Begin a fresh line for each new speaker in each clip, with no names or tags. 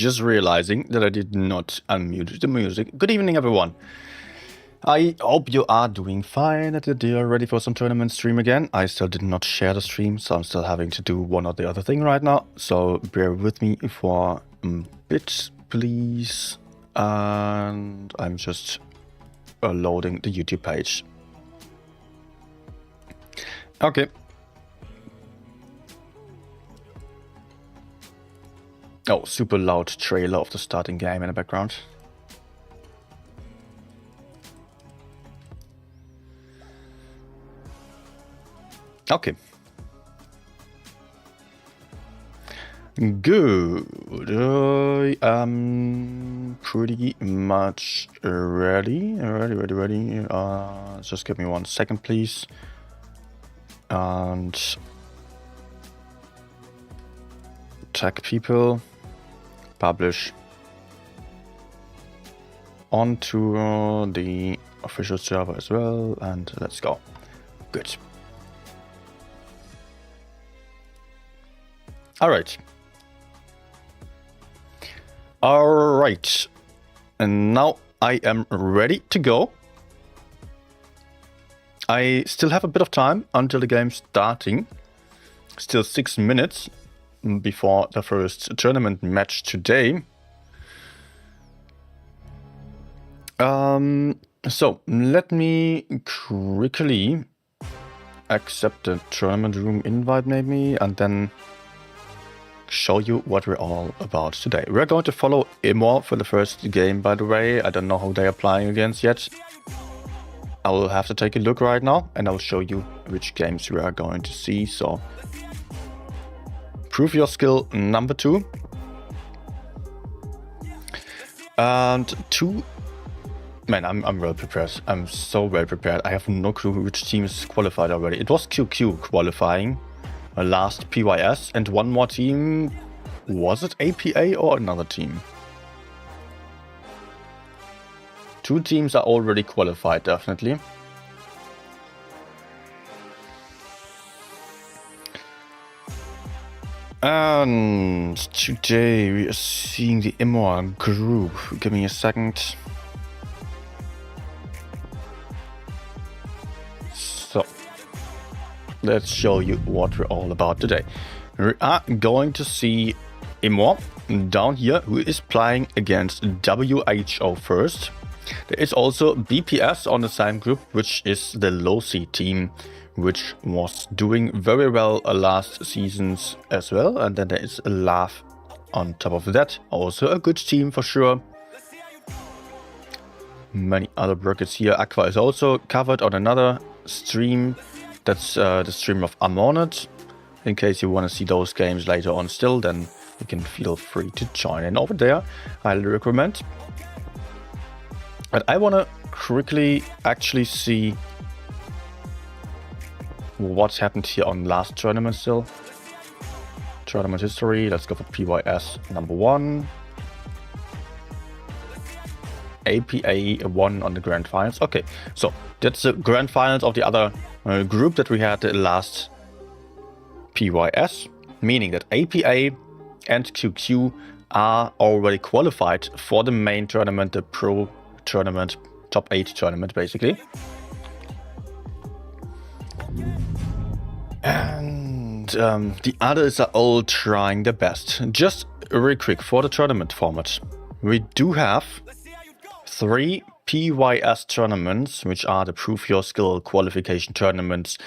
just realizing that I did not unmute the music. Good evening, everyone. I hope you are doing fine and that you are ready for some tournament stream again. I still did not share the stream, so I'm still having to do one or the other thing right now. So bear with me for a bit, please. And I'm just loading the YouTube page. Okay. Oh, super loud trailer of the starting game in the background. Okay. Good. I am pretty much ready. Ready. Just give me 1 second, please. And tag people. Publish. Onto the official server as well. And let's go. Good. Alright. And now I am ready to go. I still have a bit of time until the game's starting. Still 6 minutes before the first tournament match today. So let me quickly accept the tournament room invite maybe, and then show you what we're all about today. We're going to follow Echelon for the first game, by the way. I don't know who they are playing against yet. I will have to take a look right now, and I'll show you which games we are going to see. So, prove your skill number 2. And 2. Man, I'm well prepared. I'm so well prepared. I have no clue which team is qualified already. It was QQ qualifying. Last PYS, and one more team. Was it APA or another team? 2 teams are already qualified, definitely. And today we are seeing the Echelon group. Give me a second. So let's show you what we're all about today. We are going to see Echelon down here, who is playing against WHO first. There is also BPS on the same group, which is the low C team, which was doing very well last seasons as well. And then there is LAV on top of that, also a good team for sure. Many other brackets here. Aqua is also covered on another stream. That's the stream of Amonat. In case you want to see those games later on still, then you can feel free to join in over there. Highly recommend. But I want to quickly actually see what's happened here on last tournament still. Tournament history. Let's go for PYS number 1. APA won on the grand finals. Okay, so that's the grand finals of the other group that we had the last PYS, meaning that APA and QQ are already qualified for the main tournament, the Pro Tournament, top 8 tournament basically. And the others are all trying their best. Just very quick for the tournament format. We do have 3 PYS tournaments, which are the Prove Your Skill qualification tournaments,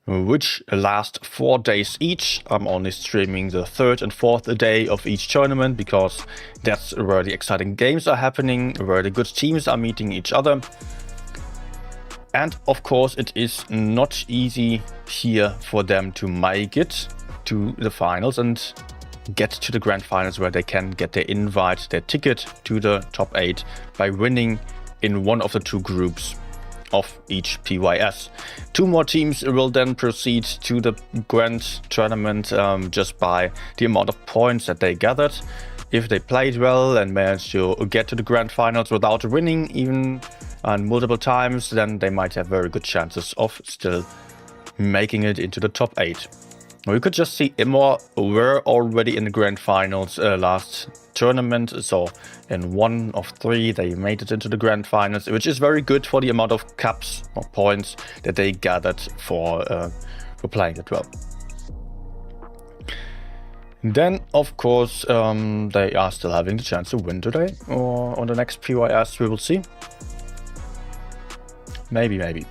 which last 4 days each. I'm only streaming the 3rd and 4th day of each tournament because that's where the exciting games are happening, where the good teams are meeting each other. And of course, it is not easy here for them to make it to the finals and get to the grand finals, where they can get their invite, their ticket to the top 8 by winning in one of the 2 groups of each PYS. 2 more teams will then proceed to the grand tournament just by the amount of points that they gathered. If they played well and managed to get to the grand finals without winning even multiple times, then they might have very good chances of still making it into the top 8. We could just see Immor were already in the grand finals last tournament. So in 1 of 3 they made it into the grand finals, which is very good for the amount of cups or points that they gathered for playing it well. Then of course they are still having the chance to win today, or on the next PYS we will see. Maybe.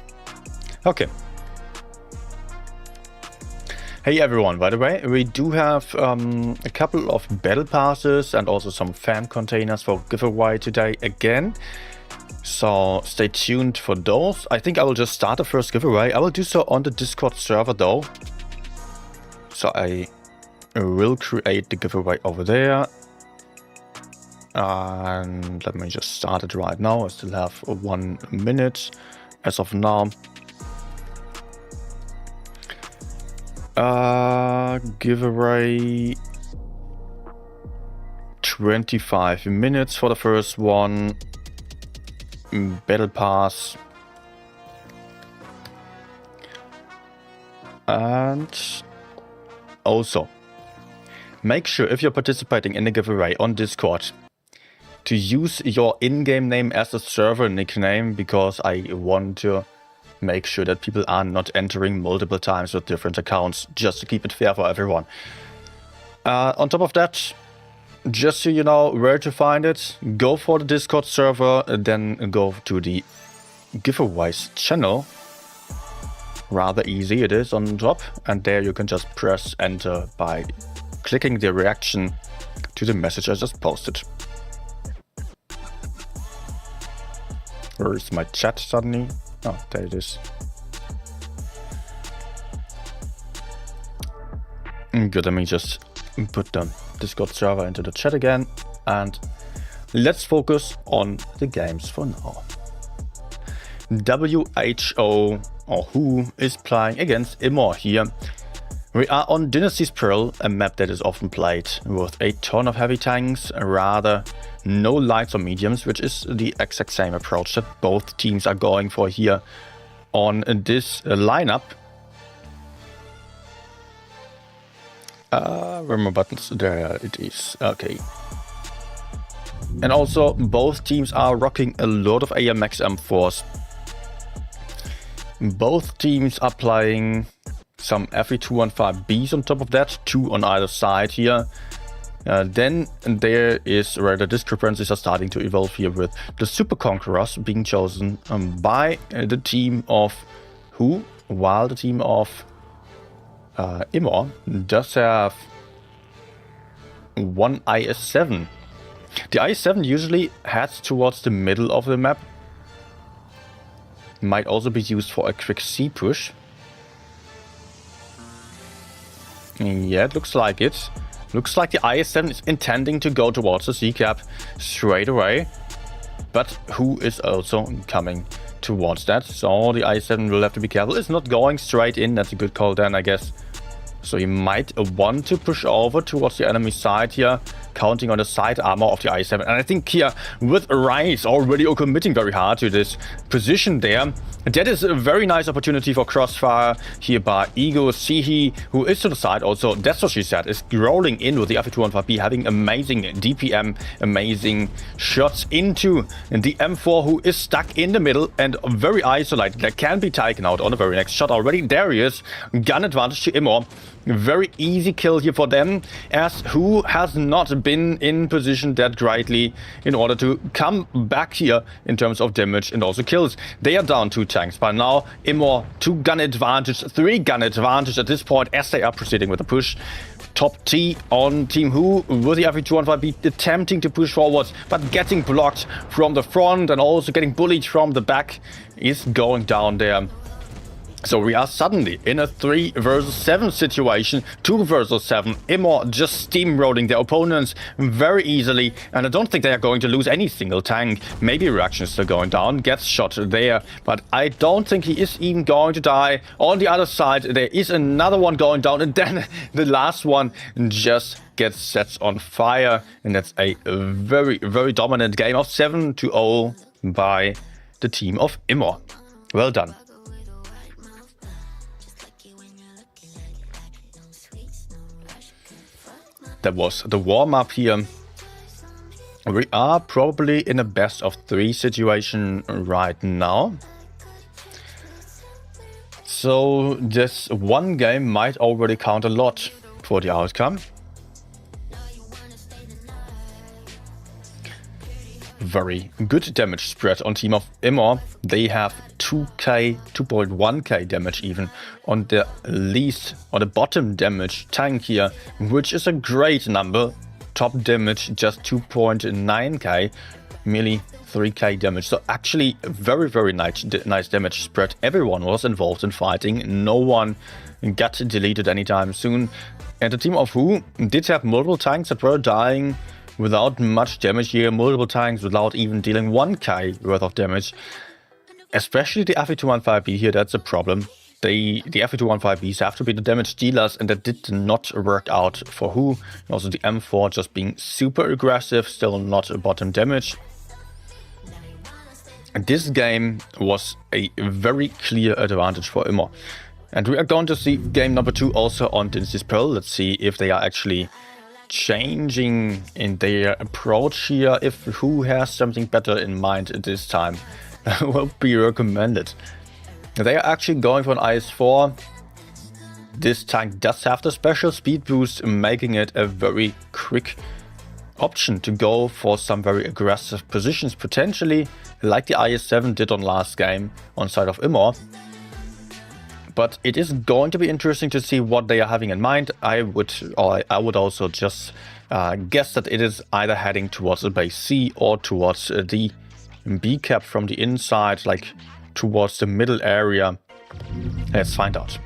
Okay. Hey everyone, by the way, we do have a couple of battle passes and also some fan containers for giveaway today again. So stay tuned for those. I think I will just start the first giveaway. I will do so on the Discord server though. So I will create the giveaway over there. And let me just start it right now. I still have 1 minute as of now. Giveaway 25 minutes for the first one. Battle pass. And also make sure if you're participating in the giveaway on Discord to use your in-game name as a server nickname, because I want to make sure that people are not entering multiple times with different accounts, just to keep it fair for everyone. On top of that, just so you know where to find it, go for the Discord server, then go to the giveaways channel. Rather easy it is on top, and there you can just press enter by clicking the reaction to the message I just posted. Where is my chat suddenly? Oh, there it is. Good, let me just put the Discord server into the chat again. And let's focus on the games for now. WHO, or who, is playing against Immor here. We are on Dynasty's Pearl, a map that is often played with a ton of heavy tanks, rather no lights or mediums, which is the exact same approach that both teams are going for here on this lineup. Where are my buttons? There it is. Okay. And also both teams are rocking a lot of AMX M4s. Both teams are playing some FE215Bs on top of that, 2 on either side here. Then there is where the discrepancies are starting to evolve here, with the Super Conquerors being chosen by the team of who, while the team of Immor does have 1 IS-7. The IS-7 usually heads towards the middle of the map. Might also be used for a quick C push. Yeah, it looks like it. Looks like the IS-7 is intending to go towards the C-cap straight away. But who is also coming towards that? So the IS-7 will have to be careful. It's not going straight in. That's a good call then, I guess. So he might want to push over towards the enemy side here, counting on the side armor of the IS-7. And I think here, with Rise already committing very hard to this position there, that is a very nice opportunity for crossfire here by Ego Sihi, who is to the side also. That's what she said, is rolling in with the FE215B, having amazing DPM, amazing shots into the M4, who is stuck in the middle and very isolated. That can be taken out on the very next shot already. There he is, gun advantage to Immor. Very easy kill here for them, as who has not been in position that greatly in order to come back here in terms of damage and also kills. They are down 2 tanks by now. Immor 2 gun advantage, 3 gun advantage at this point as they are proceeding with the push. Top T on Team Who with the FE215B attempting to push forward, but getting blocked from the front and also getting bullied from the back, is going down there. So we are suddenly in a 3 versus 7 situation, 2 versus 7. Immor just steamrolling their opponents very easily, and I don't think they are going to lose any single tank. Maybe Reaction is still going down, gets shot there, but I don't think he is even going to die. On the other side, there is another one going down, and then the last one just gets set on fire, and that's a very, very dominant game of 7-0 by the team of Immor. Well done. That was the warm-up here. We are probably in a best of 3 situation right now. So this one game might already count a lot for the outcome. Very good damage spread on team of Immor. They have 2k, 2.1k damage even on the least, on the bottom damage tank here, which is a great number. Top damage just 2.9k, merely 3k damage. So actually very nice damage spread. Everyone was involved in fighting. No one got deleted anytime soon. And the team of Who did have multiple tanks that were dying without much damage here. Multiple tanks without even dealing 1k worth of damage. Especially the FE215B here, that's a problem. The FE215Bs have to be the damage dealers, and that did not work out for Who. Also the M4 just being super aggressive, still not a bottom damage. This game was a very clear advantage for Immor. And we are going to see game number 2 also on this Pearl. Let's see if they are actually changing in their approach here. If Who has something better in mind this time, will be recommended. They are actually going for an IS-4. This tank does have the special speed boost, making it a very quick option to go for some very aggressive positions, potentially like the IS-7 did on last game on side of Immor. But it is going to be interesting to see what they are having in mind. I would also just guess that it is either heading towards the base C or towards the B cap from the inside, like towards the middle area. Let's find out.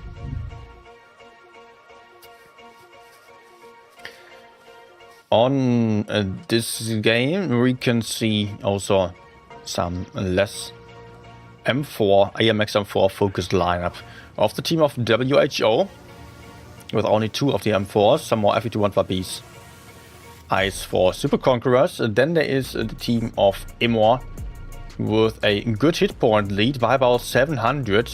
On this game we can see also some less M4, AMX M4 focused lineup of the team of WHO, with only 2 of the M4s, some more FE215Bs, IS-4 Super Conquerors. Then there is the team of Immor with a good hit point lead by about 700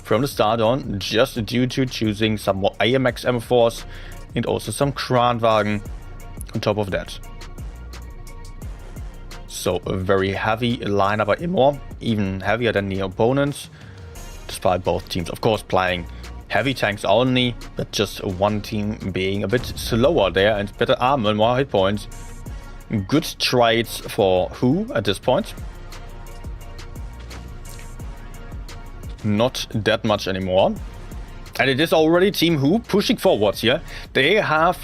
from the start on, just due to choosing some more AMX M4s and also some Kranwagen on top of that. So a very heavy lineup by Immor, even heavier than the opponents, despite both teams of course playing heavy tanks only, but just one team being a bit slower there and better armor and more hit points. Good trades for Who at this point. Not that much anymore. And it is already Team Who pushing forwards here. They have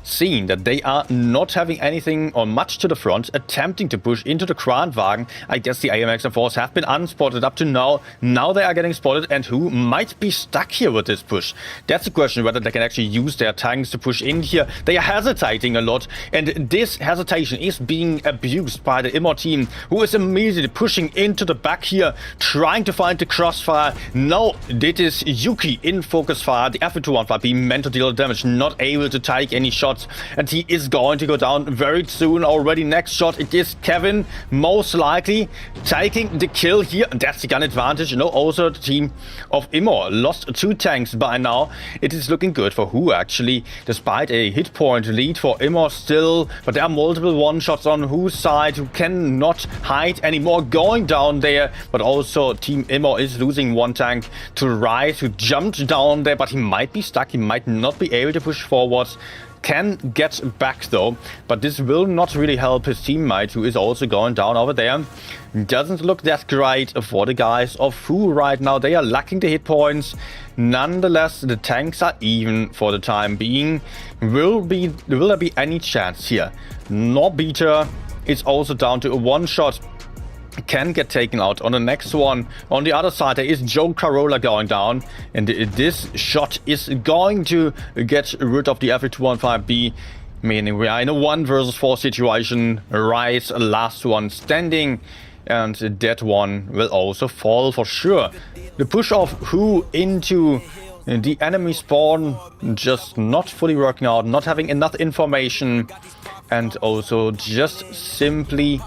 seen that they are not having anything or much to the front, attempting to push into the Kranwagen. I guess the AMX M4s have been unspotted up to now. Now they are getting spotted, and Who might be stuck here with this push. That's the question, whether they can actually use their tanks to push in here. They are hesitating a lot, and this hesitation is being abused by the Immor team, who is immediately pushing into the back here, trying to find the crossfire. No, it is Yuki in focus fire. The FE215B meant to deal damage, not able to take any shots. And he is going to go down very soon already. Next shot, it is Kevin, most likely taking the kill here. And that's the gun advantage. You know, also the team of Immor lost 2 tanks by now. It is looking good for Who actually, despite a hit point lead for Immor still. But there are multiple one-shots on Who's side who cannot hide anymore going down there. But also Team Immor is losing 1 tank to Rise, who jumped down there, but he might be stuck. He might not be able to push forwards. Can get back though, but this will not really help his teammate, who is also going down over there. Doesn't look that great for the guys of Who right now. They are lacking the hit points. Nonetheless, the tanks are even for the time being. Will there be any chance here? Norbiter is also down to a 1-shot. Can get taken out on the next one. On the other side, there is Joe Carolla going down, and this shot is going to get rid of the FE215B, meaning we are in a 1 versus 4 situation. Rise, last one standing, and that one will also fall for sure. The push of Who into the enemy spawn just not fully working out, not having enough information, and also just simply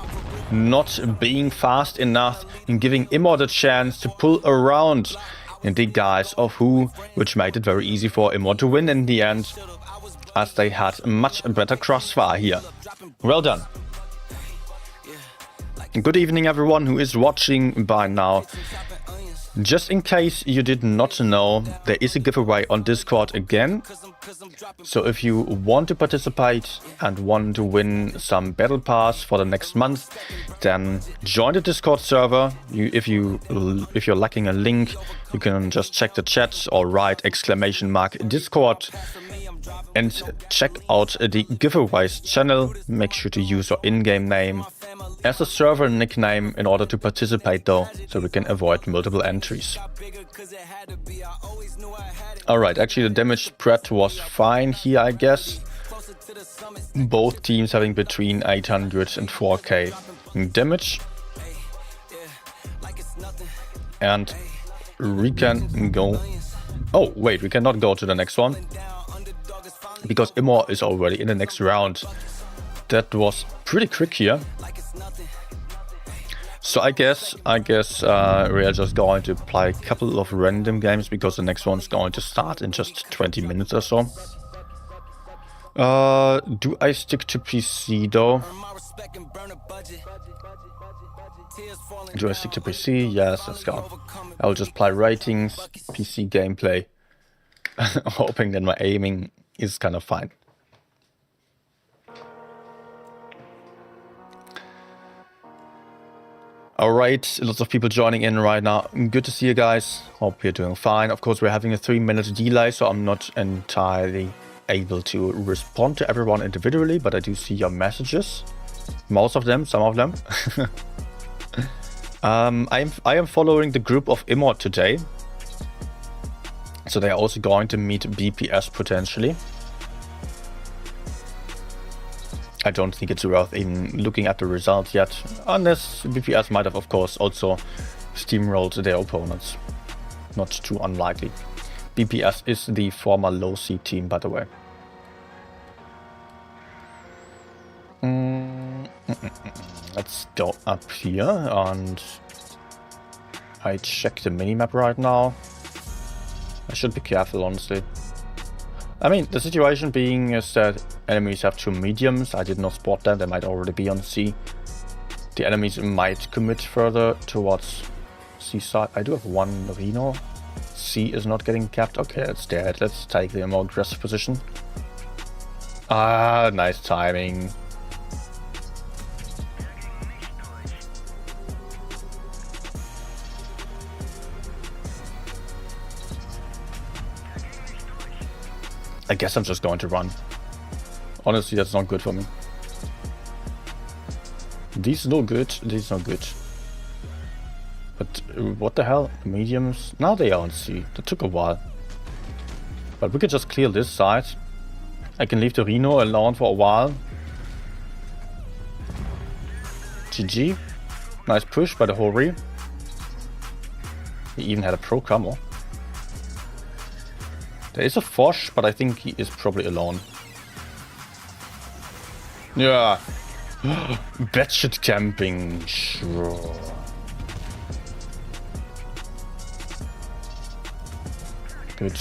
not being fast enough and giving Immor the chance to pull around the guys of Who, which made it very easy for Immor to win in the end. as they had much better crossfire here. Well done. Good evening everyone who is watching by now. Just in case you did not know, there is a giveaway on Discord again. So if you want to participate and want to win some battle pass for the next month, then join the Discord server. If you're lacking a link, you can just check the chat or write !Discord and check out the giveaways channel. Make sure to use your in-game name as a server nickname in order to participate though, so we can avoid multiple entries. Alright, actually the damage spread was fine here, I guess. Both teams having between 800 and 4k damage. And we can go... Oh, wait, we cannot go to the next one, because Immor is already in the next round. That was pretty quick here. So I guess we are just going to play a couple of random games, because the next one's going to start in just 20 minutes or so. Do I stick to PC though? Do I stick to PC? Yes, let's go. I'll just play ratings, PC gameplay, hoping that my aiming is kind of fine. Alright, lots of people joining in right now. Good to see you guys. Hope you're doing fine. Of course, we're having a 3-minute delay, so I'm not entirely able to respond to everyone individually, but I do see your messages. Most of them, some of them. I am following the group of Immor today. So they are also going to meet BPS potentially. I don't think it's worth even looking at the results yet, unless BPS might have, of course, also steamrolled their opponents. Not too unlikely. BPS is the former low C team, by the way. Let's go up here, and I check the minimap right now. I should be careful, honestly. I mean, the situation being is that enemies have 2 mediums. I did not spot them, they might already be on C. The enemies might commit further towards C side. I do have 1 Rhino. C is not getting capped. Okay, it's dead. Let's take the more aggressive position. Ah, nice timing. I guess I'm just going to run. Honestly, that's not good for me. These no good, these no good. But what the hell? Mediums? Now they are on C. That took a while. But we could just clear this side. I can leave the Rhino alone for a while. GG. Nice push by the Hori. He even had a pro camo. There is a Fosh, but I think he is probably alone. Yeah. Batshit camping. Sure. Good.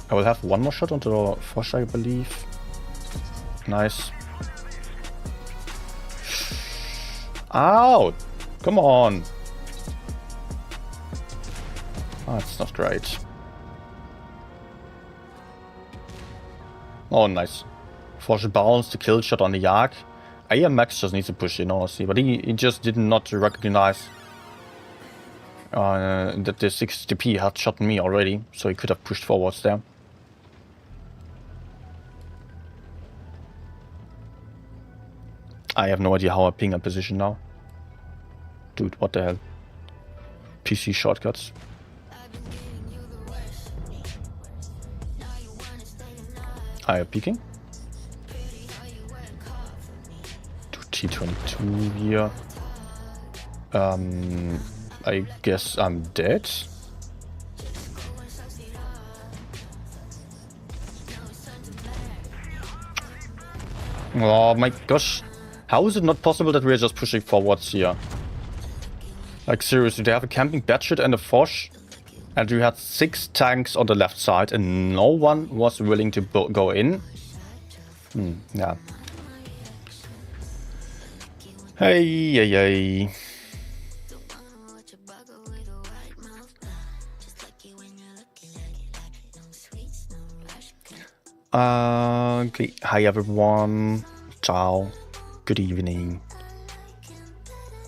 I will have 1 more shot onto the Fosh, I believe. Nice. Ow! Come on! Oh, that's not great. Oh, nice. Fosh bounced the kill shot on the Yak. Max just needs to push in, honestly, but he just did not recognize that the 6 TP had shot me already, so he could have pushed forwards there. I have no idea how I ping a position now. Dude, what the hell? PC shortcuts. Are you peeking? T22 here. I guess I'm dead. Oh my gosh. How is it not possible that we're just pushing forwards here? Like seriously, they have a camping Batshit and a Fosh. And we had 6 tanks on the left side and no one was willing to go in. Yeah. Hey. Okay. Hi everyone. Ciao. Good evening.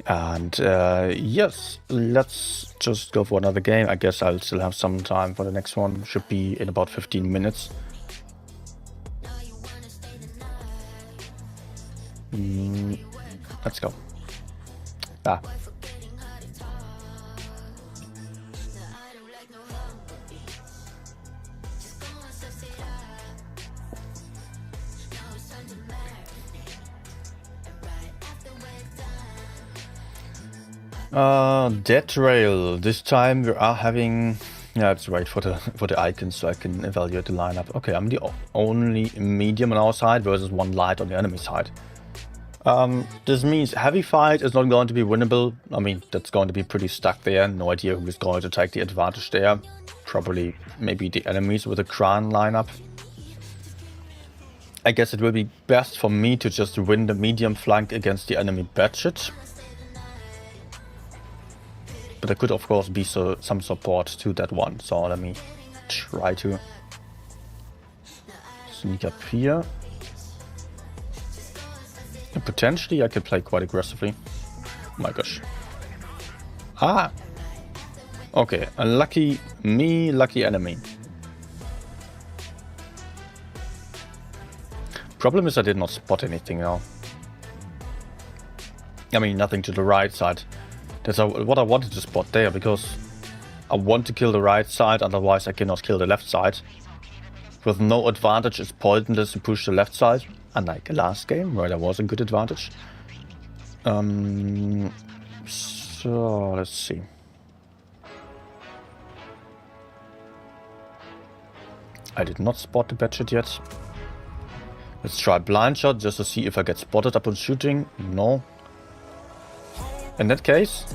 And yes, let's just go for another game. I guess I'll still have some time for the next one. Should be in about 15 minutes. Let's go. Dead rail. This time we are having. Yeah, let's wait for the icons so I can evaluate the lineup. Okay, I'm the only medium on our side versus 1 light on the enemy side. This means heavy fight is not going to be winnable. I mean, that's going to be pretty stuck there. No idea who is going to take the advantage there. Probably maybe the enemies with a Kran lineup. I guess it will be best for me to just win the medium flank against the enemy budget. But there could of course be some support to that one. So let me try to sneak up here. And potentially I could play quite aggressively. Oh my gosh. Okay, lucky me, lucky enemy. Problem is I did not spot anything now. I mean, nothing to the right side. That's what I wanted to spot there, because I want to kill the right side, otherwise I cannot kill the left side. With no advantage, it's pointless to push the left side, unlike last game, where there was a good advantage. So, let's see. I did not spot the budget yet. Let's try blind shot just to see if I get spotted upon shooting. No. In that case,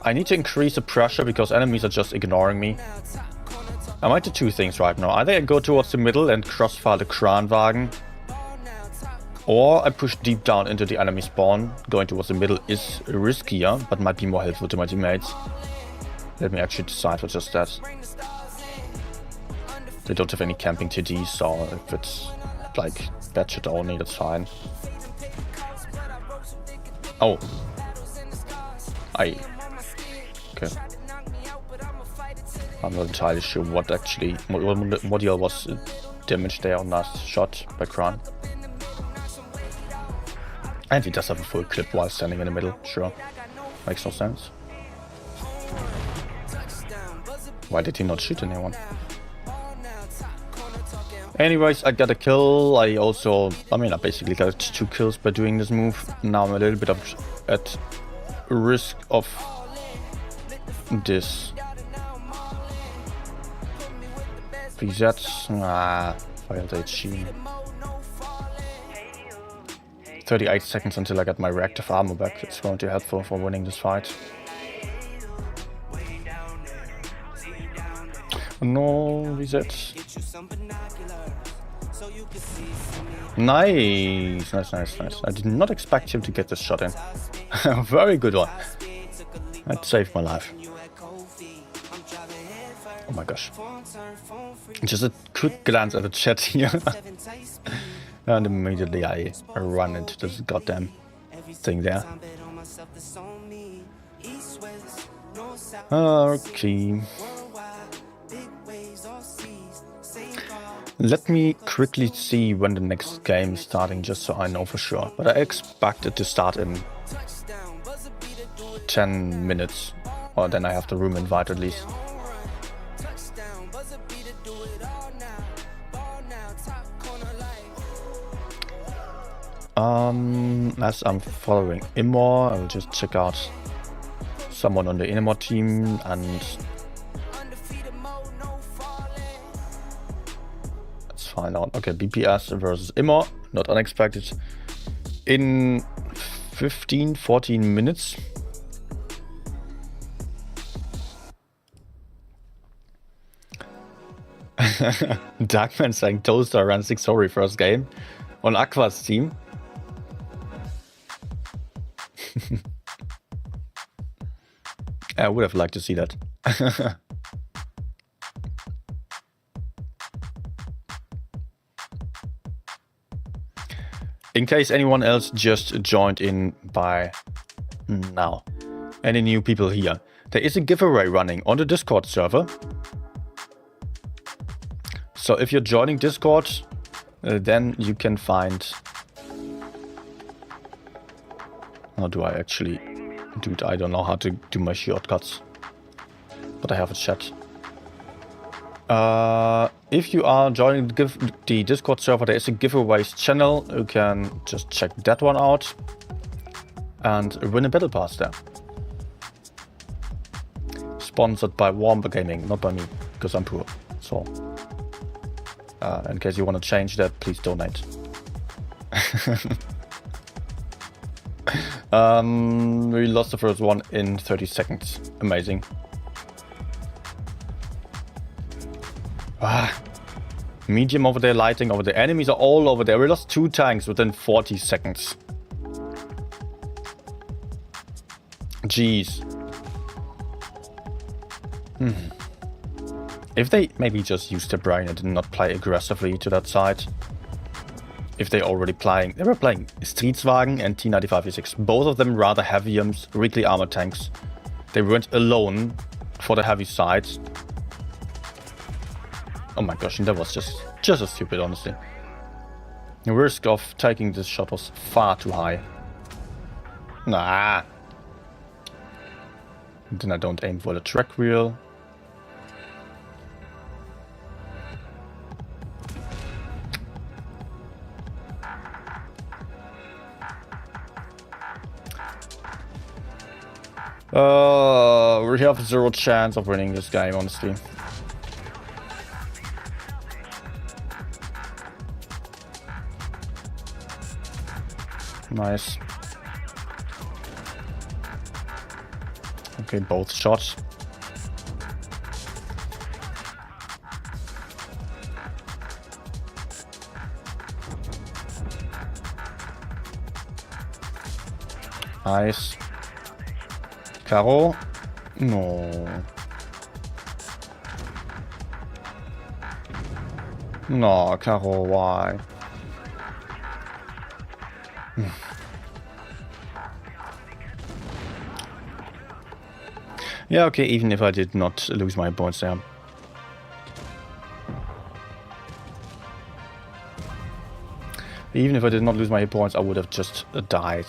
I need to increase the pressure because enemies are just ignoring me. I might do 2 things right now. Either I go towards the middle and crossfire the Kranwagen, or I push deep down into the enemy spawn. Going towards the middle is riskier, but might be more helpful to my teammates. Let me actually decide for just that. They don't have any camping TDs, so if it's like budget only, that's fine. Oh. Okay. I'm not entirely sure what module was damaged there on last shot by Kran. And he does have a full clip while standing in the middle, sure. Makes no sense. Why did he not shoot anyone? Anyways, I got a kill. I basically got 2 kills by doing this move. Now I'm a little bit at risk of this. PYS. Failed HG. 38 seconds until I get my reactive armor back. It's going to be helpful for winning this fight. No reset. Nice. I did not expect him to get this shot in. Very good one. That saved my life. Oh my gosh. Just a quick glance at the chat here. And immediately I run into this goddamn thing there. Okay. Let me quickly see when the next game is starting, just so I know for sure. But I expect it to start in 10 minutes. Or then I have the room invite at least. As I'm following Immor, I'll just check out someone on the Immor team and let's find out. Okay, BPS versus Immor, not unexpected. In 15-14 minutes. Darkman saying Toaster ran 6 sorry first game on Aqua's team. I would have liked to see that. In case anyone else just joined in by now, any new people here, there is a giveaway running on the Discord server. So if you're joining Discord, then you can find... How do I actually do it? I don't know how to do my shortcuts, but I have a chat. If you are joining the Discord server, there is a giveaways channel. You can just check that one out and win a battle pass there. Sponsored by Warmber Gaming, not by me, because I'm poor. So, in case you want to change that, please donate. We lost the first one in 30 seconds. Amazing. Medium over there, lighting over there. Enemies are all over there. We lost 2 tanks within 40 seconds. Jeez. If they maybe just used their brain and did not play aggressively to that side. If they were playing Streetswagen and T95E6. Both of them rather heavy weakly armored tanks. They went alone for the heavy side. Oh my gosh, and that was just as stupid, honestly. The risk of taking this shot was far too high. Nah. And then I don't aim for the track wheel. We have 0 chance of winning this game, honestly. Nice. Okay, both shots. Nice. Caro? No. No, Caro, why? Yeah, okay, even if I did not lose my points there. Even if I did not lose my points, I would have just died.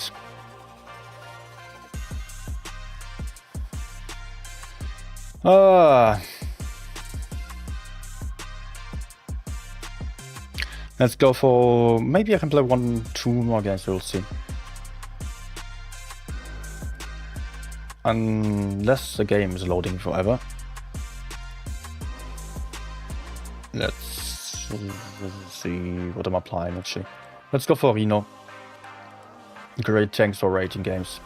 Let's go for... Maybe I can play 1-2 more games, we'll see. Unless the game is loading forever. Let's see what I'm applying actually. Let's go for Reno. Great tanks for rating games.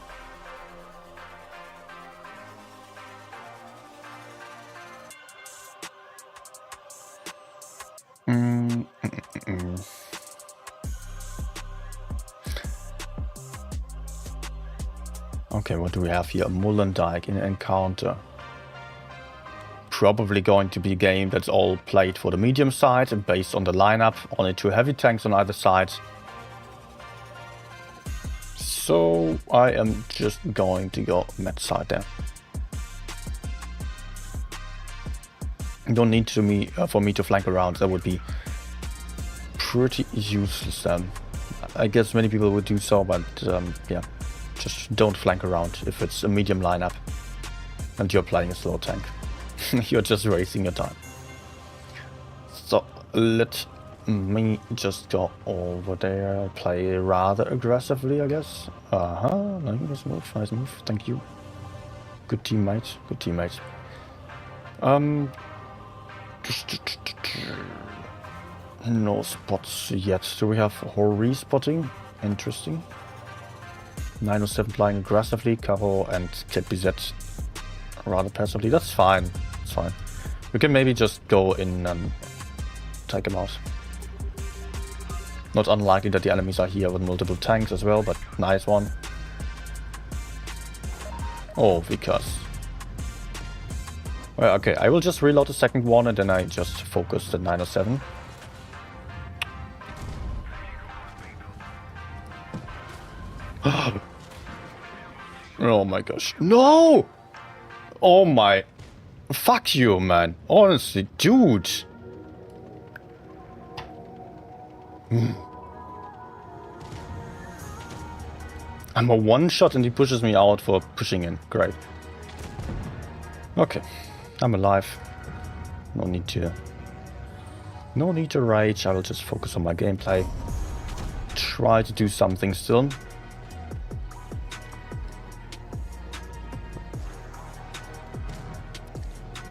Okay, what do we have here? Mullendijk in Encounter. Probably going to be a game that's all played for the medium side and based on the lineup. Only 2 heavy tanks on either side. So I am just going to go med side there. Don't need for me to flank around. That would be pretty useless then. I guess many people would do so, but yeah. Just don't flank around if it's a medium lineup and you're playing a slow tank. You're just wasting your time. So let me just go over there, play rather aggressively, I guess. Nice move, nice move, thank you. Good teammate, good teammate. No spots yet. Do we have Hori spotting? Interesting. 907 playing aggressively, Caro and KPZ rather passively. That's fine. It's fine. We can maybe just go in take him out. Not unlikely that the enemies are here with multiple tanks as well, but nice one. Oh, because... Well, okay, I will just reload the second one and then I just focus the 907. Oh my gosh. No! Oh my... Fuck you, man. Honestly, dude. I'm a one-shot and he pushes me out for pushing in. Great. Okay. I'm alive. No need to rage. I will just focus on my gameplay. Try to do something still.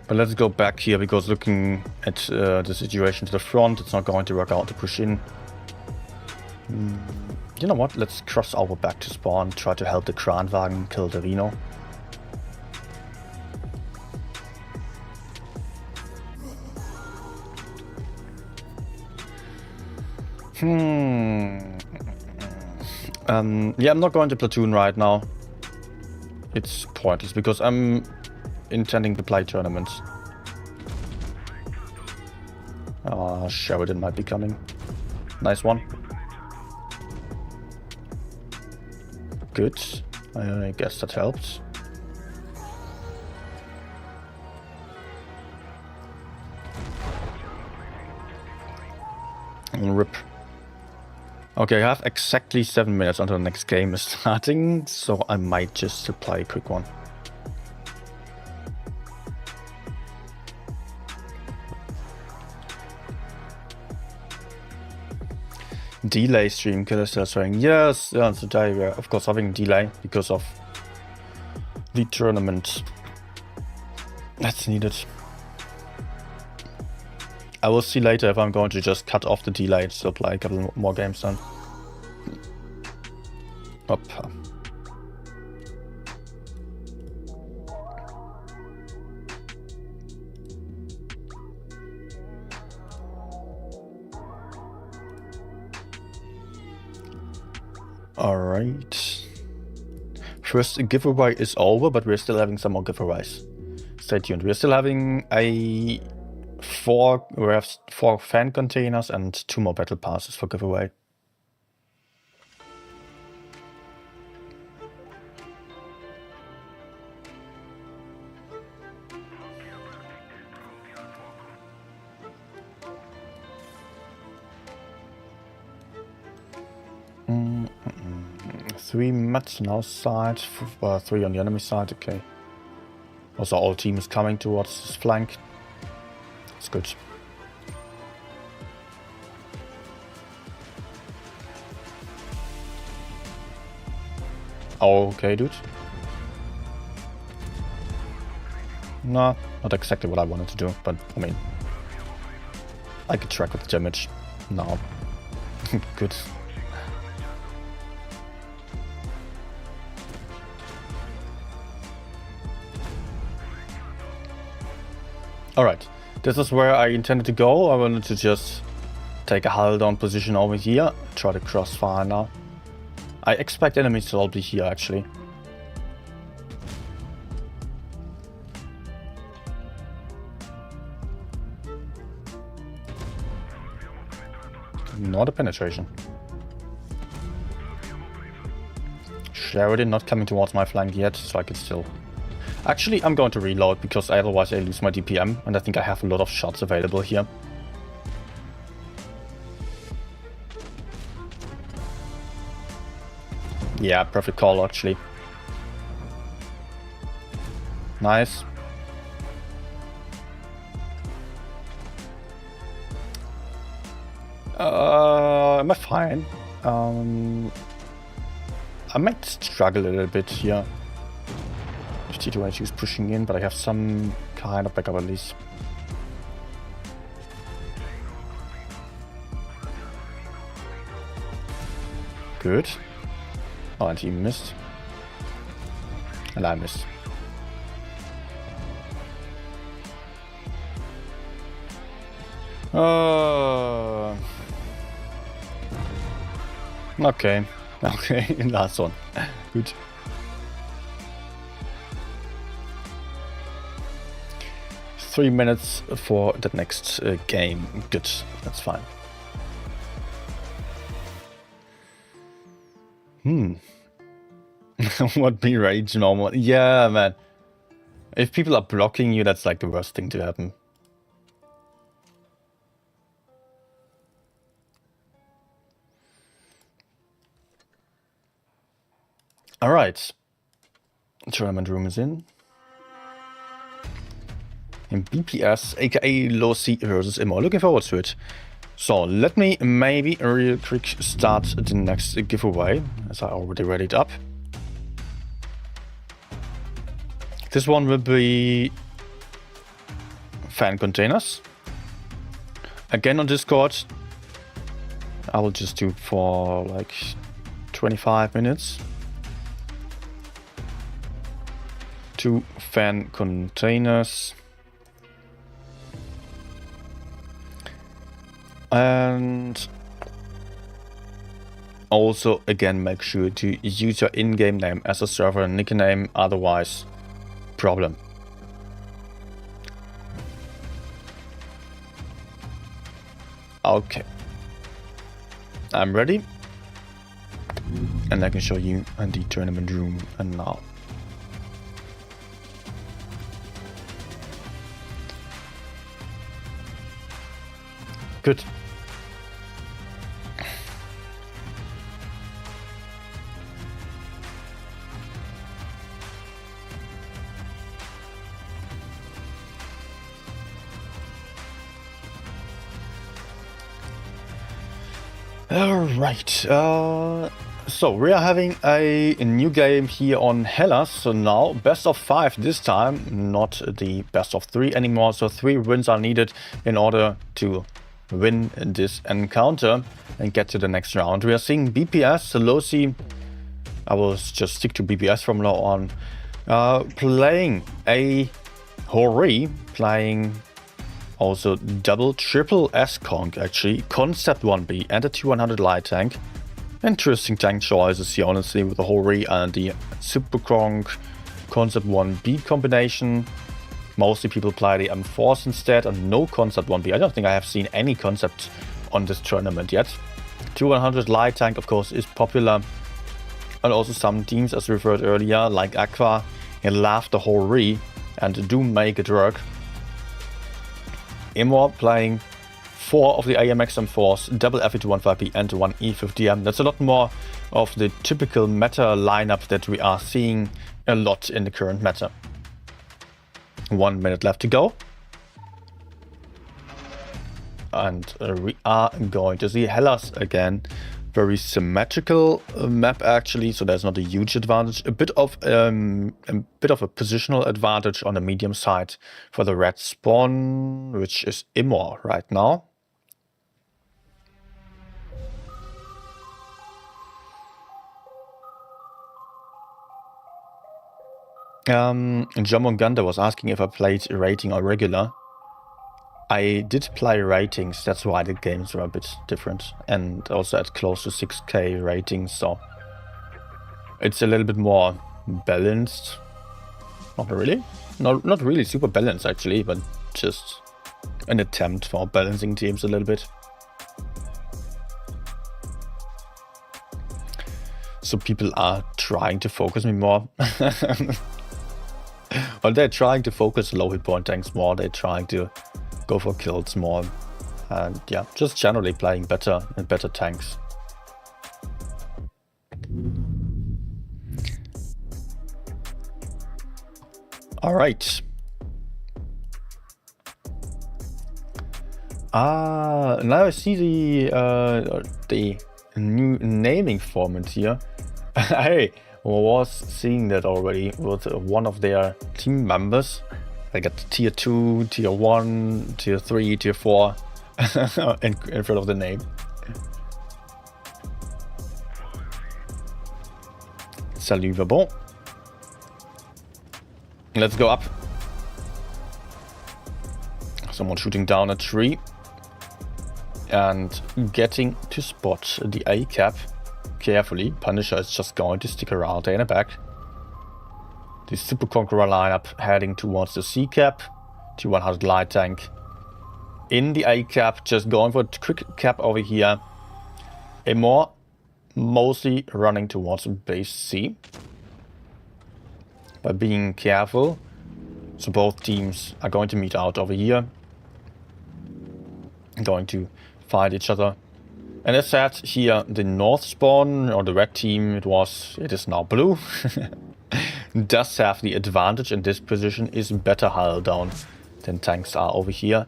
But let's go back here, because looking at the situation to the front, it's not going to work out to push in. You know what? Let's cross over back to spawn, try to help the Kranwagen kill the Rhino. Yeah, I'm not going to platoon right now. It's pointless because I'm intending to play tournaments. Sheridan might be coming. Nice one. Good. I guess that helps. Rip. Okay, I have exactly 7 minutes until the next game is starting, so I might just play a quick one. Delay stream, killer still saying yes. Today we are of course having delay because of the tournament that's needed. I will see later if I'm going to just cut off the delay and still play a couple more games then. Up. Alright. First giveaway is over, but we're still having some more giveaways. Stay tuned. We're still having we have 4 fan containers and 2 more battle passes for giveaway. Three mats on our side, 3 on the enemy side, okay. Also all team is coming towards this flank. It's good. Okay, dude. No, not exactly what I wanted to do, but I mean, I could track with the damage. No. Good. Alright, this is where I intended to go. I wanted to just take a hull down position over here, try to crossfire now. I expect enemies to all be here actually. Not a penetration. Sheridan not coming towards my flank yet, so I could still... Actually, I'm going to reload because otherwise I lose my DPM, and I think I have a lot of shots available here. Yeah, perfect call actually. Nice. Am I fine? I might struggle a little bit here. T2H is pushing in, but I have some kind of backup at least. Good. Oh, and he missed. And I missed. Okay. Okay, last one. Good. Three minutes for the next game. Good, that's fine. What be rage normal? Yeah, man. If people are blocking you, that's like the worst thing to happen. Alright. Tournament room is in. In BPS, aka Low C versus Immo. Looking forward to it. So let me maybe real quick start the next giveaway, as I already read it up. This one will be fan containers. Again on Discord. I will just do for like 25 minutes. 2 fan containers. And also again make sure to use your in-game name as a server nickname, otherwise problem. Okay, I'm ready and I can show you the tournament room and now. Good. Alright, so we are having a new game here on Hellas. So now best of 5 this time, not the best of 3 anymore. So 3 wins are needed in order to win this encounter and get to the next round. We are seeing BPS, Low C, I will just stick to BPS from now on, playing a Hori, playing also double, triple S-Conk actually, Concept 1B and a T100 light tank. Interesting tank choices here honestly with the Hori and the Super Conk Concept 1B combination. Mostly people play the M4s instead and no Concept 1B. I don't think I have seen any Concept on this tournament yet. T100 light tank of course is popular. And also some teams as referred earlier like Aqua and love the Hori and do make it work. Immo playing 4 of the AMX M4s, double FE215P and 1 E50M. That's a lot more of the typical meta lineup that we are seeing a lot in the current meta. 1 minute left to go. And we are going to see Hellas again. Very symmetrical map actually, so there's not a huge advantage. A bit of a positional advantage on the medium side for the red spawn, which is Immo right now. Jamon Ganda was asking if I played rating or regular. I did play ratings, that's why the games were a bit different, and also at close to 6k ratings, so it's a little bit more balanced. Not really, not really super balanced actually, but just an attempt for balancing teams a little bit. So people are trying to focus me more. Well, they're trying to focus low hit point tanks more, they're trying to go for kills more, and yeah, just generally playing better and better tanks. All right. Now I see the new naming format here. I was seeing that already with one of their team members. I got tier 2, tier 1, tier 3, tier 4 in front of the name. Salut, va bon. Let's go up. Someone shooting down a tree. and getting to spot the A cap carefully. Punisher is just going to stick around there in the back. The Super Conqueror lineup heading towards the C cap. T100 light tank in the A cap, just going for a quick cap over here. Amor mostly running towards base C, by being careful. So both teams are going to meet out over here, going to fight each other. And as said, here the north spawn, or the red team, it is now blue, does have the advantage in this position, is better hull down than tanks are over here.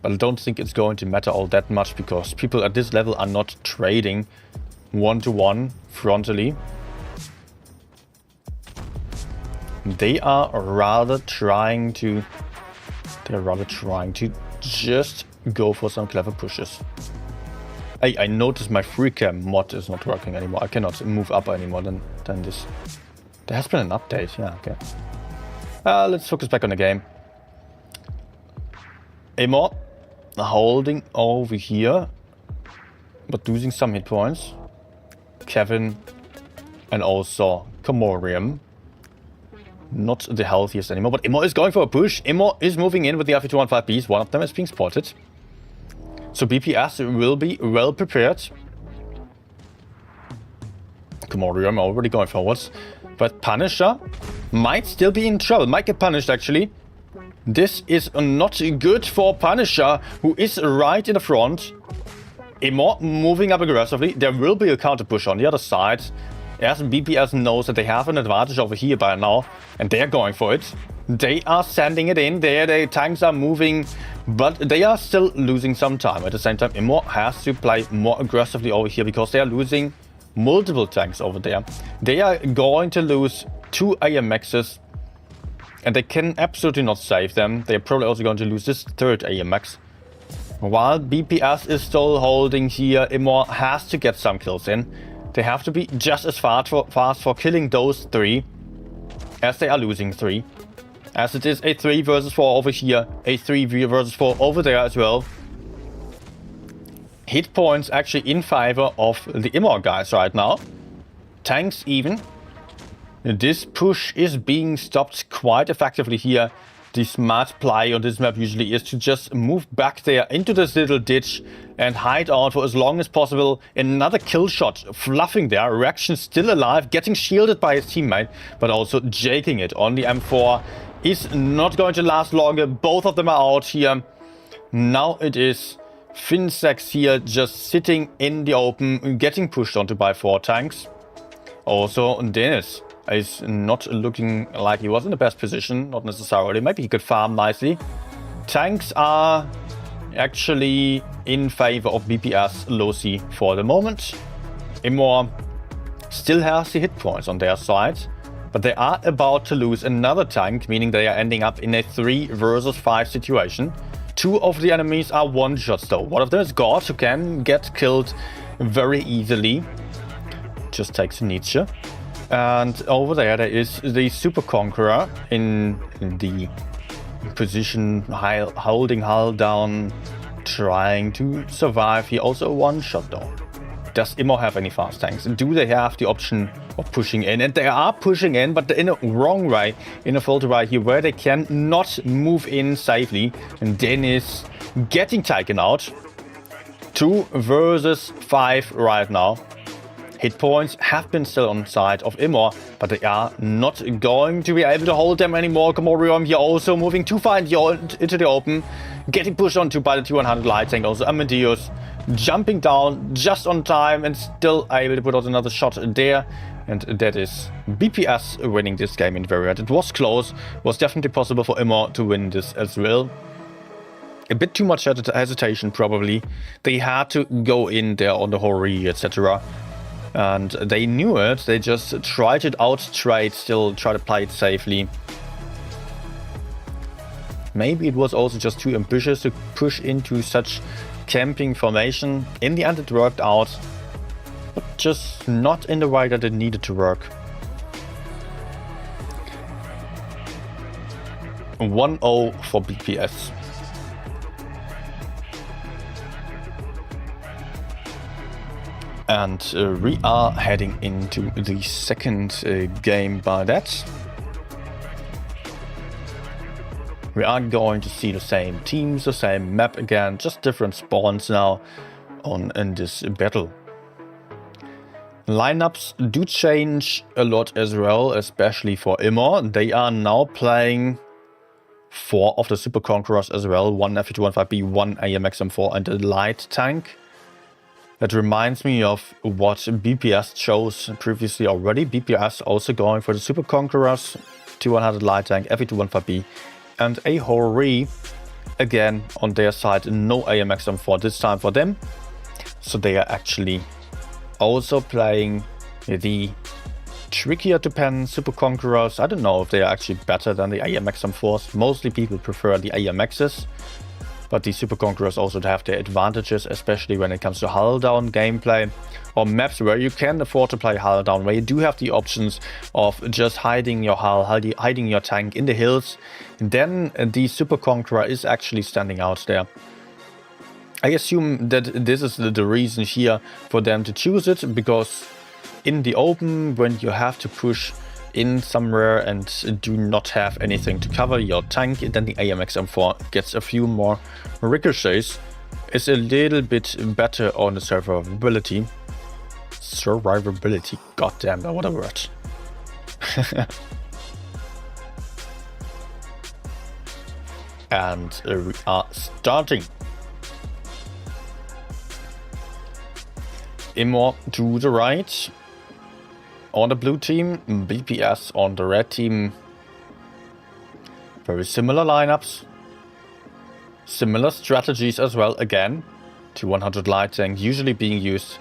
But I don't think it's going to matter all that much, because people at this level are not trading one-to-one frontally. They are rather trying to just go for some clever pushes. Hey, I noticed my free cam mod is not working anymore. I cannot move up anymore than this. There has been an update, yeah, okay. Let's focus back on the game. Amor holding over here, but losing some hit points. Kevin and also Comorium, not the healthiest anymore, but Amor is going for a push. Amor is moving in with the RF215Bs. One of them is being spotted. So BPS will be well prepared. Comorium already going forwards, but Punisher might still be in trouble. Might get punished, actually. This is not good for Punisher, who is right in the front. Amor moving up aggressively. There will be a counter push on the other side, as BPS knows that they have an advantage over here by now, and they're going for it. They are sending it in there. The tanks are moving, but they are still losing some time. At the same time, Amor has to play more aggressively over here, because they are losing multiple tanks over there. They are going to lose 2 AMXs, and they can absolutely not save them. They're probably also going to lose this 3rd AMX. While BPS is still holding here, Amor has to get some kills in. They have to be just as fast for killing those 3 as they are losing 3. As it is a 3 versus 4 over here, a 3 versus 4 over there as well. Hit points actually in favor of the Amor guys right now. Tanks even. This push is being stopped quite effectively here. The smart play on this map usually is to just move back there into this little ditch and hide out for as long as possible. Another kill shot fluffing there. Reaction still alive, getting shielded by his teammate, but also jaking it on the M4 is not going to last longer. Both of them are out here. Now it is Finsex here just sitting in the open, getting pushed onto by 4 tanks. Also Dennis is not looking like he was in the best position, not necessarily. Maybe he could farm nicely. Tanks are actually in favor of BPS low C for the moment. Amor still has the hit points on their side, but they are about to lose another tank, meaning they are ending up in a 3 versus 5 situation. 2 of the enemies are one-shots though. One of them is God, who can get killed very easily. Just takes Nietzsche. And over there is the Super Conqueror in the position, holding hull down, trying to survive here. Also a one-shot though. Does Amor have any fast tanks? Do they have the option of pushing in? And they are pushing in, but in a wrong way, in a faulty way here, where they cannot move in safely. And Dennis getting taken out. 2 versus 5 right now. Hit points have been still on side of Amor, but they are not going to be able to hold them anymore. Comorium here also moving too far into the open, getting pushed onto by the T100 light tank. Also Amadeus jumping down just on time and still able to put out another shot there. And that is BPS winning this game in very right. It was close. It was definitely possible for Amor to win this as well. A bit too much hesitation probably. They had to go in there on the Hori, etc. And they knew it. They just tried it out straight, still try to play it safely. Maybe it was also just too ambitious to push into such camping formation. In the end it worked out, but just not in the way that it needed to work. 1-0 for BPS. And we are heading into the second game by that. We are going to see the same teams, the same map again, just different spawns now in this battle. Lineups do change a lot as well, especially for Immor. They are now playing 4 of the Super Conquerors as well, 1 Fe215B, 1 AMX-M4 and a light tank. That reminds me of what BPS chose previously already. BPS also going for the Super Conquerors, 2100 light tank, Fe215B and a Hori. Again, on their side, no AMX-M4 this time for them. So they are actually also playing the trickier to pen Super Conquerors. I don't know if they are actually better than the AMX-M4s. Mostly people prefer the AMXs. But the Super Conquerors also have their advantages, especially when it comes to hull down gameplay or maps where you can afford to play hull down, where you do have the options of just hiding your hull, hiding your tank in the hills. And then the Super Conqueror is actually standing out there. I assume that this is the reason here for them to choose it, because in the open, when you have to push in somewhere and do not have anything to cover your tank, then the AMX-M4 gets a few more ricochets. It's a little bit better on the survivability. Survivability, goddamn, what a word. And we are starting. Immor to the right. On the blue team, BPS on the red team. Very similar lineups. Similar strategies as well. Again, 200 light tank usually being used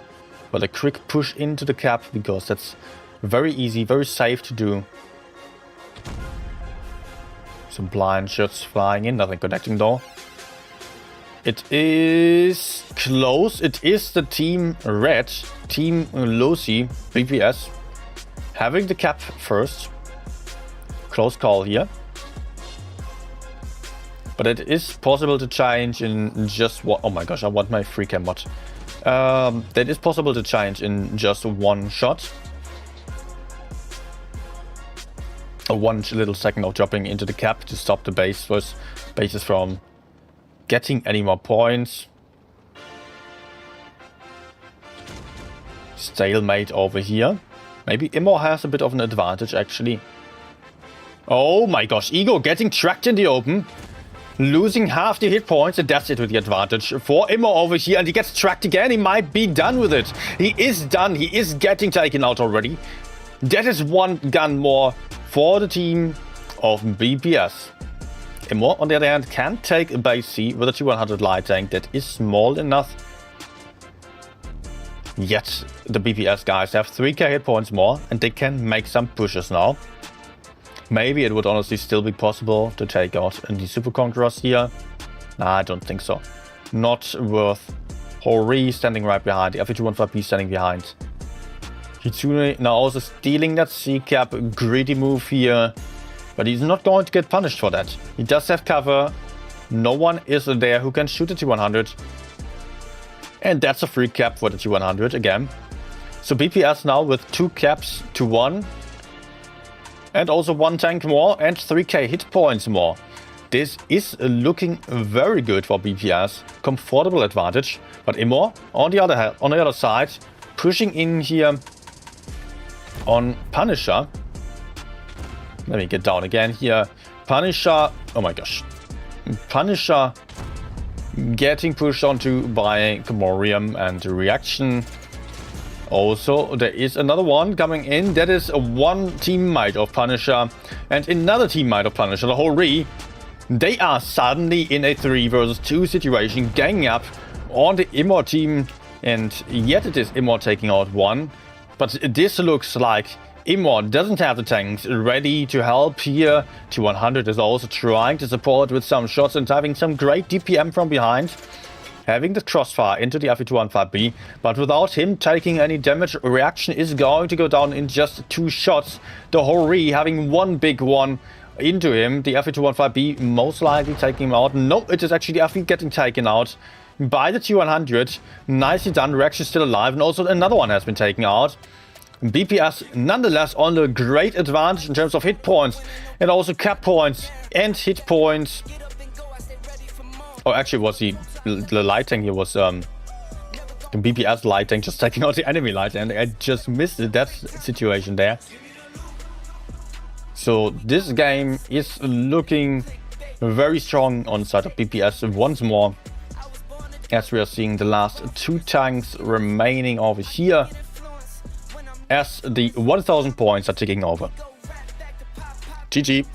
for the quick push into the cap, because that's very easy, very safe to do. Some blind shots flying in, nothing connecting though. It is close. It is the team red, team Lucy, BPS. Having the cap first. Close call here. But it is possible to change in just one... Oh my gosh, I want my free cam mod. That is possible to change in just one shot. One little second of dropping into the cap to stop the bases from getting any more points. Stalemate over here. Maybe Immor has a bit of an advantage, actually. Oh my gosh, Ego getting tracked in the open. Losing half the hit points, and that's it with the advantage for Immor over here. And he gets tracked again. He might be done with it. He is done. He is getting taken out already. That is one gun more for the team of BPS. Immor, on the other hand, can take a base C with a 200 light tank that is small enough. Yet the BPS guys have 3k hit points more, and they can make some pushes now. Maybe it would honestly still be possible to take out the Super Conquerors here. Nah, I don't think so. Not worth. Hori standing right behind, the Fe215B standing behind. Hitsune now also stealing that C-cap, greedy move here. But he's not going to get punished for that. He does have cover. No one is there who can shoot the T100. And that's a free cap for the T100 again. So BPS now with 2 caps to 1. And also 1 tank more and 3k hit points more. This is looking very good for BPS. Comfortable advantage. But Immor, on the other side, pushing in here on Punisher. Let me get down again here. Punisher, oh my gosh. Punisher getting pushed onto by Gamorium and Reaction. Also, there is another one coming in. That is one teammate of Punisher and another teammate of Punisher, the Hori. They are suddenly in a 3 versus 2 situation, ganging up on the Immor team. And yet it is Immor taking out one. But this looks like Immor doesn't have the tanks ready to help here. T100 is also trying to support with some shots and having some great DPM from behind. Having the crossfire into the Fe215B, but without him taking any damage, Reaction is going to go down in just 2 shots. The Hori having one big one into him. The Fe215B most likely taking him out. No, it is actually the Fe getting taken out. by the T100. Nicely done. Reaction still alive, and also another one has been taken out. BPS nonetheless on a great advantage in terms of hit points and also cap points and hit points. Oh, actually, was the light tank here was the BPS light tank just taking out the enemy light, and I just missed that situation there. So this game is looking very strong on the side of BPS once more, as we are seeing the last 2 tanks remaining over here, as the 1000 points are ticking over. GG.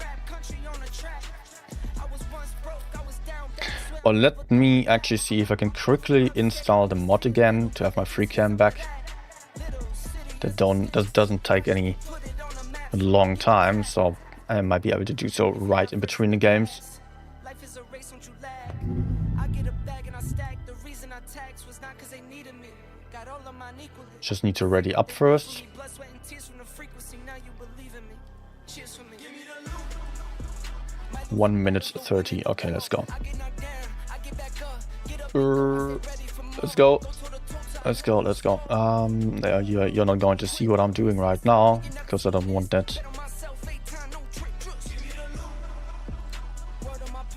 Well, let me actually see if I can quickly install the mod again to have my free cam back. That doesn't take any long time, so I might be able to do so right in between the games. Just need to ready up first. One minute 30. Okay, let's go. Let's go. Let's go. Let's go. You're not going to see what I'm doing right now because I don't want that.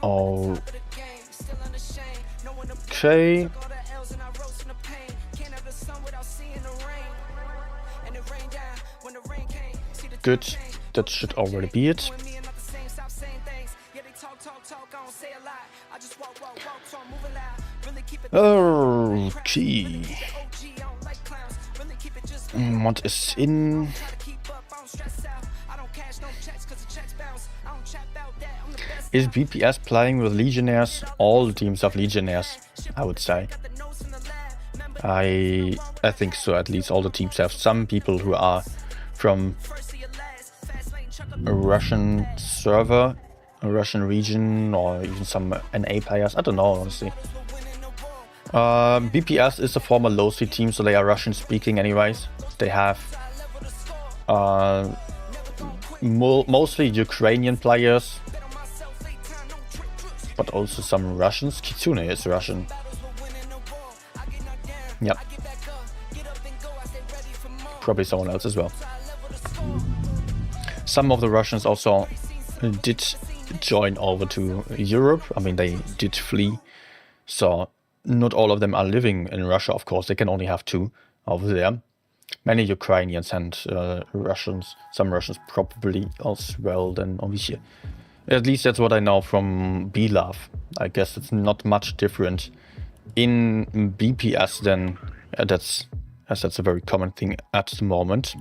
Oh. Okay. Good. That should already be it. Okay. What is in? Is BPS playing with Legionnaires? All teams have Legionnaires, I would say. I think so. At least all the teams have some people who are from a Russian server, a Russian region, or even some NA players. I don't know, honestly. BPS is a former low-C team, so they are Russian-speaking anyways. They have mostly Ukrainian players, but also some Russians. Kitsune is Russian. Yep. Probably someone else as well. Some of the Russians also did join over to Europe. I mean, they did flee. So not all of them are living in Russia, of course. They can only have 2 over there. Many Ukrainians and Russians. Some Russians probably as well than over here. At least that's what I know from BLAV. I guess it's not much different in BPS then. That's a very common thing at the moment.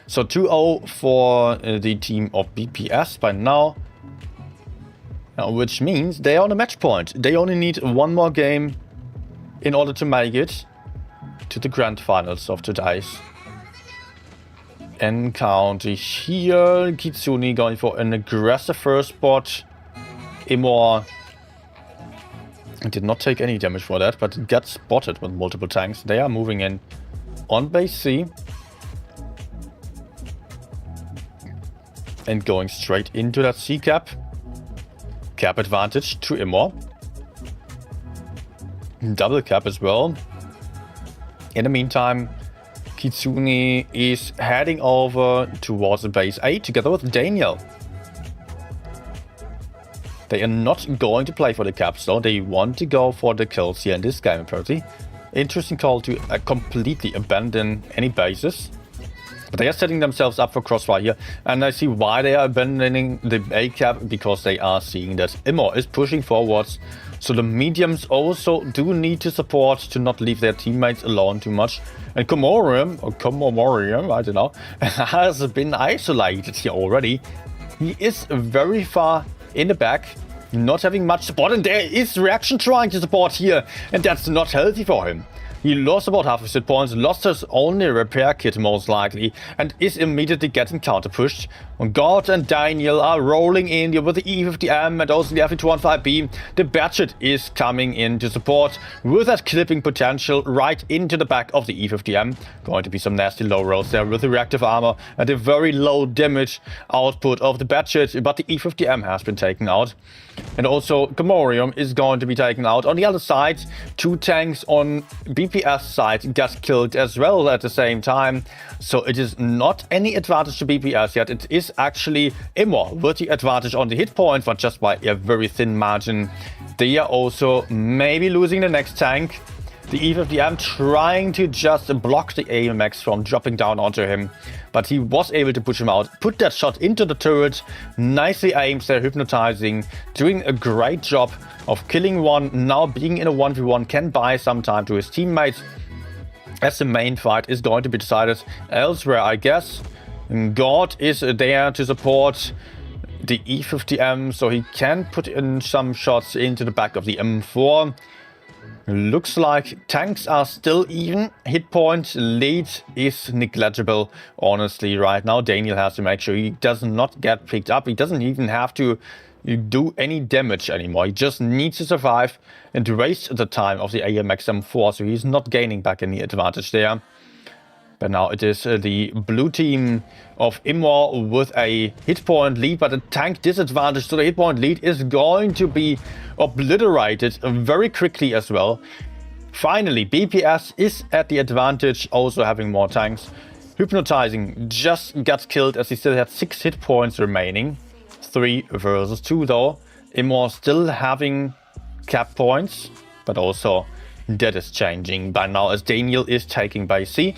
So 2-0 for the team of BPS by now. Which means they are on a match point. They only need 1 more game in order to make it to the grand finals of today's encounter. Here, Kitsune going for an aggressive first spot. Imor did not take any damage for that, but got spotted with multiple tanks. They are moving in on base C. And going straight into that C cap. Cap advantage to Imor. Double cap as well. In the meantime, Kitsune is heading over towards the base A together with Daniel. They are not going to play for the caps though. They want to go for the kills here in this game apparently. Interesting call to completely abandon any bases. But they are setting themselves up for crossfire here. And I see why they are abandoning the A cap, because they are seeing that Imor is pushing forwards. So the mediums also do need to support to not leave their teammates alone too much. And Komorium, I don't know, has been isolated here already. He is very far in the back, not having much support. And there is Reaction trying to support here. And that's not healthy for him. He lost about half his hit points, lost his only repair kit most likely, and is immediately getting counter pushed. God and Daniel are rolling in here with the E50M and also the F215B. The Batchet is coming in to support with that clipping potential right into the back of the E50M. Going to be some nasty low rolls there with the reactive armor and a very low damage output of the Batchet, but the E50M has been taken out. And also Gamorium is going to be taken out. On the other side, 2 tanks on BPS side got killed as well at the same time. So it is not any advantage to BPS yet. It is actually Immor with the advantage on the hit points, but just by a very thin margin. They are also maybe losing the next tank. The E50M trying to just block the AMX from dropping down onto him. But he was able to push him out, put that shot into the turret, nicely aims there, hypnotizing, doing a great job of killing one. Now being in a 1v1 can buy some time to his teammates, as the main fight is going to be decided elsewhere, I guess. God is there to support the E50M, so he can put in some shots into the back of the M4. Looks like tanks are still even. Hit point lead is negligible, honestly, right now. Daniel has to make sure he does not get picked up. He doesn't even have to do any damage anymore. He just needs to survive and waste the time of the AMX M4, so he's not gaining back any advantage there. But now it is the blue team of Immor with a hit point lead, but a tank disadvantage, so the hit point lead is going to be obliterated very quickly as well. Finally, BPS is at the advantage, also having more tanks. Hypnotizing just got killed as he still had 6 hit points remaining. 3 versus 2 though. Immor still having cap points, but also that is changing by now as Daniel is taking base C.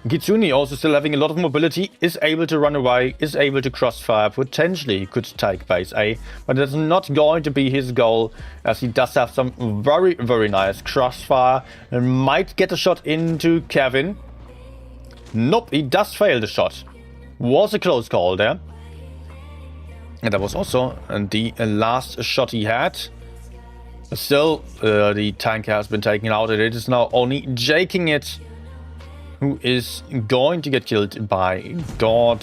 Gitsuni also still having a lot of mobility, is able to run away, is able to crossfire, potentially could take base A, but that's not going to be his goal, as he does have some very, very nice crossfire and might get a shot into Kevin. Nope, he does fail the shot. Was a close call there. And that was also the last shot he had. Still, the tank has been taken out and it is now only Jaking it, who is going to get killed by God.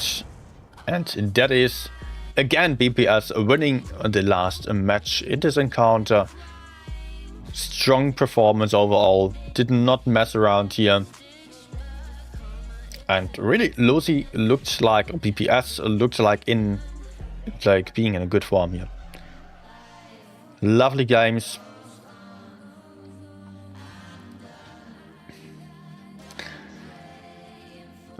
And that is, again, BPS winning the last match in this encounter. Strong performance overall. Did not mess around here. And really, Lucy looked like, BPS looked like being in a good form here. Lovely games.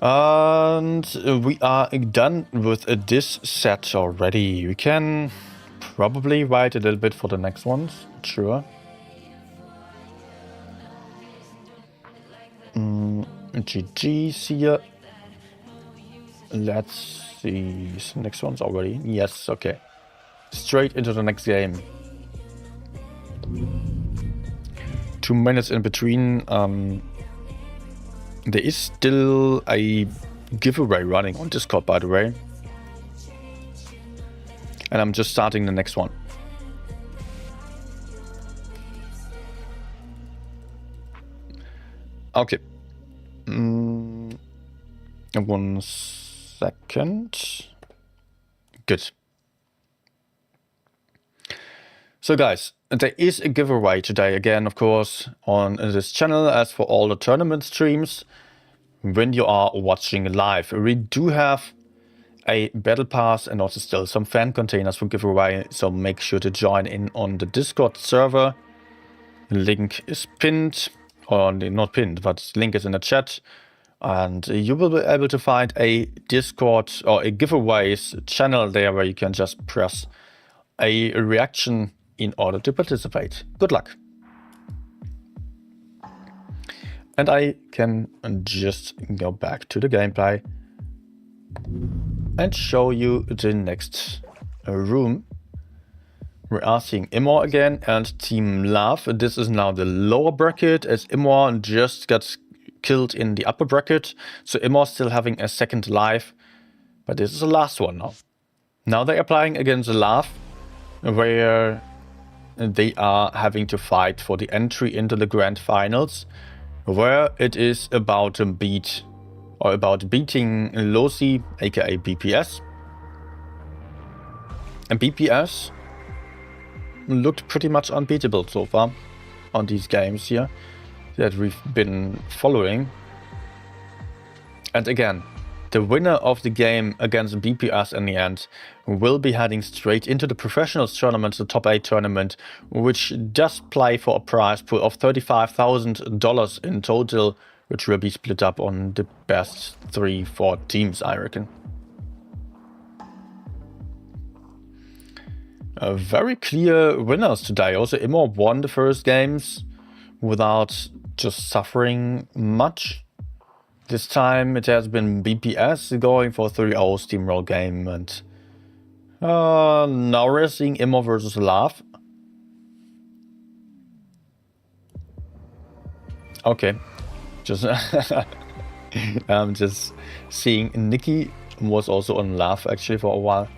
And we are done with this set already. We can probably wait a little bit for the next ones. Sure. GG's here. Let's see. Is the next one's already? Yes, okay. Straight into the next game. 2 minutes in between. There is still a giveaway running on Discord, by the way. And I'm just starting the next one. Okay. 1 second. Good. So guys, there is a giveaway today again, of course, on this channel, as for all the tournament streams. When you are watching live, we do have a battle pass and also still some fan containers for giveaway, so make sure to join in on the Discord server. Link is pinned, or not pinned, but link is in the chat, and you will be able to find a Discord or a giveaways channel there where you can just press a reaction in order to participate. Good luck. And I can just go back to the gameplay and show you the next room. We are seeing Immor again and Team Love. This is now the lower bracket, as Immor just got killed in the upper bracket. So Immor still having a second life, but this is the last one now. Now they are playing against Love, where they are having to fight for the entry into the grand finals. where it is about to beating Losi, aka PYS. And PYS looked pretty much unbeatable so far on these games here that we've been following. And again, the winner of the game against PYS in the end will be heading straight into the professionals tournament, the top 8 tournament, which does play for a prize pool of $35,000 in total, which will be split up on the best 3-4 teams, I reckon. Very clear winners today. Also, Immor won the first games without just suffering much. This time it has been PYS going for a 3-0 steamroll game, and now we're seeing Immor versus Love. Okay, just I'm just seeing Nikki was also on Love actually for a while.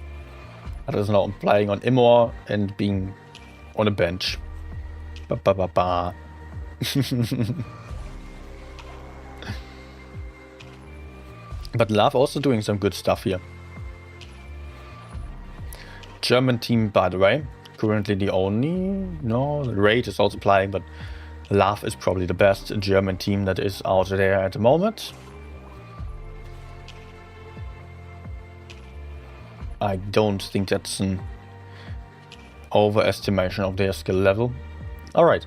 That is now playing on Immor and being on a bench. Ba ba ba ba. But Love also doing some good stuff here. German team, by the way, currently the only... No, Raid is also playing, but Love is probably the best German team that is out there at the moment. I don't think that's an overestimation of their skill level. Alright,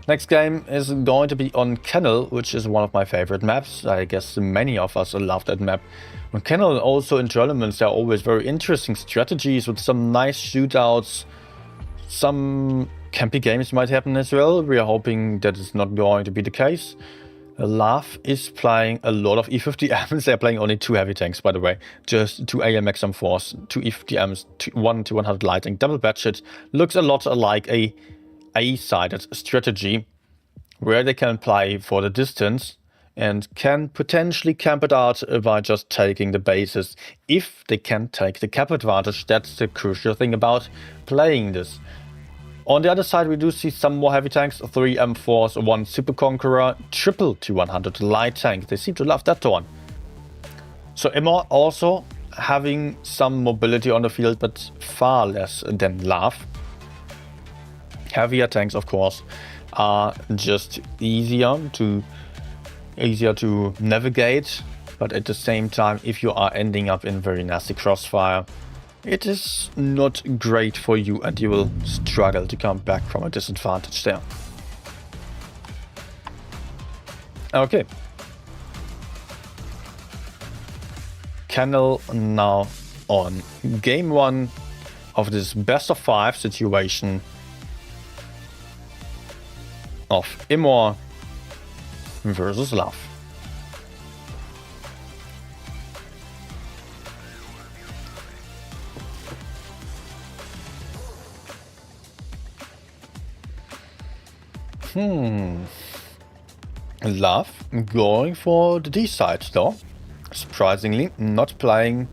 next game is going to be on Kennel, which is one of my favorite maps. I guess many of us love that map. On Kennel, also in tournaments, there are always very interesting strategies with some nice shootouts. Some campy games might happen as well. We are hoping that is not going to be the case. Love is playing a lot of E50Ms. They're playing only 2 heavy tanks, by the way. Just 2 AMX M4s, 2 E50Ms, 1 to 100 light tank, double batchet. Looks a lot like a A-sided strategy where they can play for the distance and can potentially camp it out by just taking the bases. If they can take the cap advantage, that's the crucial thing about playing this. On the other side, we do see some more heavy tanks, 3 M4s, 1 Super Conqueror, triple to 100 light tank. They seem to love that one. So Immor also having some mobility on the field, but far less than Love. Heavier tanks, of course, are just easier to navigate, but at the same time, if you are ending up in very nasty crossfire, it is not great for you and you will struggle to come back from a disadvantage there. Okay. Kennel now on game 1 of this best of 5 situation of Immor versus Love. Love going for the D side though. Surprisingly, not playing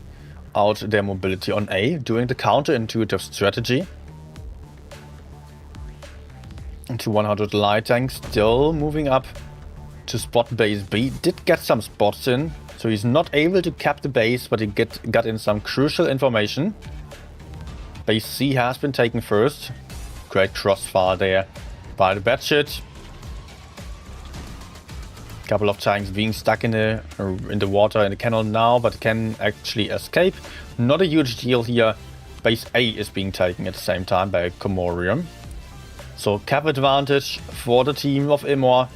out their mobility on A, doing the counterintuitive strategy. To 100 light tank, still moving up to spot base B. Did get some spots in, so he's not able to cap the base, but he got in some crucial information. Base C has been taken first. Great crossfire there by the batchet. Couple of tanks being stuck in the water in the canal now, but can actually escape. Not a huge deal here. Base A is being taken at the same time by Comorium. So cap advantage for the team of Immor.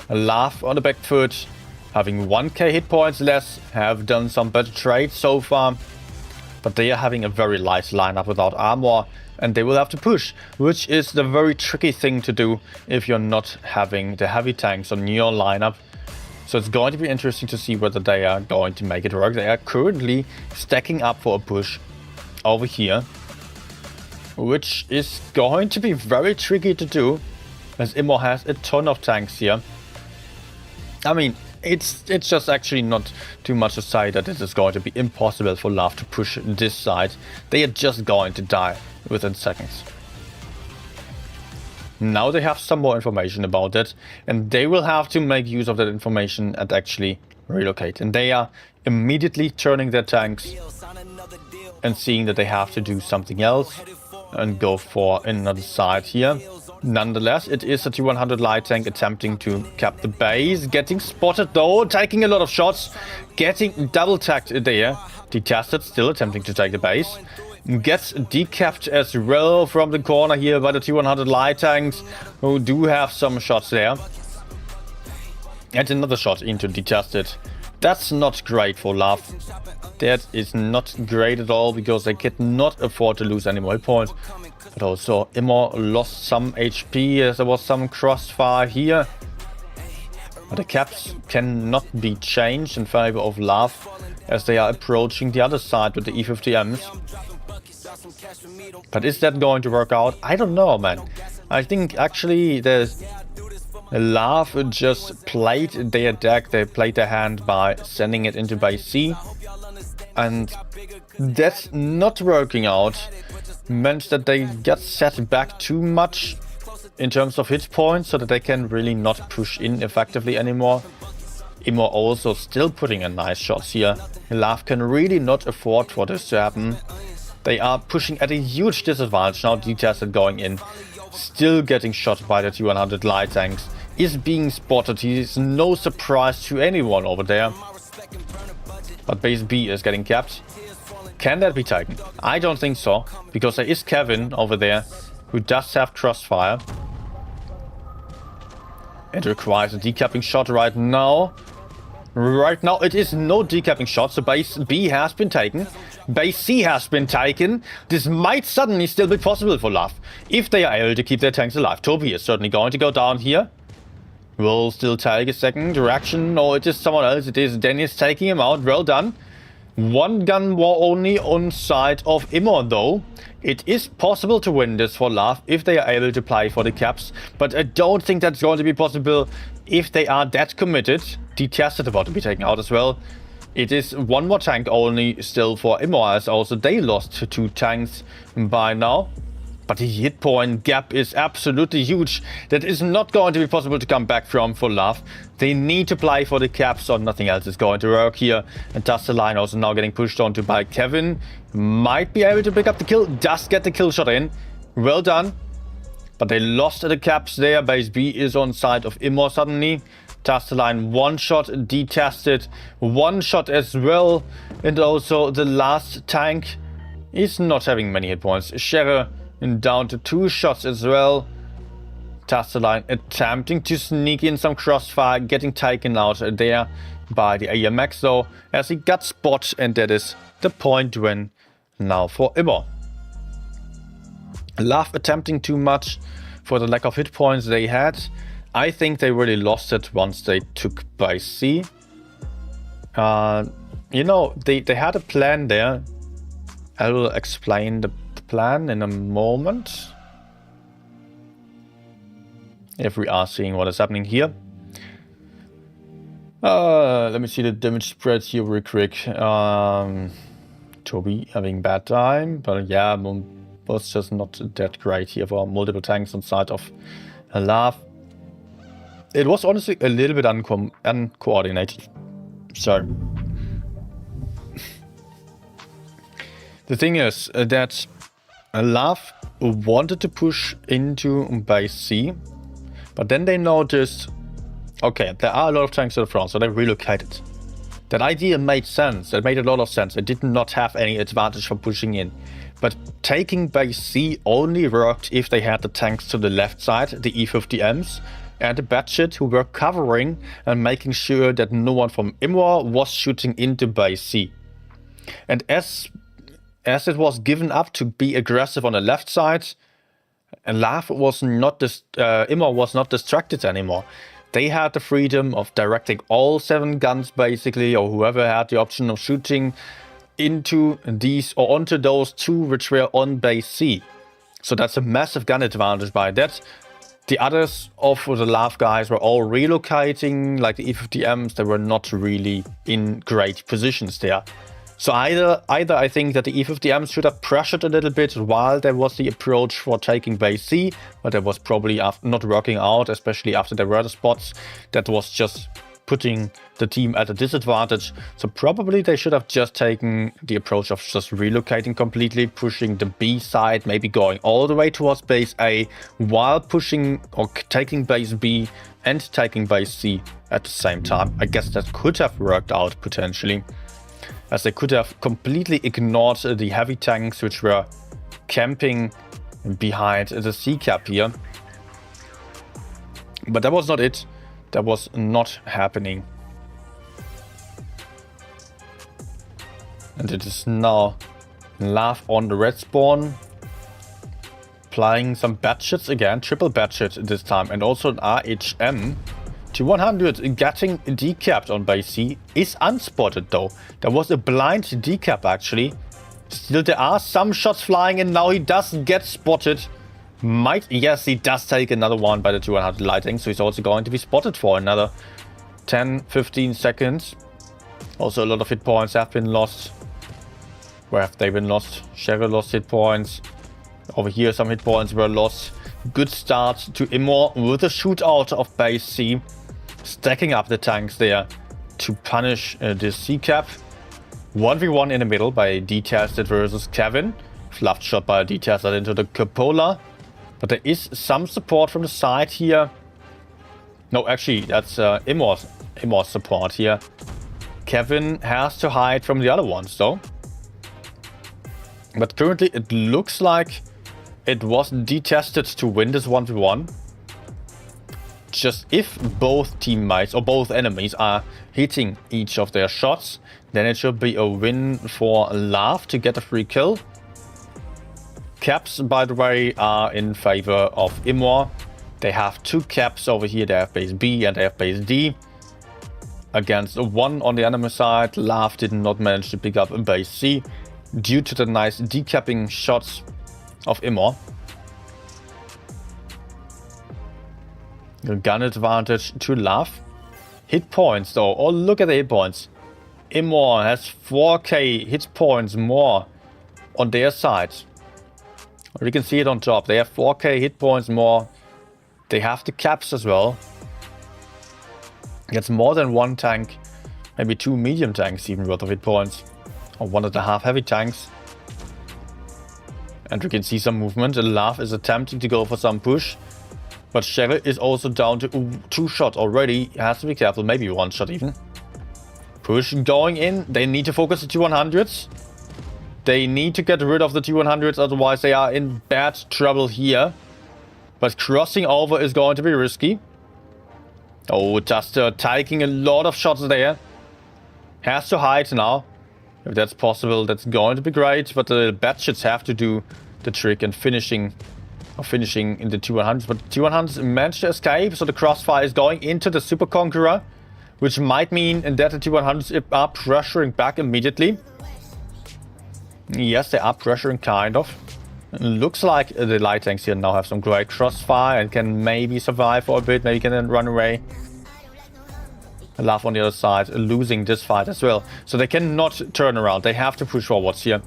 Love on the back foot, having 1k hit points less, have done some better trades so far, but they are having a very light lineup without armor, and they will have to push, which is the very tricky thing to do if you're not having the heavy tanks on your lineup. So it's going to be interesting to see whether they are going to make it work. They are currently stacking up for a push over here, which is going to be very tricky to do, as Immor has a ton of tanks here. I mean, it's just actually not too much to say that it is going to be impossible for Love to push this side. They are just going to die within seconds. Now they have some more information about it, and they will have to make use of that information and actually relocate. And they are immediately turning their tanks and seeing that they have to do something else and go for another side here. Nonetheless, it is a T100 light tank attempting to cap the base, getting spotted though, taking a lot of shots, getting double tagged there. Detested, still attempting to take the base. Gets decapped as well from the corner here by the T100 light tanks, who do have some shots there. And another shot into Detested. That's not great for Love. That is not great at all, because they cannot afford to lose any more hit points. But also, Immor lost some HP as there was some crossfire here. But the caps cannot be changed in favor of Love, as they are approaching the other side with the E50Ms. But is that going to work out? I don't know, man. I think actually there's Love just played their deck, they played their hand by sending it into base C. And that's not working out. Meant that they get set back too much in terms of hit points, so that they can really not push in effectively anymore. Immor also still putting in nice shots here. Love can really not afford for this to happen. They are pushing at a huge disadvantage now. Detested going in, still getting shot by the T100 light tanks. Is being spotted. He is no surprise to anyone over there. But base B is getting capped. Can that be taken? I don't think so, because there is Kevin over there who does have crossfire. It requires a decapping shot right now. Right now it is no decapping shot, so base B has been taken. Base C has been taken. This might suddenly still be possible for Love, if they are able to keep their tanks alive. Toby is certainly going to go down here. Will still take a second direction, or it is someone else. It is Dennis taking him out. Well done. One gun war only on side of Immor though. It is possible to win this for Love if they are able to play for the caps, but I don't think that's going to be possible if they are that committed. Detested about to be taken out as well. It is one more tank only still for Immor, as also they lost 2 tanks by now. But the hit point gap is absolutely huge. That is not going to be possible to come back from for Love. They need to play for the caps, or nothing else is going to work here. And Line also now getting pushed onto by Kevin. Might be able to pick up the kill. Does get the kill shot in. Well done. But they lost the caps there. Base B is on side of Immor suddenly. Line one shot. Detested. One shot as well. And also the last tank is not having many hit points. Sherry and down to 2 shots as well. Line attempting to sneak in some crossfire, getting taken out there by the AMX though, as he got spot, and that is the point win now for Immor. Love attempting too much for the lack of hit points they had. I think they really lost it once they took base C. You know, they had a plan there. I will explain the plan in a moment, if we are seeing what is happening here. Let me see the damage spread here real quick. Toby having bad time, but yeah, was just not that great here for multiple tanks on side of Love. It was honestly a little bit uncoordinated. So the thing is that Love wanted to push into base C, but then they noticed, okay, there are a lot of tanks to the front, so they relocated. That idea made sense. It made a lot of sense. It did not have any advantage for pushing in. But taking base C only worked if they had the tanks to the left side, the E50Ms, and the Batshit who were covering and making sure that no one from Immor was shooting into base C. And as it was given up to be aggressive on the left side, and Immor was not distracted anymore. They had the freedom of directing all 7 guns basically, or whoever had the option of shooting into these or onto those 2 which were on base C. So that's a massive gun advantage by that. The others of the Love guys were all relocating, like the E50Ms. They were not really in great positions there. So either I think that the E50M should have pressured a little bit while there was the approach for taking base C, but that was probably not working out, especially after there were the spots. That was just putting the team at a disadvantage. So probably they should have just taken the approach of just relocating completely, pushing the B side, maybe going all the way towards base A, while pushing or taking base B and taking base C at the same time. I guess that could have worked out potentially, as they could have completely ignored the heavy tanks which were camping behind the C cap here. But that was not it. That was not happening. And it is now Lav on the red spawn, applying some batshits again, triple batshit this time, and also an RHM. T100 getting decapped on base C is unspotted though. There was a blind decap actually. Still there are some shots flying and now he does get spotted. Yes, he does take another one by the 200 lighting, so he's also going to be spotted for another 10-15 seconds. Also a lot of hit points have been lost. Where have they been lost? Cheryl lost hit points. Over here some hit points were lost. Good start to Immor with a shootout of base C. Stacking up the tanks there to punish this C cap. 1v1 in the middle by D-Tested versus Kevin. Fluffed shot by D-Tested into the cupola. But there is some support from the side here. No, actually, that's Immor's support here. Kevin has to hide from the other ones, though. But currently, it looks like it was detested to win this 1v1. Just if both teammates or both enemies are hitting each of their shots, then it should be a win for Lav to get a free kill. Caps, by the way, are in favor of Immor. They have two caps over here. They have base B and they have base D. Against one on the enemy side, Lav did not manage to pick up a base C due to the nice decapping shots of Immor. The gun advantage to Lav. Hit points though. Oh, look at the hit points. Immor has 4k hit points more on their side. You can see it on top. They have 4k hit points more. They have the caps as well. Gets more than one tank, maybe two medium tanks even worth of hit points. Or 1.5 heavy tanks. And we can see some movement. Lav is attempting to go for some push. But Cheryl is also down to 2 shots already. He has to be careful, maybe 1 shot even. Push going in. They need to focus the T100s. They need to get rid of the T100s, otherwise they are in bad trouble here. But crossing over is going to be risky. Oh, just taking a lot of shots there. Has to hide now. If that's possible, that's going to be great. But the batshits have to do the trick and finishing in the T100s. But the T100s managed to escape, so the crossfire is going into the Super Conqueror, which might mean that the T100s are pressuring back immediately. Yes, they are pressuring, kind of. Looks like the light tanks here now have some great crossfire and can maybe survive for a bit. Maybe can then run away. Lav on the other side, losing this fight as well. So they cannot turn around. They have to push forwards here.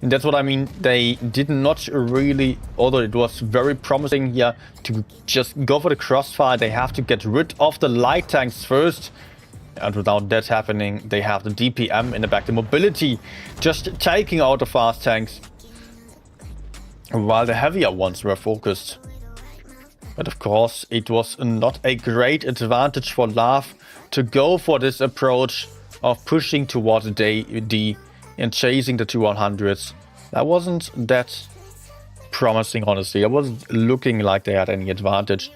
And that's what I mean. They did not really, although it was very promising here, to just go for the crossfire. They have to get rid of the light tanks first. And without that happening, they have the DPM in the back, the mobility, just taking out the fast tanks, while the heavier ones were focused. But of course, it was not a great advantage for Lav to go for this approach of pushing towards D and chasing the 200s. That wasn't that promising, honestly. It wasn't looking like they had any advantage.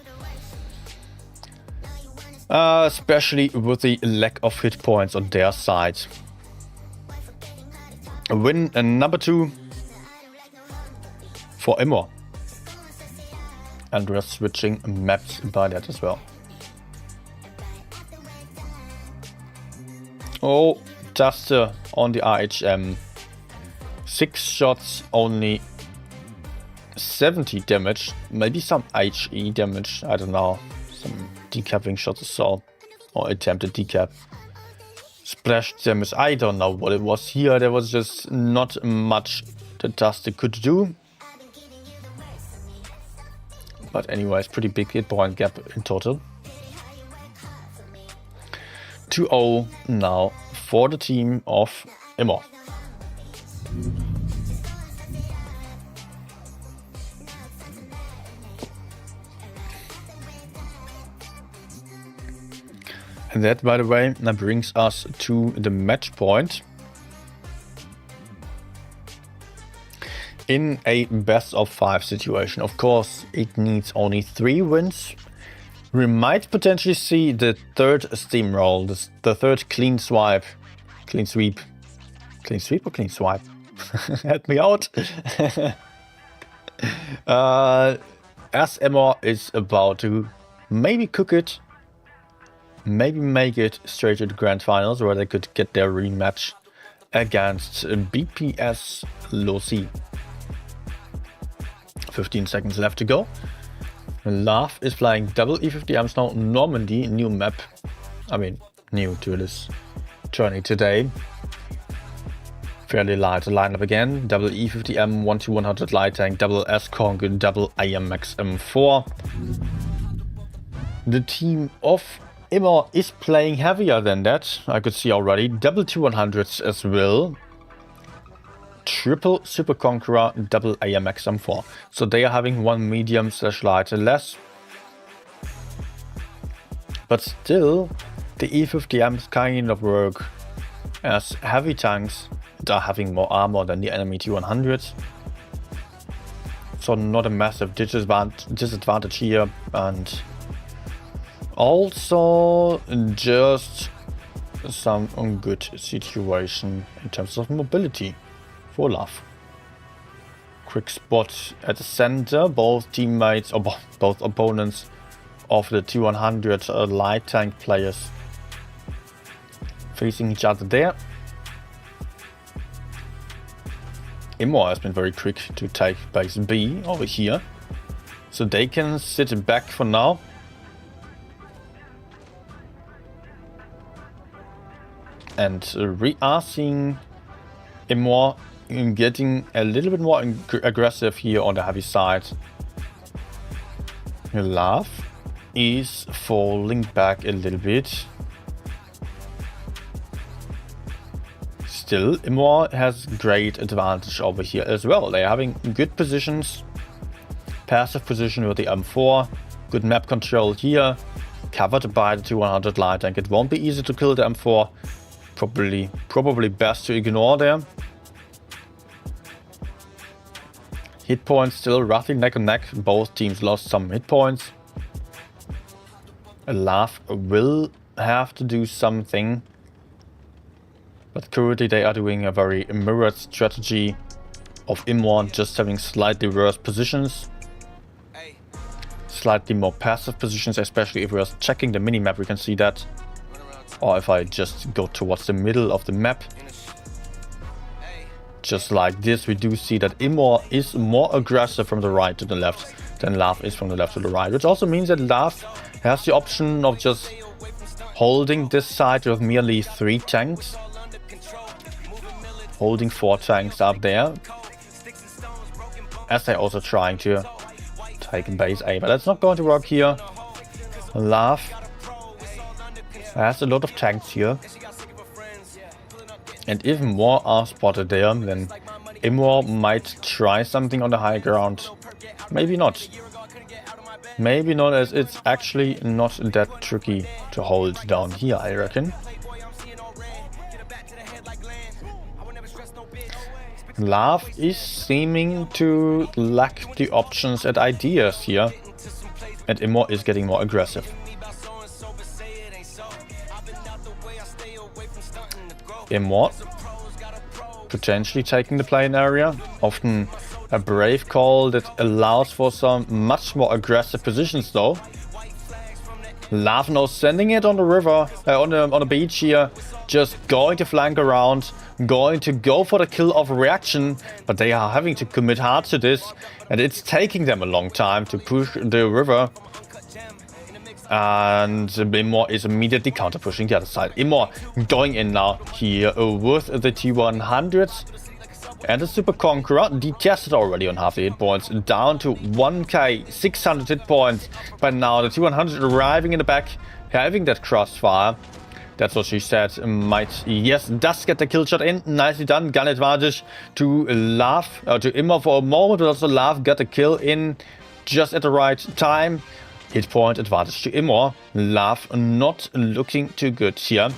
Especially with the lack of hit points on their side. Win number 2 for Immor. And we're switching maps by that as well. Oh, just on the RHM. 6 shots, only 70 damage. Maybe some HE damage, I don't know. Some decapping shots as well, or attempted decap. splash damage. I don't know what it was here. There was just not much that Dusty could do. But anyways, pretty big hit point gap in total. 2-0 now for the team of Immor. And that, by the way, that brings us to the match point. In a best of 5 situation, of course, it needs only 3 wins. We might potentially see the third steamroll, the third clean sweep. Clean sweep or clean swipe? Help me out. As Immor is about to maybe cook it, maybe make it straight to the grand finals, where they could get their rematch against PYS Losi. 15 seconds left to go. Love is flying double E50Ms now. Normandy, new map. I mean, new to this tourney today. Fairly light lineup again. Double E50M, 1-100 light tank, double S-Kong, double IMX M4. The team of Immor is playing heavier than that. I could see already. Double 200s as well. Triple Super Conqueror, double AMX M4. So they are having one medium / light less. But still, the E50Ms kind of work as heavy tanks that are having more armor than the enemy T100s. So not a massive disadvantage here. And also just some good situation in terms of mobility. For Love. Quick spot at the center. Both teammates or both opponents of the T100 light tank players facing each other there. Immor has been very quick to take base B over here, so they can sit back for now. And we are seeing Immor getting a little bit more aggressive here on the heavy side. Love is falling back a little bit. Still, Immor has great advantage over here as well. They're having good positions. Passive position with the M4. Good map control here. Covered by the 200 light tank. It won't be easy to kill the M4. Probably best to ignore them. Hit points still roughly neck and neck. Both teams lost some hit points. Love will have to do something. But currently they are doing a very mirrored strategy of Immor, just having slightly worse positions. Slightly more passive positions, especially if we are checking the minimap, we can see that. Or if I just go towards the middle of the map. Just like this, we do see that Immor is more aggressive from the right to the left than Love is from the left to the right. Which also means that Love has the option of just holding this side with merely 3 tanks. Holding 4 tanks up there. As they're also trying to take base A. But that's not going to work here. Love has a lot of tanks here. And if more are spotted there, then Immor might try something on the high ground. Maybe not. Maybe not, as it's actually not that tricky to hold down here, I reckon. Love is seeming to lack the options and ideas here. And Immor is getting more aggressive. Immor potentially taking the plane area. Often a brave call that allows for some much more aggressive positions though. Love now sending it on the river, on the beach here. Just going to flank around. Going to go for the kill of reaction. But they are having to commit hard to this. And it's taking them a long time to push the river. And Immor is immediately counter-pushing the other side. Immor going in now here with the T100s. And the Super Conqueror detested already on half the hit points, down to 1k 600 hit points. But now the T100 arriving in the back, having that crossfire. That's what she said. Does get the kill shot in. Nicely done. Gun advantage to to Immor for a moment, but also Lav got the kill in just at the right time. Hit point advantage to Immor. Lav not looking too good here.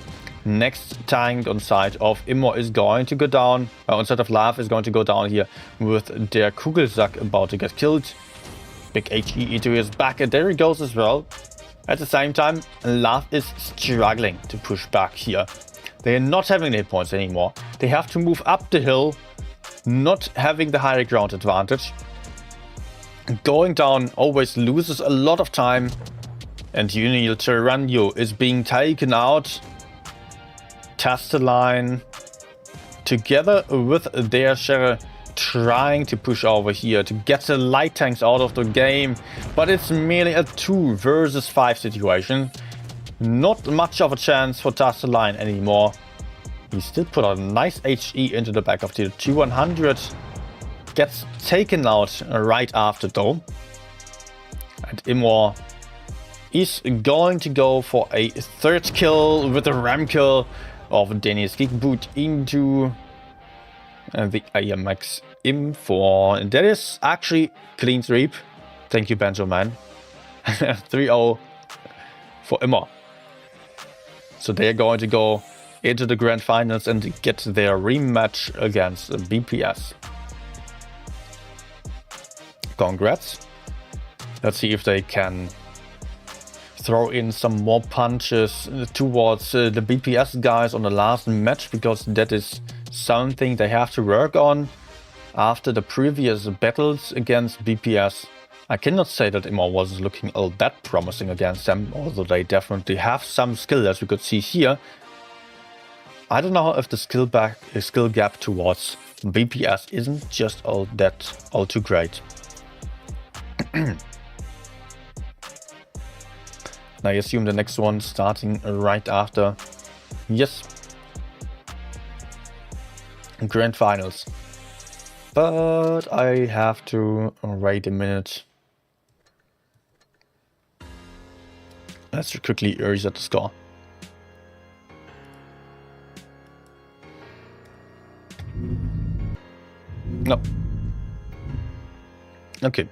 Next tank on side of Immor is going to go down. On side of Lav is going to go down here with their Kugelsack about to get killed. Big HE into his back, and there he goes as well. At the same time, Lav is struggling to push back here. They are not having the hit points anymore. They have to move up the hill, not having the higher ground advantage. Going down always loses a lot of time. And Unil Tyranno is being taken out. Castelline together with their share trying to push over here to get the light tanks out of the game, but it's merely a 2 versus 5 situation. Not much of a chance for Castelline anymore. He still put a nice HE into the back of the T100. Gets taken out right after though. And Immor is going to go for a 3rd kill with a ram kill of Dennis Geekboot into the AMX M4. And that is actually clean sweep. Thank you, Banjo Man. 3-0 for Immor. So they're going to go into the grand finals and get their rematch against BPS. Congrats. Let's see if they can throw in some more punches towards the BPS guys on the last match, because that is something they have to work on after the previous battles against BPS. I cannot say that Immor was looking all that promising against them, although they definitely have some skill, as we could see here. I don't know if the skill gap towards BPS isn't just all too great. I assume the next one starting right after. Yes. Grand finals. But I have to wait a minute. Let's quickly reset the score. No. Okay.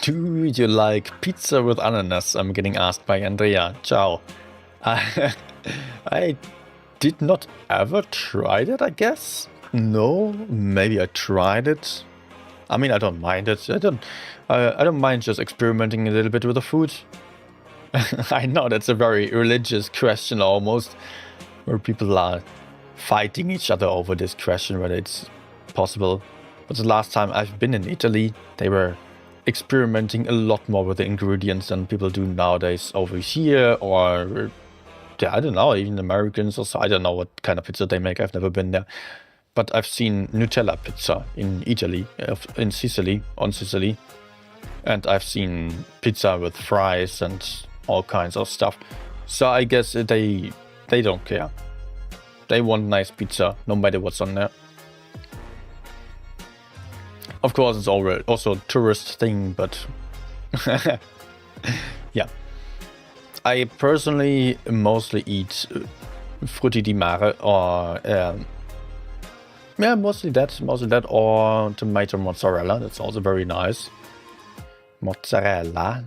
Do you like pizza with ananas? I'm getting asked by Andrea. Ciao. I did not ever try it, I guess. No, maybe I tried it. I mean, I don't mind it. I don't mind just experimenting a little bit with the food. I know that's a very religious question almost, where people are fighting each other over this question whether it's possible. But the last time I've been in Italy, they were experimenting a lot more with the ingredients than people do nowadays over here, or yeah, I don't know, even Americans also. I don't know what kind of pizza they make. I've never been there, but I've seen Nutella pizza in Italy, on Sicily, and I've seen pizza with fries and all kinds of stuff. So I guess they don't care. They want nice pizza, no matter what's on there. Of course, it's also a tourist thing, but yeah. I personally mostly eat frutti di mare, or yeah, mostly that, or tomato mozzarella. That's also very nice. Mozzarella.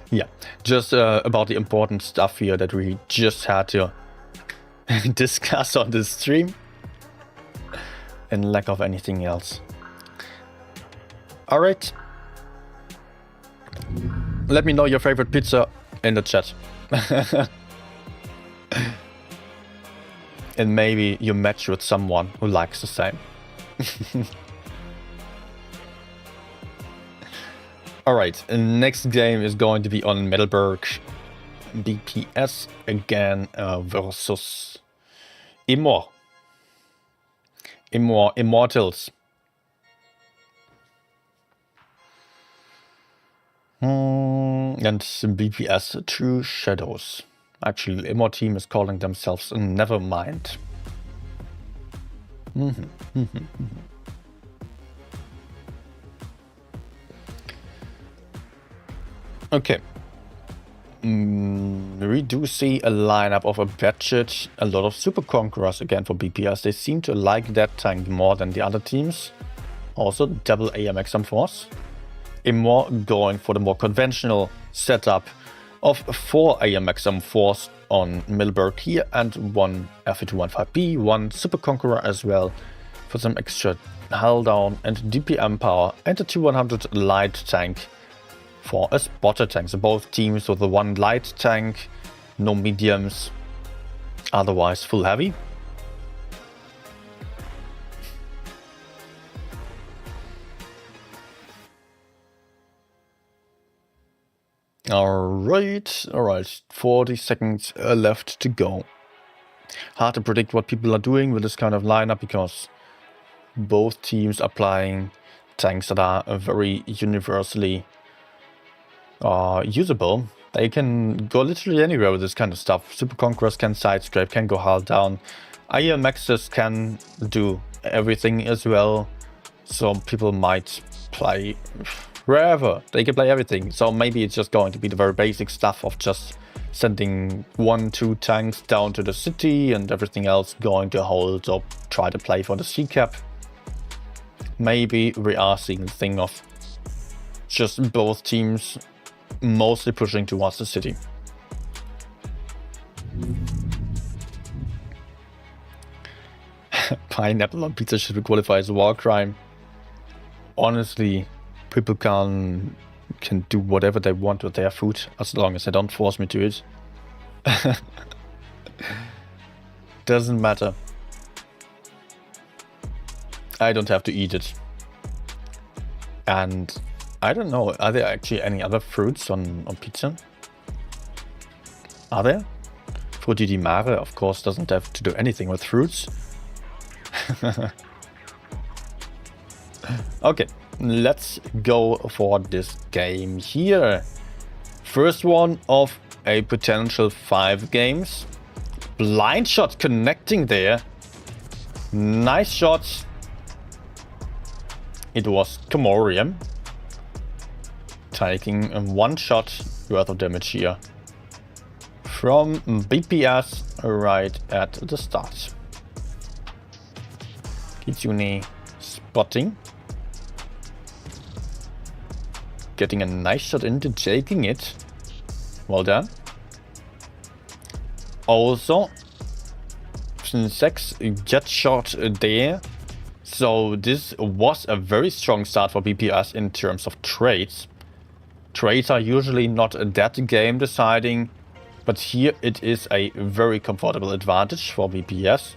Yeah, just about the important stuff here that we just had to discuss on this stream. In lack of anything else. Alright. Let me know your favorite pizza in the chat. And maybe you match with someone who likes the same. Alright, next game is going to be on Metalberg. BPS again versus Immortals. And BPS True Shadows. Actually, Immor team is calling themselves Nevermind. Okay. We do see a lineup of a budget, a lot of Super Conquerors again for BPS. They seem to like that tank more than the other teams. Also, double AMXM Force. Immor going for the more conventional setup of 4 AMXM Force on Milberg here and 1 F215B, 1 Super Conqueror as well for some extra hull down and DPM power, and a 2100 light tank for a spotter tank. So both teams with the 1 light tank, no mediums, otherwise full heavy. Alright, 40 seconds left to go. Hard to predict what people are doing with this kind of lineup because both teams are playing tanks that are very universally usable. They can go literally anywhere with this kind of stuff. Super Conquerors can side scrape, can go hull down. IMXs can do everything as well. So people might play wherever. They can play everything. So maybe it's just going to be the very basic stuff of just sending 1-2 tanks down to the city and everything else going to hold or try to play for the C cap. Maybe we are seeing the thing of just both teams mostly pushing towards the city. Pineapple on pizza should qualify as a war crime. Honestly, people can do whatever they want with their food as long as they don't force me to it. Doesn't matter. I don't have to eat it. And I don't know, are there actually any other fruits on pizza? Are there? Frutti di mare, of course, doesn't have to do anything with fruits. Okay, let's go for this game here. First one of a potential 5 games. Blind shot connecting there. Nice shot. It was Comorium taking 1 shot worth of damage here from BPS right at the start. Kitsune spotting. Getting a nice shot into taking it. Well done. Also, 6 jet shot there. So this was a very strong start for BPS in terms of trades. Trades are usually not that game deciding, but here it is a very comfortable advantage for BPS.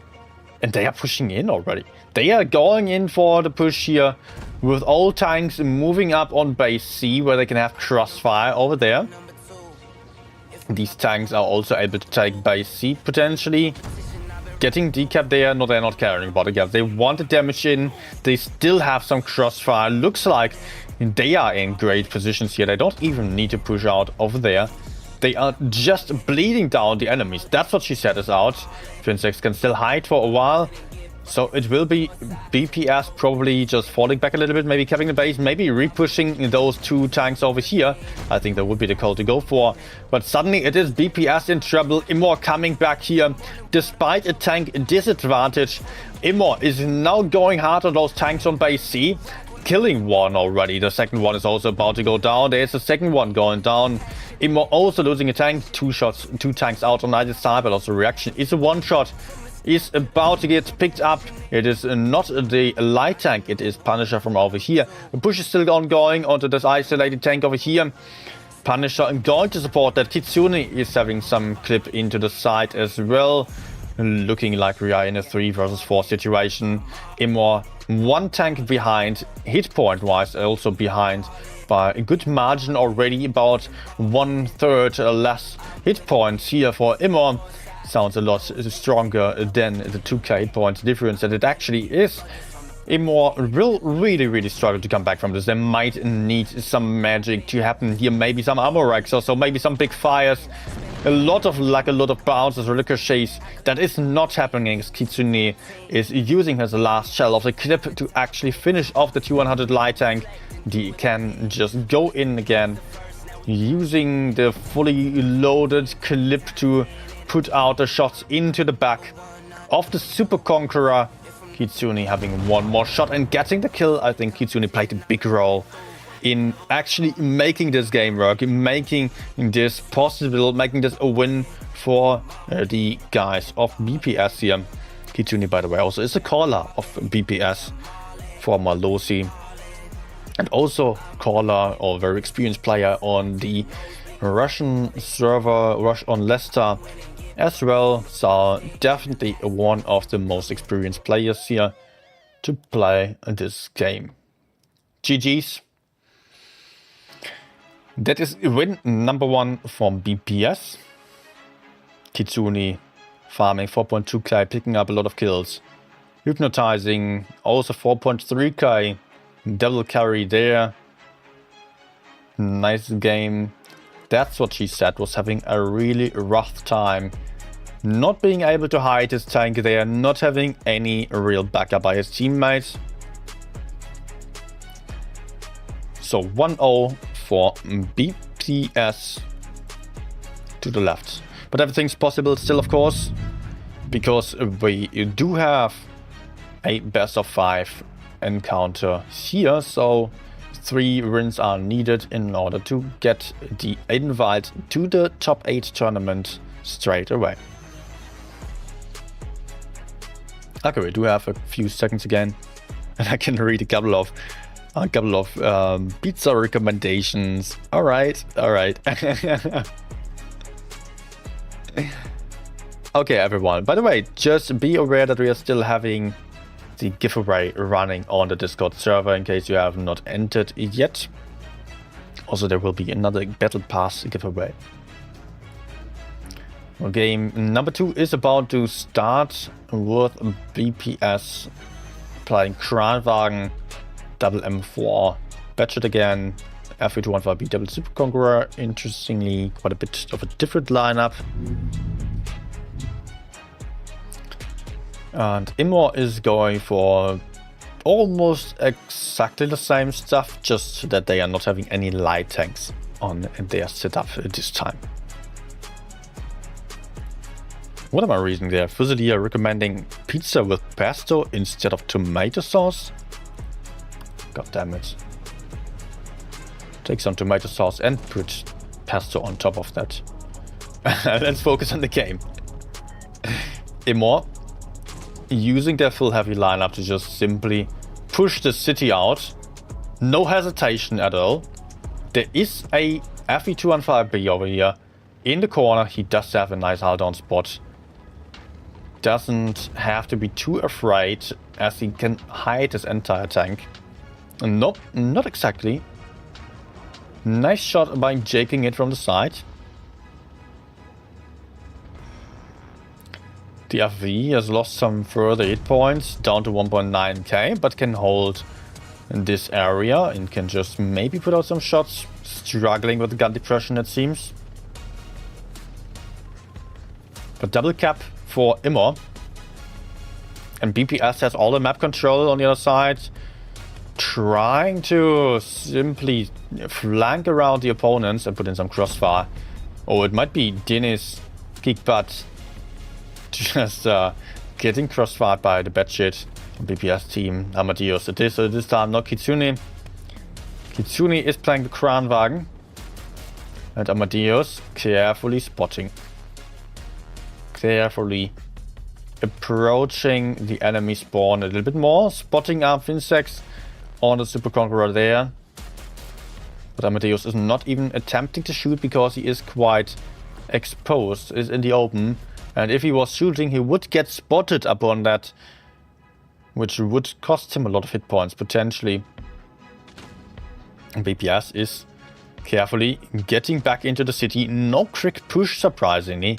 And they are pushing in already. They are going in for the push here with all tanks moving up on base C where they can have crossfire over there. These tanks are also able to take base C potentially. Getting decap there, no, they're not caring about it. They want the damage in. They still have some crossfire. Looks like they are in great positions here. They don't even need to push out over there. They are just bleeding down the enemies. That's what she said is out. Twinsex can still hide for a while. So it will be BPS probably just falling back a little bit, maybe capping the base, maybe re-pushing those 2 tanks over here. I think that would be the call to go for. But suddenly it is BPS in trouble. Immor coming back here despite a tank disadvantage. Immor is now going hard on those tanks on base C. Killing 1 already. The second one is also about to go down. There's a second one going down. Immor also losing a tank. 2 tanks out on either side, but also reaction is a 1-shot. Is about to get picked up. It is not the light tank, it is Punisher from over here. The push is still ongoing onto this isolated tank over here. Punisher going to support that. Kitsune is having some clip into the side as well. Looking like we are in a 3 versus 4 situation. Immor 1 tank behind, hit point wise also behind by a good margin already, about 1/3 less hit points here for Immor. Sounds a lot stronger than the 2k hit points difference that it actually is. Imor will really struggle to come back from this. They might need some magic to happen here, maybe some armor racks or so, maybe some big fires. A lot of luck, a lot of bounces, ricochets. That is not happening as Kitsune is using his last shell of the clip to actually finish off the 200 light tank. He can just go in again, using the fully loaded clip to put out the shots into the back of the Super Conqueror. Kitsune having one more shot and getting the kill. I think Kitsune played a big role in actually making this game work, in making this possible, making this a win for the guys of BPS here. Kitsune, by the way, also is a caller of BPS, former Losi, and also caller or very experienced player on the Russian server, Rush on Leicester as well. So definitely one of the most experienced players here to play this game. GG's. That is win number 1 from BPS. Kitsune farming 4.2k, picking up a lot of kills. Hypnotizing also 4.3k. Double carry there. Nice game. That's what she said, was having a really rough time. Not being able to hide his tank there, not having any real backup by his teammates. So 1-0 for BPS to the left. But everything's possible still, of course, because we do have a best of 5 encounter here. So 3 wins are needed in order to get the invite to the top 8 tournament straight away. Okay, we do have a few seconds again, and I can read a couple of pizza recommendations. All right. Okay, everyone. By the way, just be aware that we are still having the giveaway running on the Discord server in case you have not entered it yet. Also, there will be another Battle Pass giveaway. Well, game number 2 is about to start with BPS playing Kranwagen, double M4, Batchet again, F3-215B double Super Conqueror. Interestingly, quite a bit of a different lineup. And Imor is going for almost exactly the same stuff, just that they are not having any light tanks on their setup this time. What am I reading there? Fusilier recommending pizza with pesto instead of tomato sauce? God damn it. Take some tomato sauce and put pesto on top of that. Let's focus on the game. Imor using their full heavy lineup to just simply push the city out. No hesitation at all. There is a FE215B over here in the corner. He does have a nice hold down spot. Doesn't have to be too afraid as he can hide his entire tank. Nope, not exactly. Nice shot by jaking it from the side. The FV has lost some further hit points, down to 1.9k, but can hold in this area and can just maybe put out some shots. Struggling with the gun depression, it seems. But double cap for Imor. And BPS has all the map control on the other side. Trying to simply flank around the opponents and put in some crossfire. Oh, it might be Dennis Kickbutt just getting crossfired by the batshit BPS team. Amadeus it is, so this time not Kitsune. Kitsune is playing the Kranwagen. And Amadeus carefully spotting. Carefully approaching the enemy spawn a little bit more. Spotting up insects on the Super Conqueror there. But Amadeus is not even attempting to shoot because he is quite exposed, is in the open. And if he was shooting, he would get spotted upon that, which would cost him a lot of hit points, potentially. And BPS is carefully getting back into the city. No quick push, surprisingly.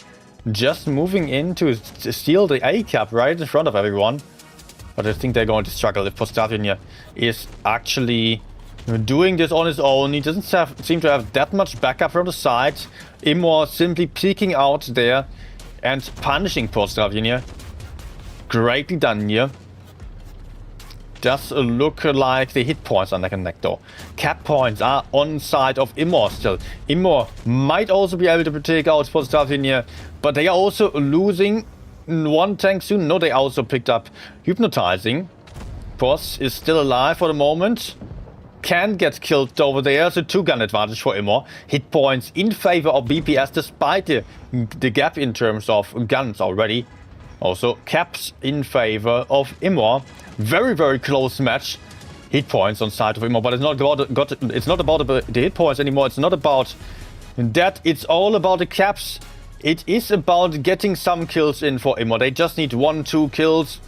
Just moving in to steal the A cap right in front of everyone. But I think they're going to struggle if Postavinia is actually doing this on his own. He doesn't seem to have that much backup from the side. Immor simply peeking out there and punishing Postavinia. Greatly done here. Does look like the hit points are neck and neck though. Cap points are on side of Immor still. Immor might also be able to take out Postavinia, but they are also losing one tank soon. No, they also picked up Hypnotizing. Pos is still alive for the moment. Can get killed over there. So 2-gun advantage for Immor. Hit points in favor of BPS despite the gap in terms of guns already. Also caps in favor of Immor. Very, very close match. Hit points on side of Immor, but it's not about the hit points anymore. It's not about that. It's all about the caps. It is about getting some kills in for Immor. They just need 1-2 kills.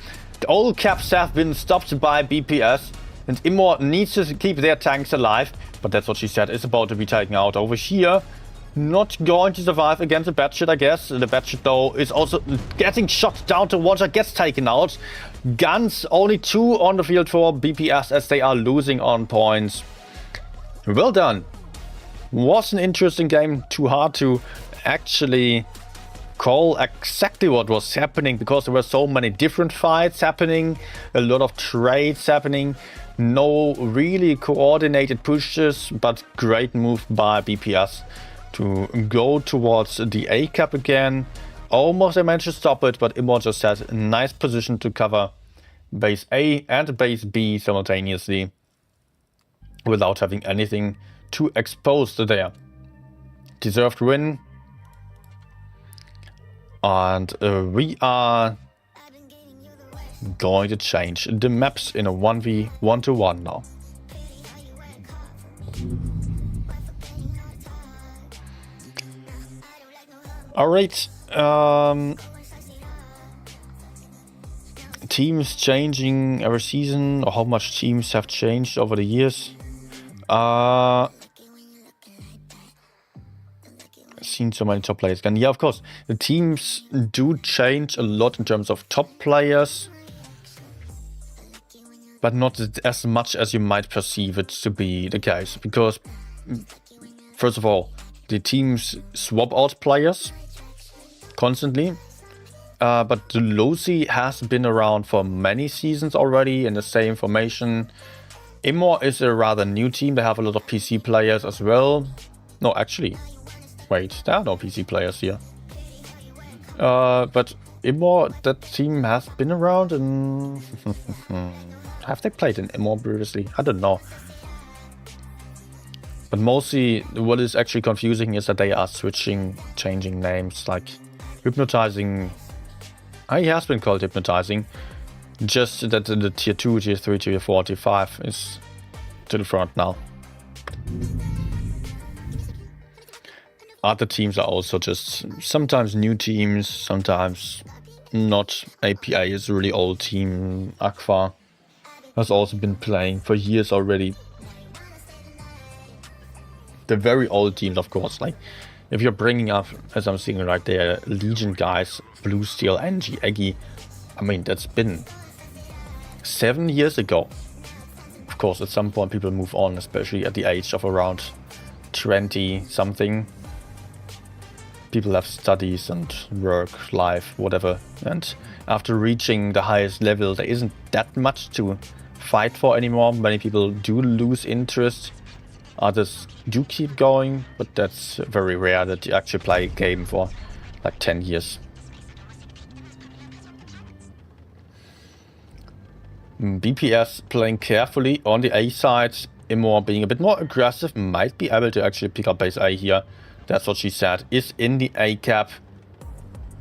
All caps have been stopped by BPS, and Immor needs to keep their tanks alive. But that's what she said is about to be taken out over here. Not going to survive against the Batshit, I guess. The Batshit, though, is also getting shot down to water, gets taken out. Guns, only 2 on the field for BPS as they are losing on points. Well done. Was an interesting game. Too hard to actually call exactly what was happening because there were so many different fights happening. A lot of trades happening. No really coordinated pushes, but great move by BPS to go towards the A cap again. Almost I managed to stop it, but Immor just has a nice position to cover base A and base B simultaneously without having anything too exposed there. Deserved win. And we are going to change the maps in a 1v1-1 now. Alright, teams changing every season, or how much teams have changed over the years. Seen so many top players again. Yeah, of course, the teams do change a lot in terms of top players, but not as much as you might perceive it to be the case, because first of all, the teams swap out players constantly, but the Losi has been around for many seasons already in the same formation. Immor is a rather new team. They have a lot of PC players as well. No, actually, wait, there are no PC players here. But Immor, that team has been around, and have they played in Immor previously? I don't know. But mostly, what is actually confusing is that they are changing names, like Hypnotizing. He has been called Hypnotizing. Just that the tier 2, tier 3, tier 4, tier 5 is to the front now. Other teams are also just sometimes new teams, sometimes not. APA is a really old team. Aqua has also been playing for years already. The very old teams, of course, like if you're bringing up, as I'm seeing right there, Legion guys, Blue Steel, NG, Eggy, I mean, that's been 7 years ago. Of course, at some point people move on, especially at the age of around 20 something. People have studies and work, life, whatever. And after reaching the highest level, there isn't that much to fight for anymore. Many people do lose interest. Others do keep going, but that's very rare that you actually play a game for like 10 years. BPS playing carefully on the A side. Immor being a bit more aggressive, might be able to actually pick up base A here. That's what she said, is in the A cap.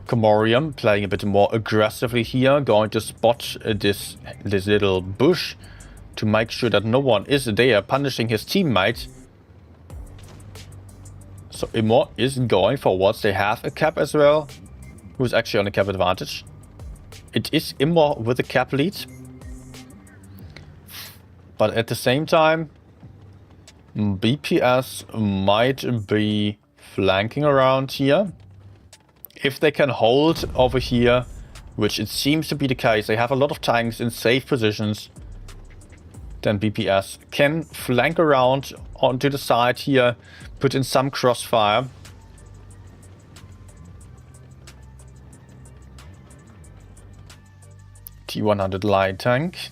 Comorium playing a bit more aggressively here, going to spot this little bush to make sure that no one is there punishing his teammate. So Immor is going forwards. They have a cap as well, who's actually on a cap advantage. It is Immor with a cap lead. But at the same time, BPS might be flanking around here. If they can hold over here which it seems to be the case. They have a lot of tanks in safe positions. Then BPS can flank around onto the side here, put in some crossfire. T100 light tank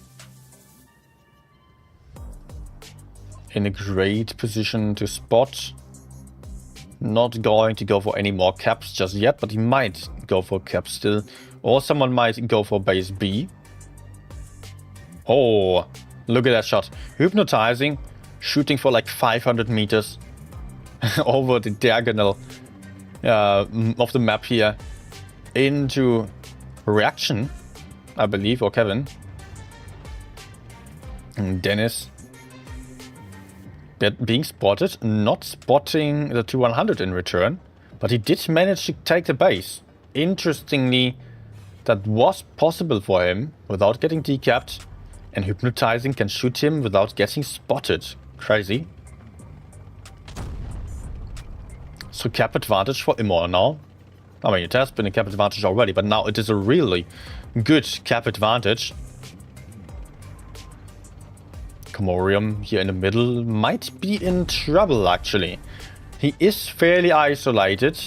in a great position to spot. Not going to go for any more caps just yet, but he might go for caps still. Or someone might go for base B. Oh, look at that shot. Hypnotizing, shooting for like 500 meters over the diagonal of the map here into reaction, I believe, or Kevin. And Dennis being spotted, not spotting the 200 in return, but he did manage to take the base. Interestingly, that was possible for him without getting decapped, and hypnotizing can shoot him without getting spotted. Crazy. So cap advantage for Immor now. I mean, it has been a cap advantage already, but now it is a really good cap advantage. Comorium here in the middle might be in trouble, actually. He is fairly isolated.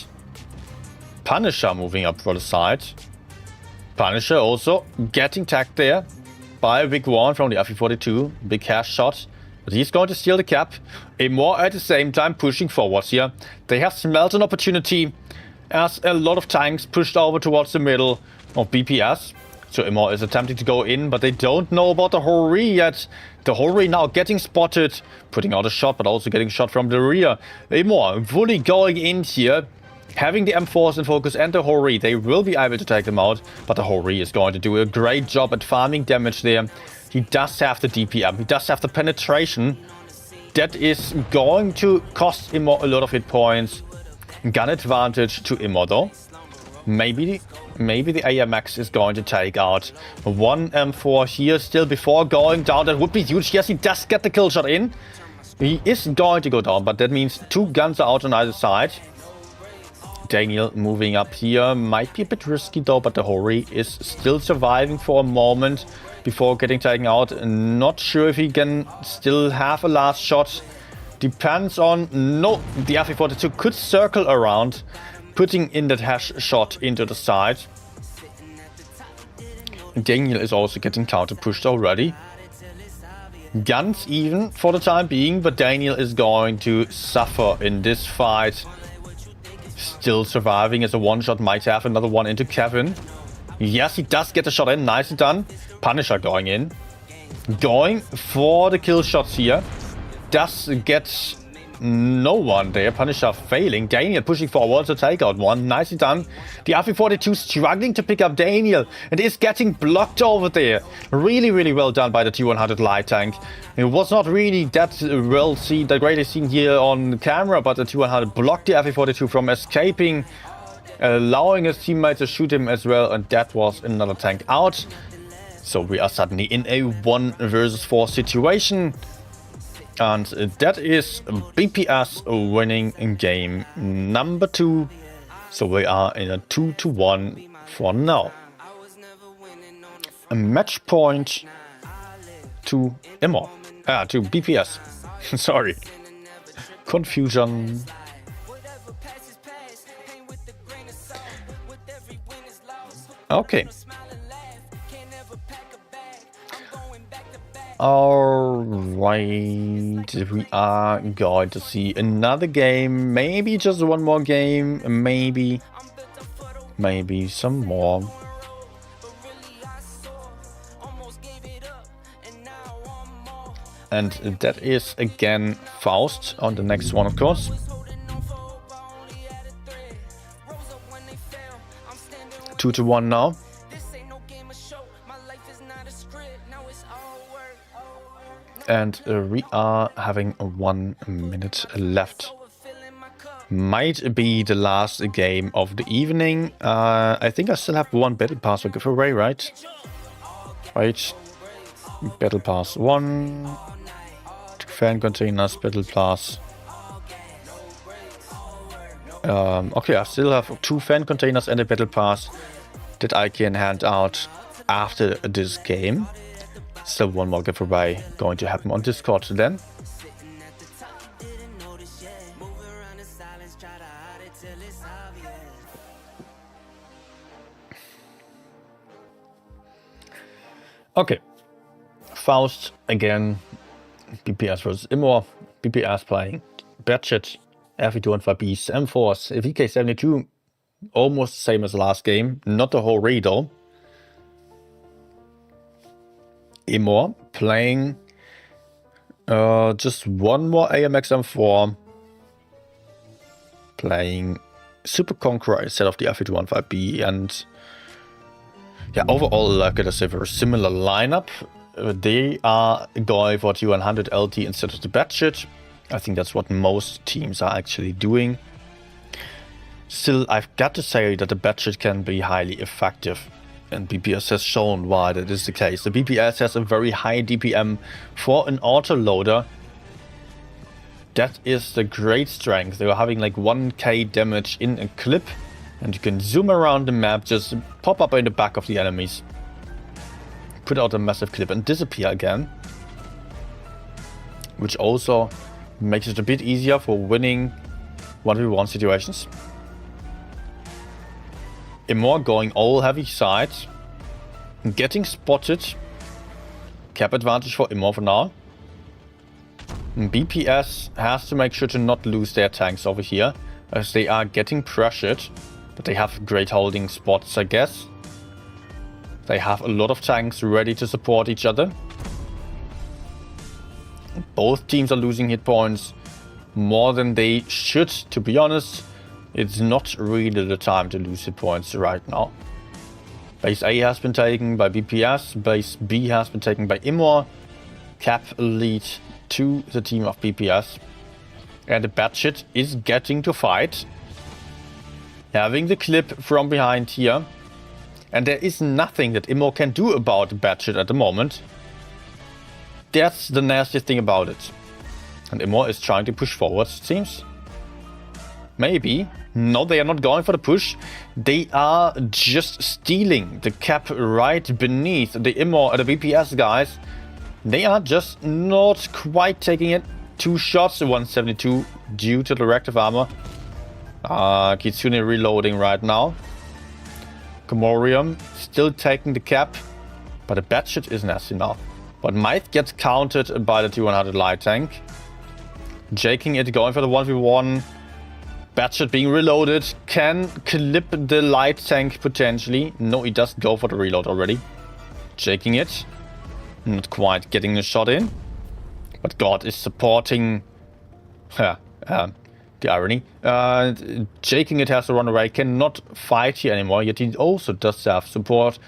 Punisher moving up for the side. Punisher also getting tagged there by a big one from the FE42. Big cash shot. But he's going to steal the cap. Immor at the same time pushing forwards here. They have smelt an opportunity as a lot of tanks pushed over towards the middle of BPS. So Immor is attempting to go in, but they don't know about the Hori yet. The Hori now getting spotted, putting out a shot, but also getting shot from the rear. Immor fully going in here, having the M4s in focus and the Hori. They will be able to take them out, but the Hori is going to do a great job at farming damage there. He does have the DPM, he does have the penetration. That is going to cost Immor a lot of hit points. Gun advantage to Immor though. Maybe the AMX is going to take out one M4 here still before going down. That would be huge. Yes, he does get the kill shot in. He is going to go down, but that means two guns are out on either side. Daniel moving up here. Might be a bit risky though, but the Hori is still surviving for a moment before getting taken out. Not sure if he can still have a last shot. Depends on... No, the FE42 could circle around, putting in that hash shot into the side. Daniel is also getting counter pushed already. Guns even for the time being, but Daniel is going to suffer in this fight. Still surviving as a one shot might have another one into Kevin. Yes, he does get a shot in. Nicely done. Punisher going in. Going for the kill shots here. Does get no one there. Punisher failing. Daniel pushing forward to take out one. Nicely done. The FE42 struggling to pick up Daniel and is getting blocked over there. Really, really well done by the T100 light tank. It was not really that well seen, that greatly seen here on camera, but the T100 blocked the FE42 from escaping, allowing his teammates to shoot him as well, and that was another tank out. So we are suddenly in a 1 versus 4 situation. And that is BPS winning in game number 2. So we are in a 2-1 for now. A match point to Immor. To BPS. Sorry. Confusion. Okay. Alright, we are going to see another game, maybe just one more game, maybe some more. And that is again Faust on the next one, of course. Two to one now. And we are having 1 minute left. Might be the last game of the evening. I think I still have one battle pass to give away, right? Right. Battle pass 1. Fan containers, battle pass. Okay, I still have 2 fan containers and a battle pass. that I can hand out after this game. Still one more giveaway going to happen on Discord then. Okay, Faust again, PPS versus Immor, PPS playing Batchet, FE215Bs, M-Force, VK72, almost the same as the last game, not the whole raid though. Immor playing just one more AMX M4, playing Super Conqueror instead of the FE215B, and yeah, overall, like I say, very similar lineup. They are going for T100 LT instead of the Batchet. I think that's what most teams are actually doing. Still, I've got to say that the Batchet can be highly effective, and BPS has shown why that is the case. The BPS has a very high DPM for an autoloader. That is the great strength. They are having like 1k damage in a clip. And you can zoom around the map, just pop up in the back of the enemies, put out a massive clip and disappear again. Which also makes it a bit easier for winning 1v1 situations. Immor going all heavy side, getting spotted. Cap advantage for Immor for now. BPS has to make sure to not lose their tanks over here, as they are getting pressured. But they have great holding spots, I guess. They have a lot of tanks ready to support each other. Both teams are losing hit points more than they should, to be honest. It's not really the time to lose hit points right now. Base A has been taken by BPS, base B has been taken by Immor. Cap lead to the team of BPS. And the Batchet is getting to fight. Having the clip from behind here. And there is nothing that Immor can do about the Batchet at the moment. That's the nastiest thing about it. And Immor is trying to push forward, it seems. Maybe. No, they are not going for the push. They are just stealing the cap right beneath the Immor, the BPS guys. They are just not quite taking it. 2 shots, 172 due to the reactive armor. Kitsune reloading right now. Komorium still taking the cap, but the Batchet is nasty now. But might get countered by the T100 light tank. Jaking it, going for the 1v1. Batchet being reloaded, can clip the light tank potentially. No, he does go for the reload already. Jaking it, not quite getting the shot in. But God is supporting. The irony. Jaking it has to run away, cannot fight here anymore, yet he also does have support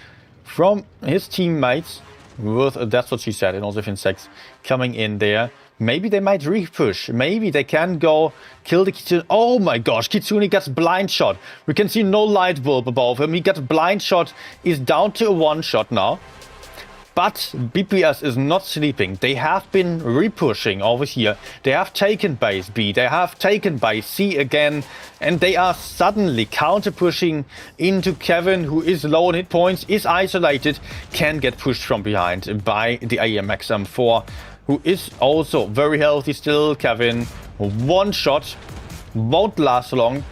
from his teammates with, that's what she said, and also Finsex coming in there. Maybe they might re-push, maybe they can go kill the Kitsune. Oh my gosh, Kitsune gets blind shot. We can see no light bulb above him, he gets blind shot, is down to a 1-shot now. But BPS is not sleeping. They have been re-pushing over here. They have taken base B. They have taken base C again. And they are suddenly counter-pushing into Kevin, who is low on hit points, is isolated, can get pushed from behind by the AMX M4, who is also very healthy still. Kevin, 1 shot, won't last long.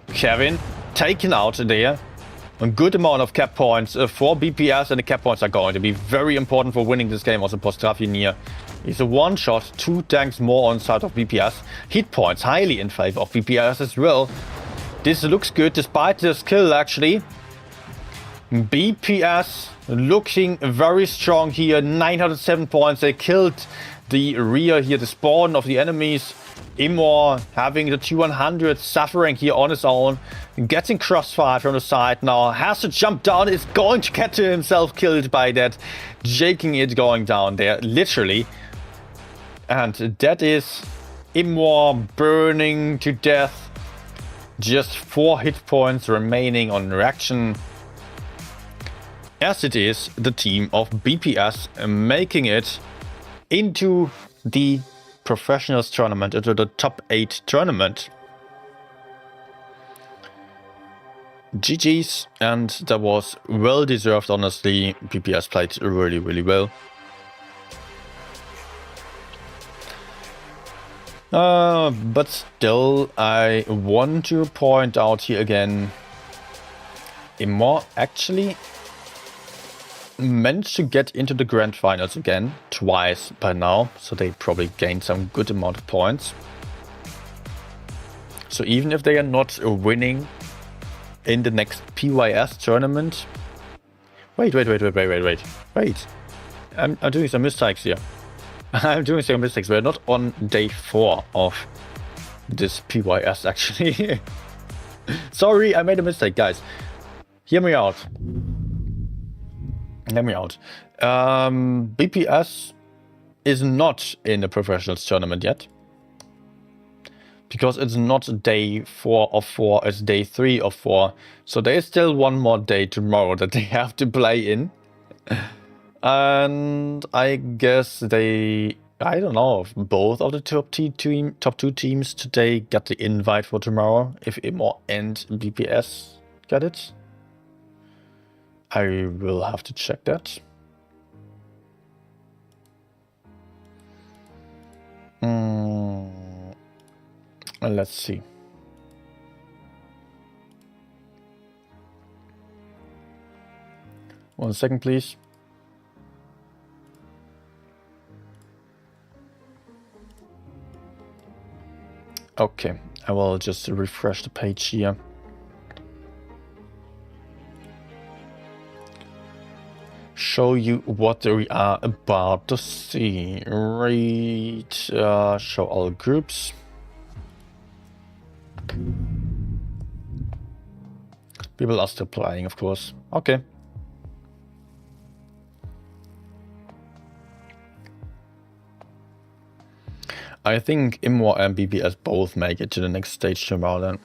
Kevin taken out there. A good amount of cap points for BPS, and the cap points are going to be very important for winning this game. Also, Postrafinir is a 1-shot, 2 tanks more on side of BPS. Hit points highly in favor of BPS as well. This looks good despite this kill actually. BPS looking very strong here, 907 points. They killed the rear here, the spawn of the enemies. Immor having the T100 suffering here on his own, getting crossfire from the side now, has to jump down, is going to get himself killed by that, jaking it going down there, literally. And that is Immor burning to death. Just 4 hit points remaining on reaction. As it is the team of BPS making it into the Professionals tournament, into the top 8 tournament. GG's, and that was well deserved, honestly. PPS played really, really well. But still, I want to point out here again, Immor actually managed to get into the grand finals again twice by now, so they probably gained some good amount of points. So even if they are not winning in the next PYS tournament, wait, I'm doing some mistakes here. I'm doing some mistakes. We're not on day 4 of this PYS actually. Sorry, I made a mistake, guys. Hear me out. Hear me out. BPS is not in the professionals tournament yet, because it's not day 4 of 4, it's day 3 of 4. So there is still one more day tomorrow that they have to play in. And I guess I don't know if both of the top 2 teams today got the invite for tomorrow, if Immor and BPS got it. I will have to check that. Let's see. One second, please. Okay, I will just refresh the page here. Show you what we are about to see. Right, show all groups. People are still playing, of course. Okay. I think Immor and BPS both make it to the next stage tomorrow then.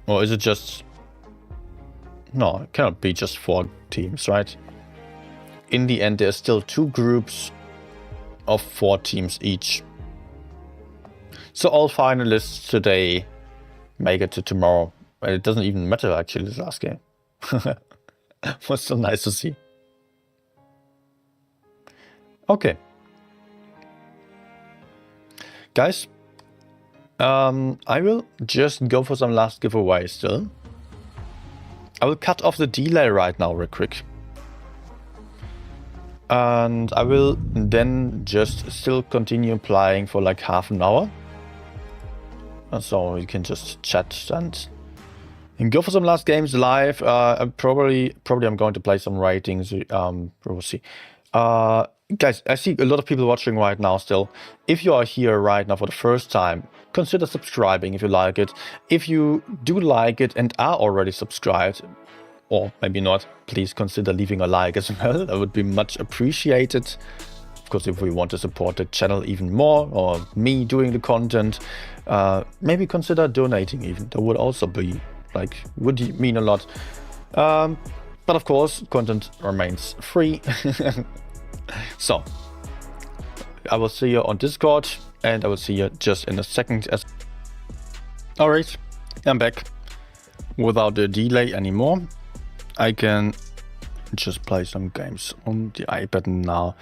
Or is it just... No, it cannot be just 4 teams, right? In the end, there's still 2 groups of 4 teams each. So all finalists today make it to tomorrow. Well, it doesn't even matter actually, this last game. Was so nice to see. Okay. Guys, I will just go for some last giveaway still. I will cut off the delay right now real quick. And I will then just still continue playing for like half an hour. And so you can just chat and go for some last games live. Probably I'm going to play some ratings. We'll see. Guys, I see a lot of people watching right now still. If you are here right now for the first time, consider subscribing if you like it. If you do like it and are already subscribed, or maybe not, please consider leaving a like as well. That would be much appreciated. Of course, if we want to support the channel even more, or me doing the content, maybe consider donating even. That would also be, like, would mean a lot. But of course, content remains free. So, I will see you on Discord, and I will see you just in a second. Alright, I'm back. Without a delay anymore. I can just play some games on the iPad now.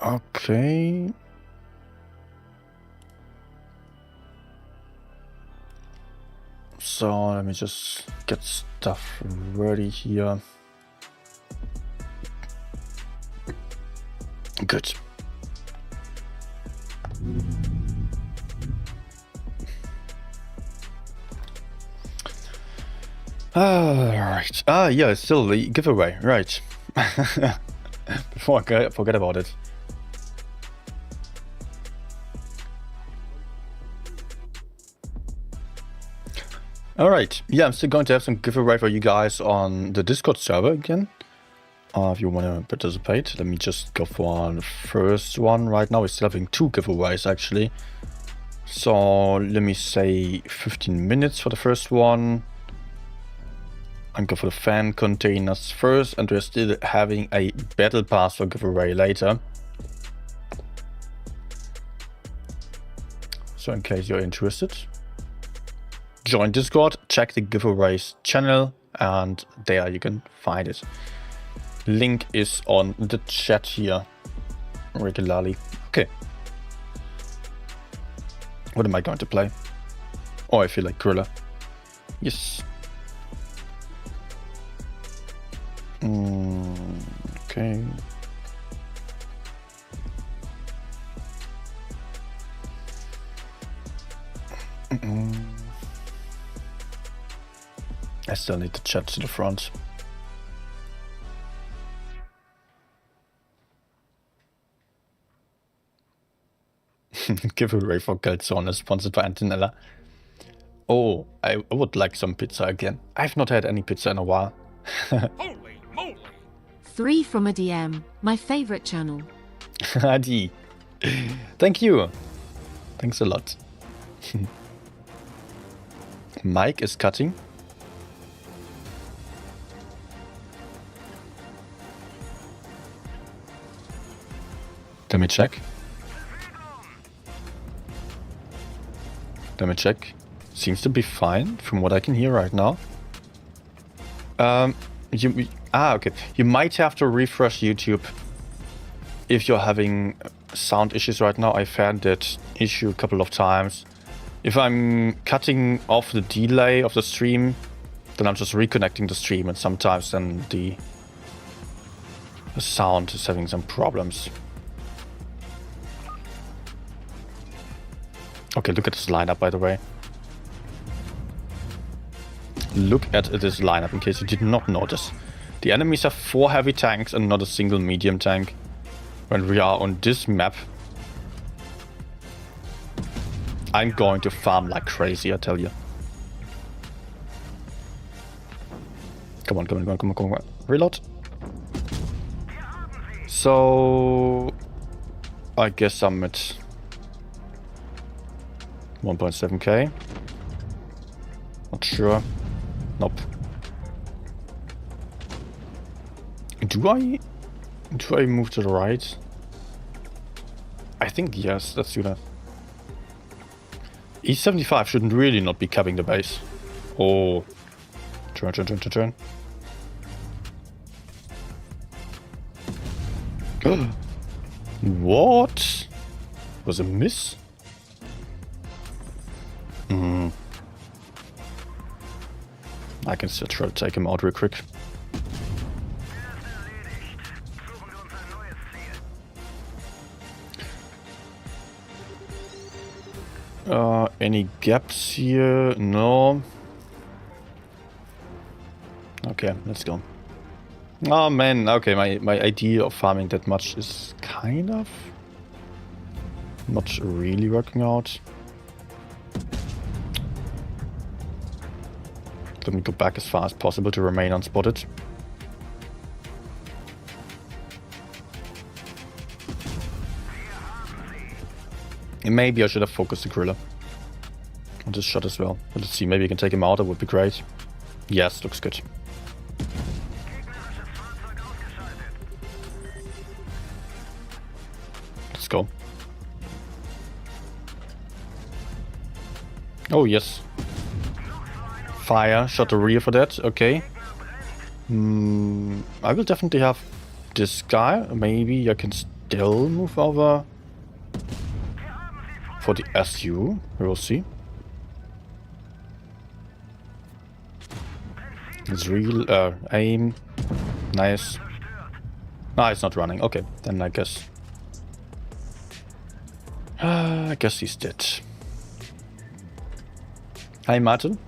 Okay. So let me just get stuff ready here. Good. Right. Yeah, it's still the giveaway, right. Before I forget about it. Alright, yeah, I'm still going to have some giveaway for you guys on the Discord server again. If you want to participate, let me just go for the first one. Right now we're still having 2 giveaways actually. So let me say 15 minutes for the first one. And go for the fan containers first, and we're still having a battle pass for giveaway later. So in case you're interested, join Discord, check the giveaways channel, and there you can find it. Link is on the chat here regularly. Okay. What am I going to play? Oh, I feel like Gorilla. Yes. Okay. I still need to chat to the front. Giveaway for Calzone sponsored by Antonella. Oh, I would like some pizza again. I've not had any pizza in a while.
Holy moly!
3 from a DM, my favorite channel.
Adi. Thank you. Thanks a lot. Mike is cutting. Let me check. Let me check. Seems to be fine from what I can hear right now. Okay. You might have to refresh YouTube if you're having sound issues right now. I've had that issue a couple of times. If I'm cutting off the delay of the stream, then I'm just reconnecting the stream, and sometimes then the sound is having some problems. Okay, look at this lineup, by the way. Look at this lineup, in case you did not notice. The enemies have 4 heavy tanks and not a single medium tank. When we are on this map, I'm going to farm like crazy, I tell you. Come on. Reload. So, I guess I'm at 1.7k. Not sure. Nope. Do I move to the right? I think yes, let's do that. E75 shouldn't really not be capping the base. Oh. Turn. What? Was a miss? I can still try to take him out real quick. Any gaps here? No. Okay, let's go. Oh man, okay, my idea of farming that much is kind of not really working out. Let me go back as far as possible to remain unspotted. And maybe I should have focused the gorilla on this shot as well. But let's see, maybe I can take him out, that would be great. Yes, looks good. Let's go. Oh, yes. Fire, shot the rear for that, okay. I will definitely have this guy. Maybe I can still move over for the SU. We will see. It's real aim. Nice. Ah, it's not running. Okay, then I guess. I guess he's dead. Hi, Martin.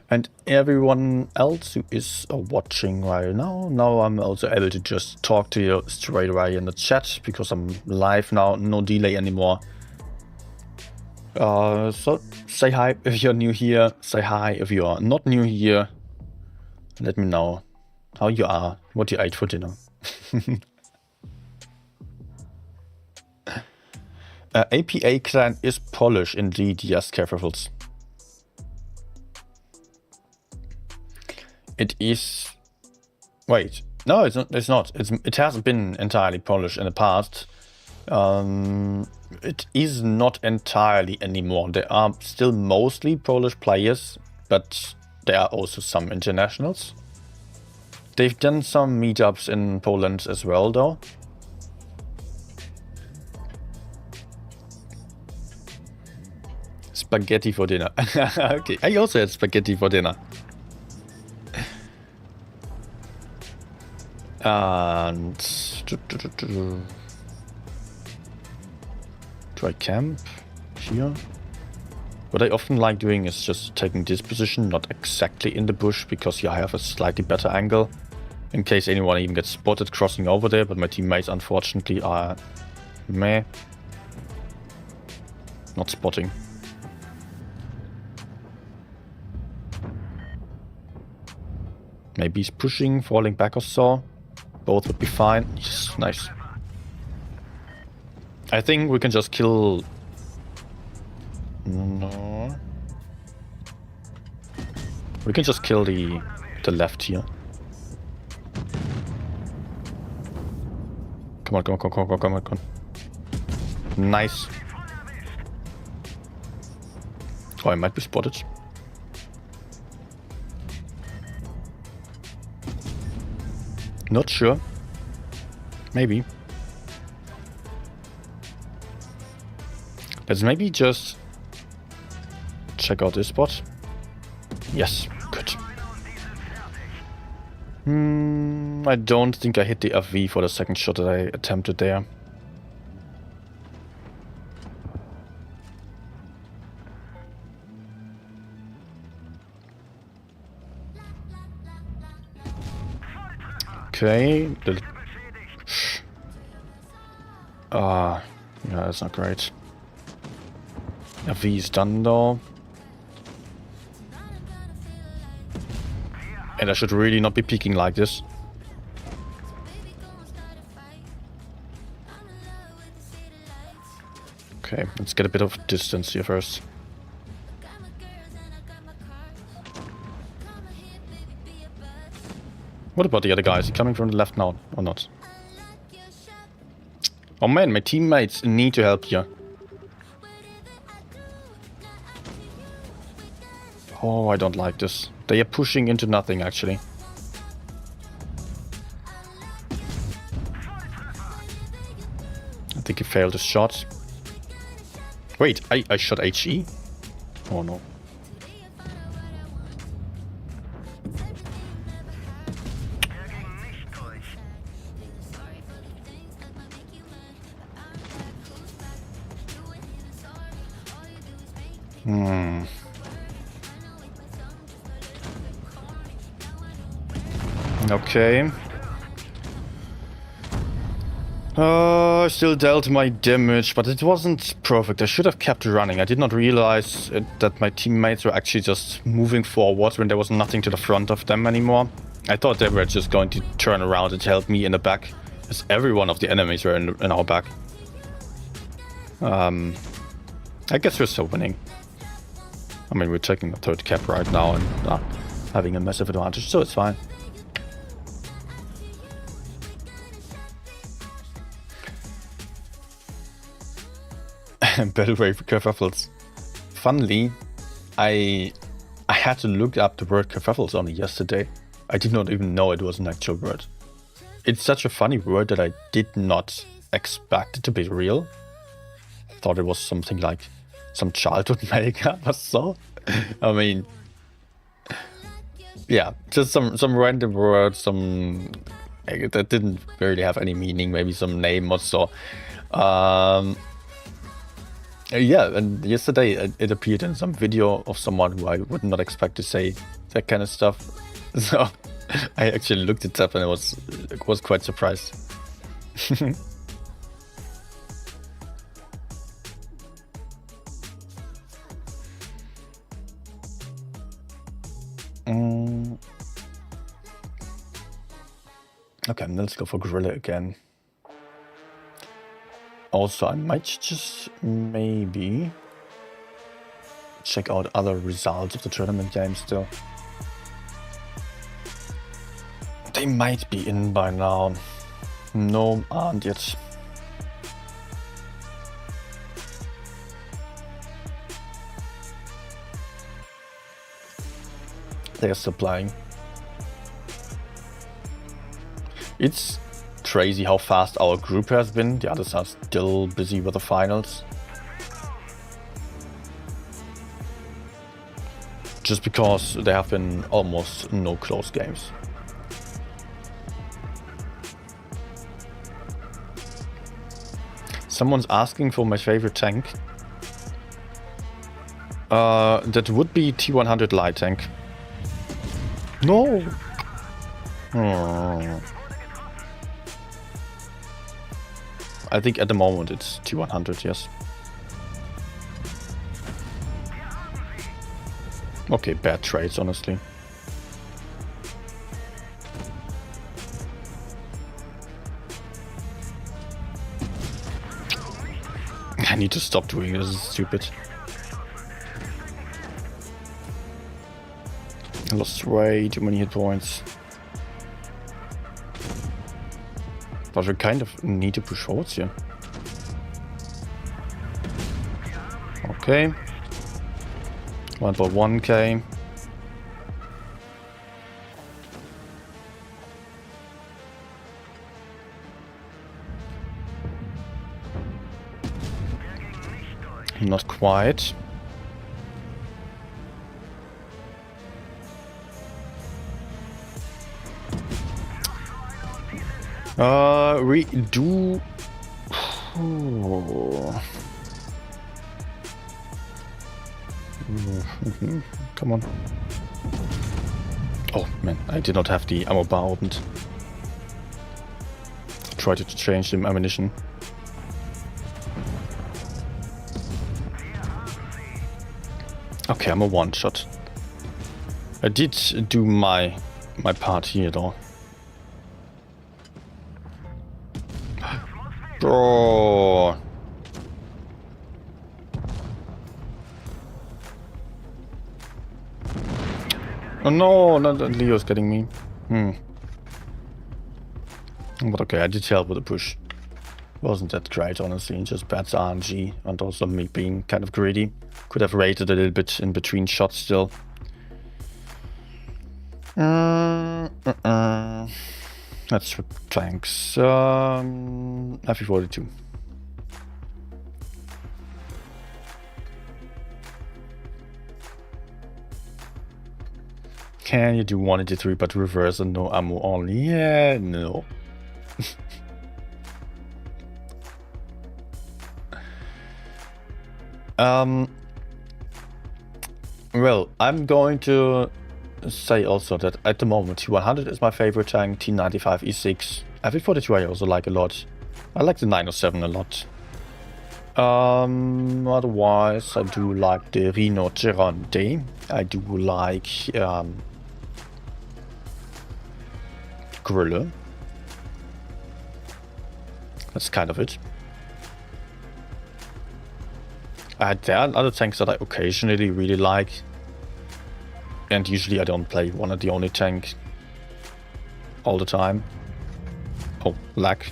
And everyone else who is watching right now. Now I'm also able to just talk to you straight away in the chat because I'm live now, no delay anymore. So say hi if you're new here, say hi if you are not new here. Let me know how you are, what you ate for dinner. APA clan is Polish indeed, yes, Careful's. It is. Wait, no, it's not. It hasn't been entirely Polish in the past. It is not entirely anymore. There are still mostly Polish players, but there are also some internationals. They've done some meetups in Poland as well, though. Spaghetti for dinner. Okay, I also had spaghetti for dinner. And do I camp here? What I often like doing is just taking this position, not exactly in the bush, because I have a slightly better angle in case anyone even gets spotted crossing over there, but my teammates unfortunately are meh. Not spotting. Maybe he's pushing, falling back or so. Both would be fine. Yes, nice. I think we can just kill... No. We can just kill the left here. Come on, come on, come on, come on, come on, come on. Nice. Oh, I might be spotted. Not sure. Maybe. Let's maybe just check out this spot. Yes, good. I don't think I hit the FV for the second shot that I attempted there. Okay. Yeah, that's not great. FV is done though. And I should really not be peeking like this. Okay, let's get a bit of distance here first. What about the other guy? Is he coming from the left now or not? Oh man, my teammates need to help here. Oh, I don't like this. They are pushing into nothing, actually. I think he failed his shot. Wait, I shot HE? Oh no. Okay. I still dealt my damage, but it wasn't perfect. I should have kept running. I did not realize that my teammates were actually just moving forward when there was nothing to the front of them anymore. I thought they were just going to turn around and help me in the back, as every one of the enemies were in our back. I guess we're still winning. I mean, we're taking the third cap right now and having a massive advantage, so it's fine. Battle wave kerfuffles. Funnily, I had to look up the word kerfuffles only yesterday. I did not even know it was an actual word. It's such a funny word that I did not expect it to be real. Thought it was something like some childhood makeup or so. I mean, yeah, just some random word, some that didn't really have any meaning. Maybe some name or so. Yeah, and yesterday it appeared in some video of someone who I would not expect to say that kind of stuff. So I actually looked it up and I was quite surprised. Okay, let's go for Gorilla again. Also, I might just maybe check out other results of the tournament game still. They might be in by now. No, aren't yet. They're still playing. It's crazy how fast our group has been. The others are still busy with the finals. Just because there have been almost no close games. Someone's asking for my favorite tank. That would be T100 light tank. No! Oh. I think at the moment it's T100, yes. Okay, bad trades, honestly. I need to stop doing this, it's stupid. I lost way too many hit points. But we kind of need to push forwards here. Okay. 1.1k. Not quite. We do. Come on. Oh man, I did not have the ammo bar opened. Try to change the ammunition. Okay, I'm a one shot. I did do my part here though. Bro. Oh no, not that Leo's getting me. But okay, I did help with the push. Wasn't that great, honestly. Just bad RNG and also me being kind of greedy. Could have rated a little bit in between shots still. Let's swap tanks. FE42. Can you do 183 but reverse and no ammo only? Yeah, no. Well, I'm going to say also that at the moment T100 is my favorite tank, T95 E6. FE42 I also like a lot. I like the 907 a lot. Otherwise I do like the Rhino Gerante. I do like Grille. That's kind of it. There are other tanks that I occasionally really like. And usually I don't play one of the only tank all the time. Oh, lag.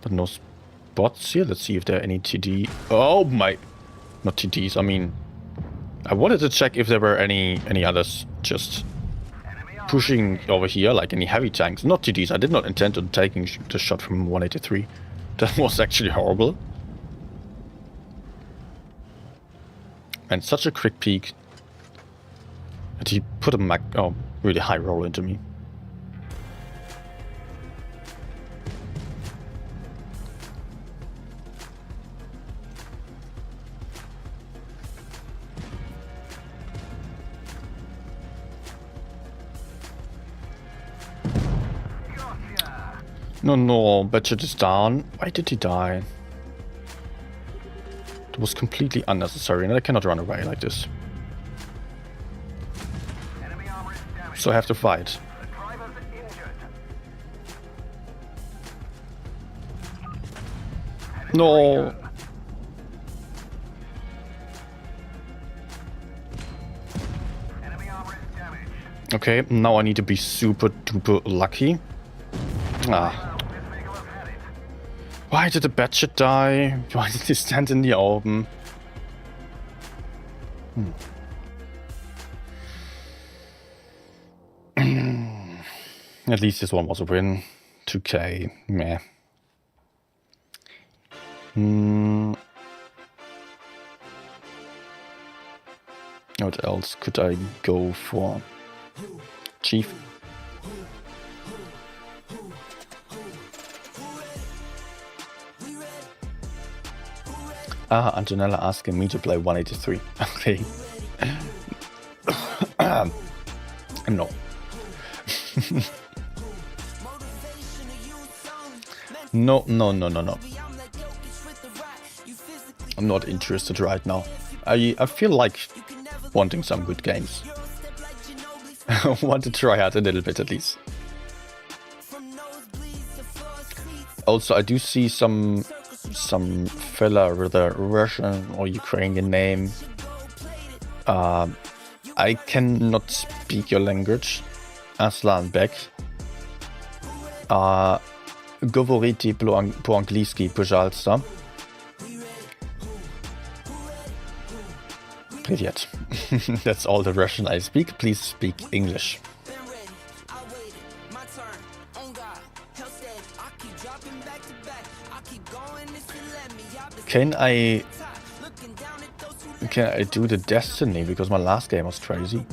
But no spots here. Let's see if there are any TD. Oh my. Not TDs, I mean. I wanted to check if there were any others just pushing over here, like any heavy tanks. Not TDs. I did not intend on taking the shot from 183. That was actually horrible. And such a quick peek. And he put a really high roll into me. No, Budget is down. Why did he die? It was completely unnecessary and I cannot run away like this. So I have to fight. No. Okay, now I need to be super duper lucky. Ah. Why did the Batchet die? Why did he stand in the open? At least this one was a win. 2k, meh. What else could I go for? Chief. Antonella asking me to play 183. Okay. No. No. I'm not interested right now. I feel like wanting some good games. I want to try out a little bit at least. Also, I do see some fella with a Russian or Ukrainian name. I cannot speak your language. Aslan Beck. Говорите по-английски, пожалуйста. Привет. That's all the Russian I speak. Please speak English. Can I do the Destiny? Because my last game was crazy.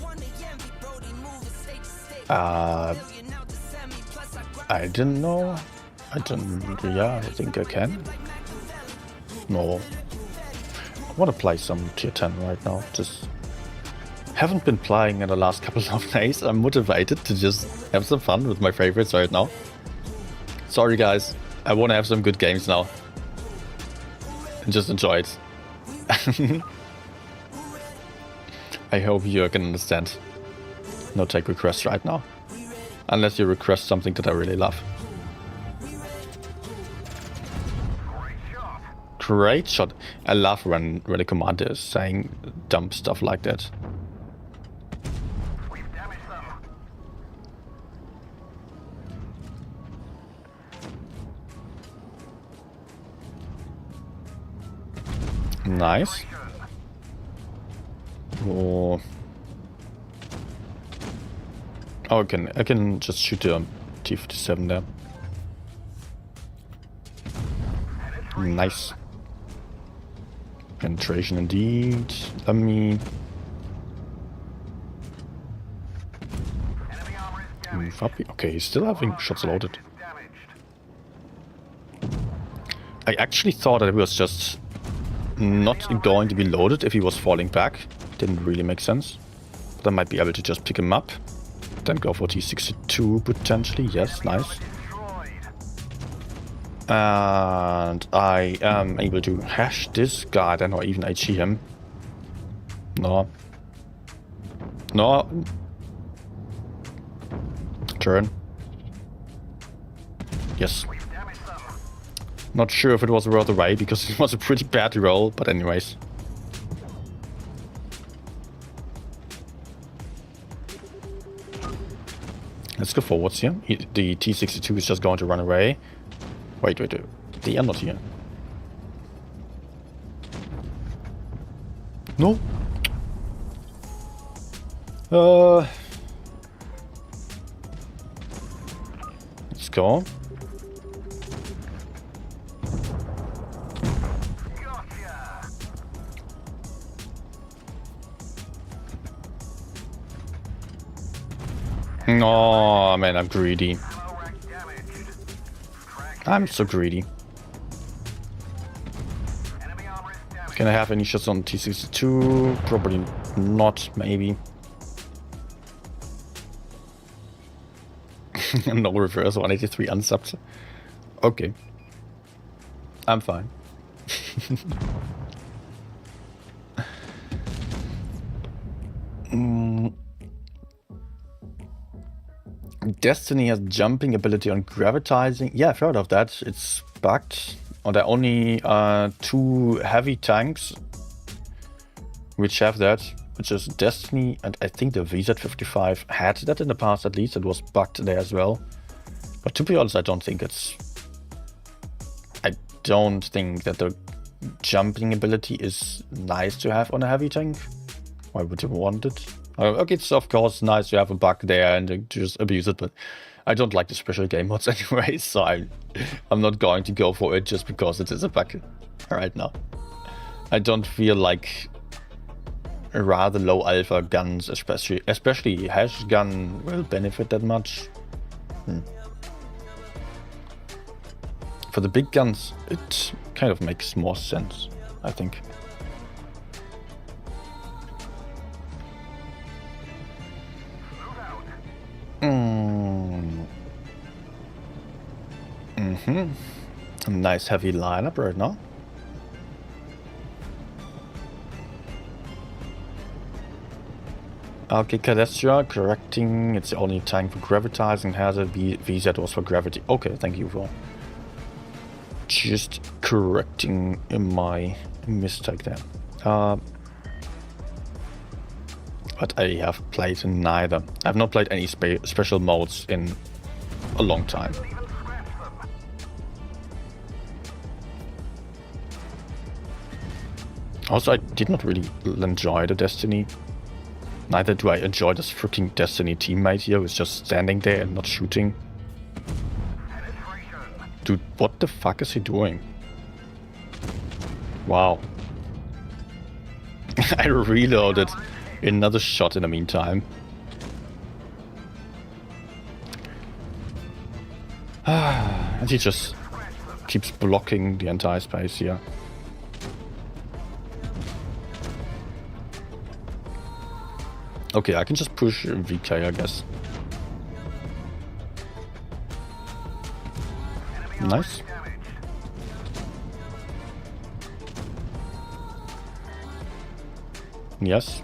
I didn't know. Yeah, I think I can. No. I want to play some tier 10 right now. Just haven't been playing in the last couple of days. I'm motivated to just have some fun with my favorites right now. Sorry guys, I want to have some good games now. And just enjoy it. I hope you can understand. No take requests right now. Unless you request something that I really love. Great shot. I love when the commander is saying dumb stuff like that. Nice. Oh. Oh, I can just shoot the T-57 there. Nice. Penetration indeed. Let me move up. Okay, he's still having shots loaded. I actually thought that it was just not going to be loaded if he was falling back. Didn't really make sense. But I might be able to just pick him up. Then go for T62 potentially. Yes, nice. And I am able to hash this guy then, or even HE him. No. No. Turn. Yes. Not sure if it was worth the way, because it was a pretty bad roll, but anyways. Let's go forwards here. The T-62 is just going to run away. Wait. They are not here. No. Let's go. Oh man, I'm greedy. I'm so greedy. Can I have any shots on T-62? Probably not, maybe. No reverse, 183 unsubbed. Okay. I'm fine. Destiny has jumping ability on gravitizing. Yeah, I've heard of that. It's bugged. Or there are only 2 heavy tanks which have that, which is Destiny, and I think the VZ55 had that in the past at least. It was bugged there as well. But to be honest, I don't think that the jumping ability is nice to have on a heavy tank. Why would you want it? Okay, it's of course nice to have a bug there and just abuse it, but I don't like the special game mods anyway, so I'm not going to go for it just because it is a bug right now. I don't feel like rather low alpha guns, especially hash gun, will benefit that much. For the big guns, it kind of makes more sense, I think. A nice heavy lineup right now. Okay, Cadestra correcting. It's the only tank for gravitizing. Has a VZ was for gravity. Okay, thank you for just correcting my mistake there. But I have played neither. I have not played any special modes in a long time. Also, I did not really enjoy the Destiny. Neither do I enjoy this freaking Destiny teammate here who's just standing there and not shooting. Dude, what the fuck is he doing? Wow. I reloaded another shot in the meantime. And he just keeps blocking the entire space here. Okay, I can just push VK, I guess. Nice. Yes.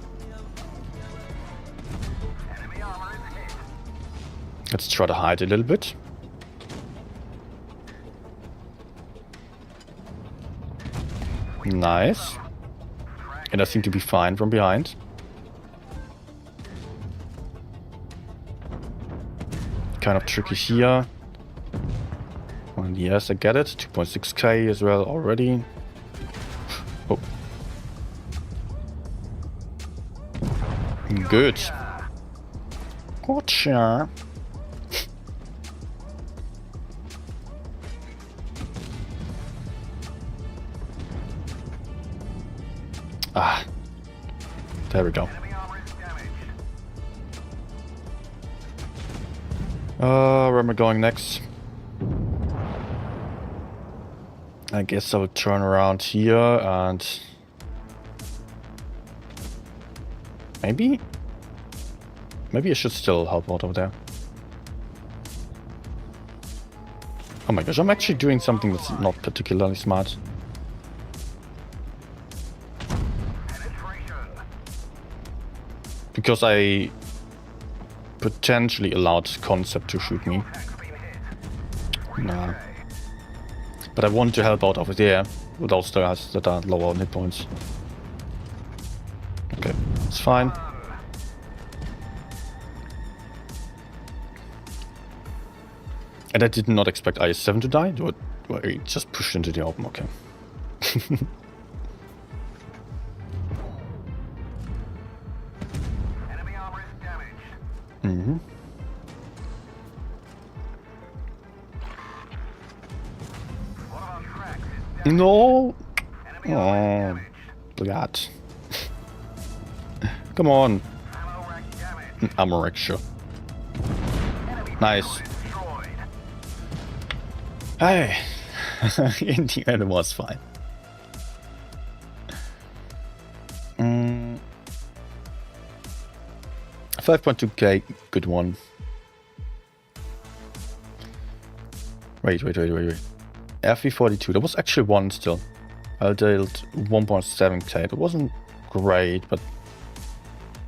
Let's try to hide a little bit. Nice. And I seem to be fine from behind. Kind of tricky here. And yes, I get it. 2.6k as well already. Oh. Good. Gotcha. Ah. There we go. Where am I going next? I guess I'll turn around here and maybe I should still help out over there. Oh my gosh, I'm actually doing something that's not particularly smart. Because I potentially allowed Concept to shoot me. Nah. But I want to help out over there with those guys that are lower on hit points. Okay, it's fine. And I did not expect IS-7 to die. Do I just pushed into the open? Okay. Mm-hmm. No! Oh, God. Come on. Ammo rack, sure. Nice. Hey. In the end, it was fine. 5.2k, good one. Wait. FV42, there was actually one still. I dealt 1.7k. It wasn't great, but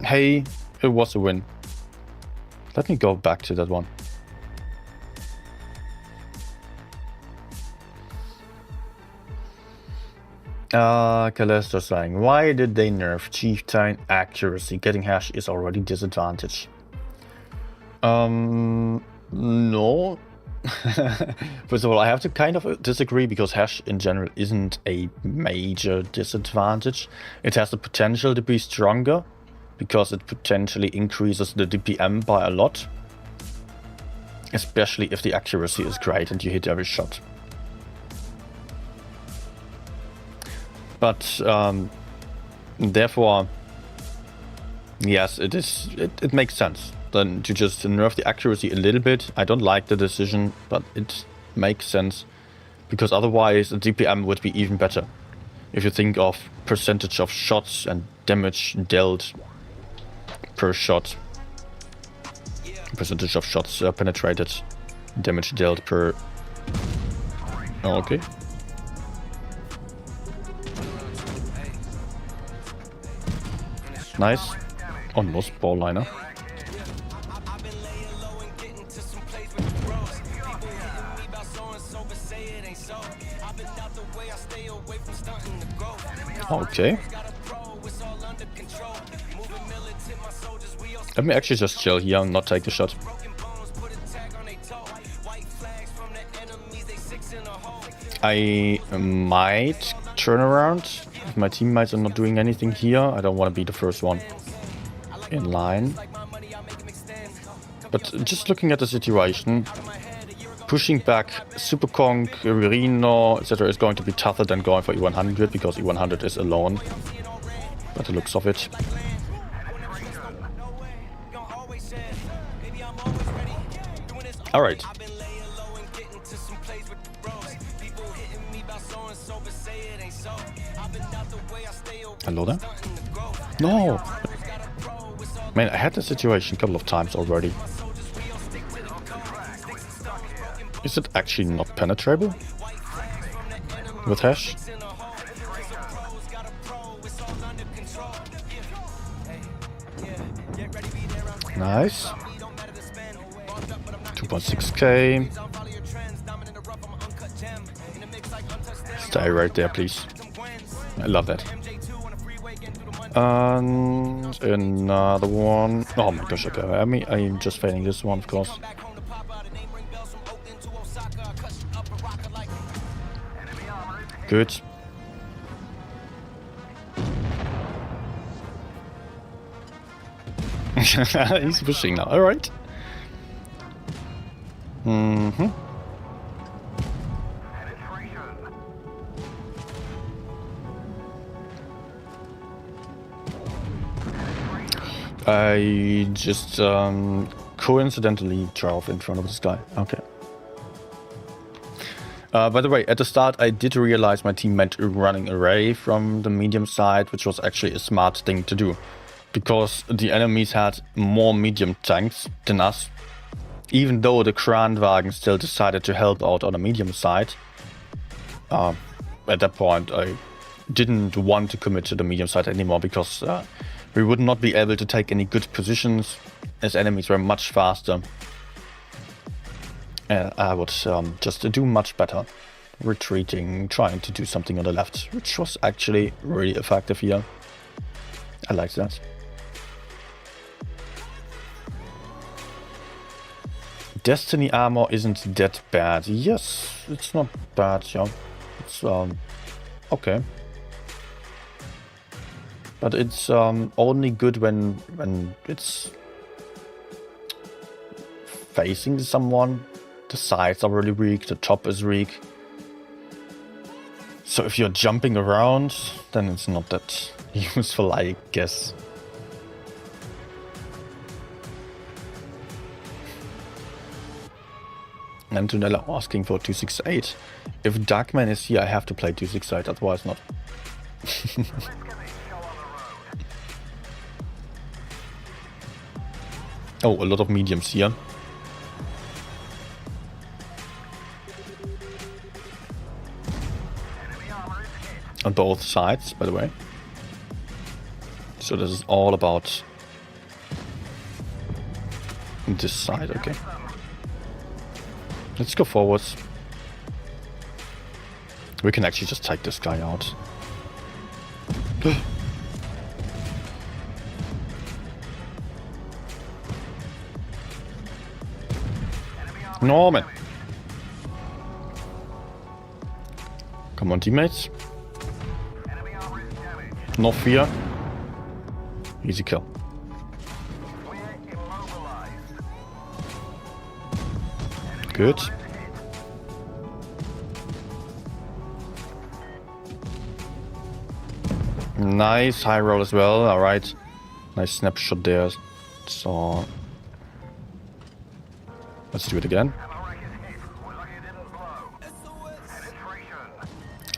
hey, it was a win. Let me go back to that one. Callisto saying, why did they nerf Chieftain accuracy? Getting hash is already disadvantage. No. First of all, I have to kind of disagree because hash in general isn't a major disadvantage. It has the potential to be stronger because it potentially increases the DPM by a lot. especially if the accuracy is great and you hit every shot. But therefore, yes, it makes sense then to just nerf the accuracy a little bit. I don't like the decision, but it makes sense, because otherwise a DPM would be even better. If you think of percentage of shots and damage dealt per shot, percentage of shots penetrated, damage dealt per... Oh, okay. Nice. Almost ball liner. Okay. Let me actually just chill here and not take the shot. I might turn around if my teammates are not doing anything here. I don't want to be the first one in line. But just looking at the situation, pushing back Super Kong, Reno, etc. is going to be tougher than going for E100, because E100 is alone by the looks of it. Alright. Hello there? No! Man, I had this situation a couple of times already. Is it actually not penetrable? With hash? Nice. 2.6k. Stay right there, please. I love that. And another one. Oh my gosh, okay. I'm just failing this one, of course. Good. He's pushing now. Alright. Mm-hmm. I just coincidentally drove in front of this guy. Okay. By the way, at the start I did realize my team meant running away from the medium side, which was actually a smart thing to do, because the enemies had more medium tanks than us. Even though the Kranwagen still decided to help out on the medium side, at that point I didn't want to commit to the medium side anymore, because we would not be able to take any good positions as enemies were much faster. I would just do much better retreating, trying to do something on the left, which was actually really effective here. I liked that. Destiny armor isn't that bad. Yes, it's not bad, yeah. It's okay. But it's only good when it's facing someone. The sides are really weak, the top is weak. So if you're jumping around, then it's not that useful, I guess. Antonella asking for 268. If Darkman is here, I have to play 268, otherwise not. Oh, a lot of mediums here. On both sides, by the way. So this is all about this side, okay. Let's go forwards. We can actually just take this guy out. Norman! Come on, teammates. No fear. Easy kill. Good. Nice high roll as well. All right. Nice snapshot there. So let's do it again.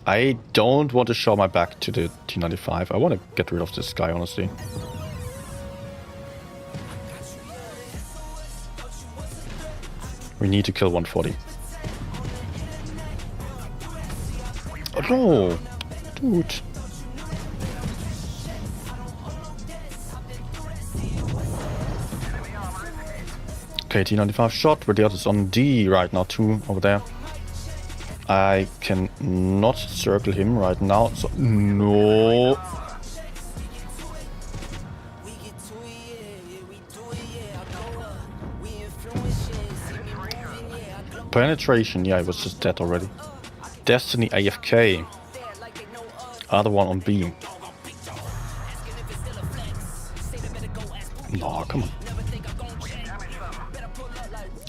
I don't want to show my back to the T95. I want to get rid of this guy, honestly. We need to kill 140. Oh no! Dude. Okay, T95 shot. Radiot is on D right now too, over there. I can not circle him right now, so no. Penetration, yeah, it was just dead already. Destiny AFK. Other one on B. No, come on.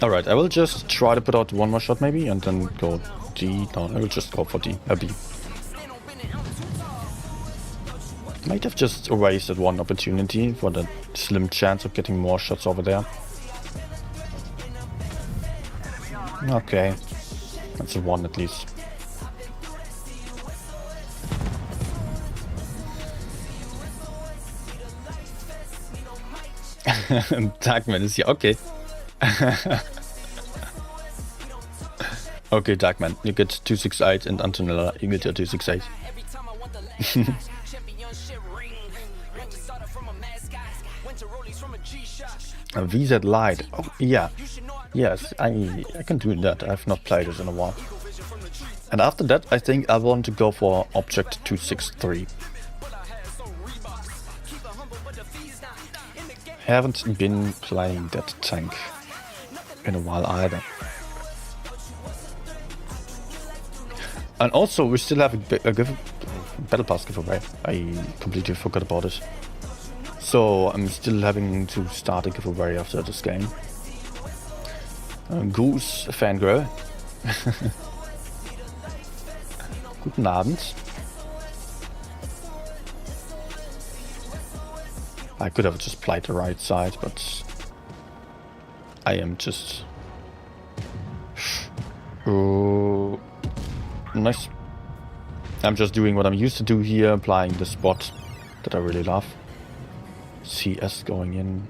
Alright, I will just try to put out one more shot maybe and then go D. No, I will just go for D. B. Might have just wasted one opportunity for the slim chance of getting more shots over there. Okay. That's a one at least. Darkman is here. Okay. Okay, Darkman, you get 268 and Antonella, you get your 268. VZ Light. Oh, yeah. Yes, I can do that. I've not played it in a while. And after that, I think I want to go for Object 263. Haven't been playing that tank in a while either. And also, we still have a Battle Pass giveaway. I completely forgot about it. So I'm still having to start a giveaway after this game. Goose Fangirl. Guten Abend. I could have just played the right side, but I am just... Oh, nice. I'm just doing what I'm used to do here, applying the spot that I really love. CS going in.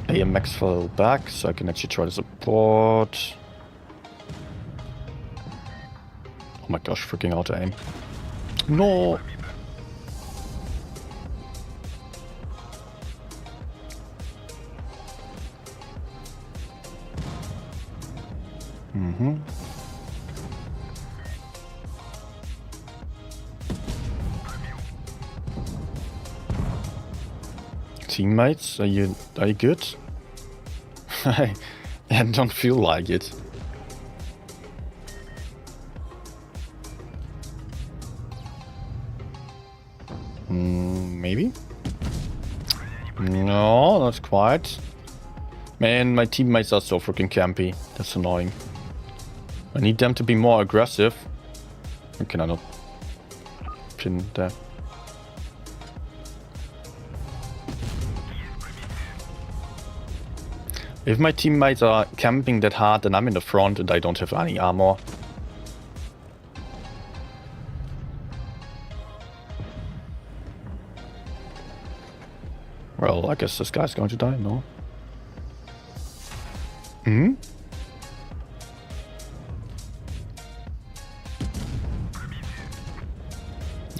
AM Max fell back, so I can actually try to support. Oh my gosh, freaking auto aim. No! Mm-hmm. Teammates, are you good? I don't feel like it. Maybe? No, not quite. Man, my teammates are so freaking campy. That's annoying. I need them to be more aggressive. Can I not pin there? If my teammates are camping that hard, then I'm in the front and I don't have any armor. Well, I guess this guy's going to die, no? Hmm?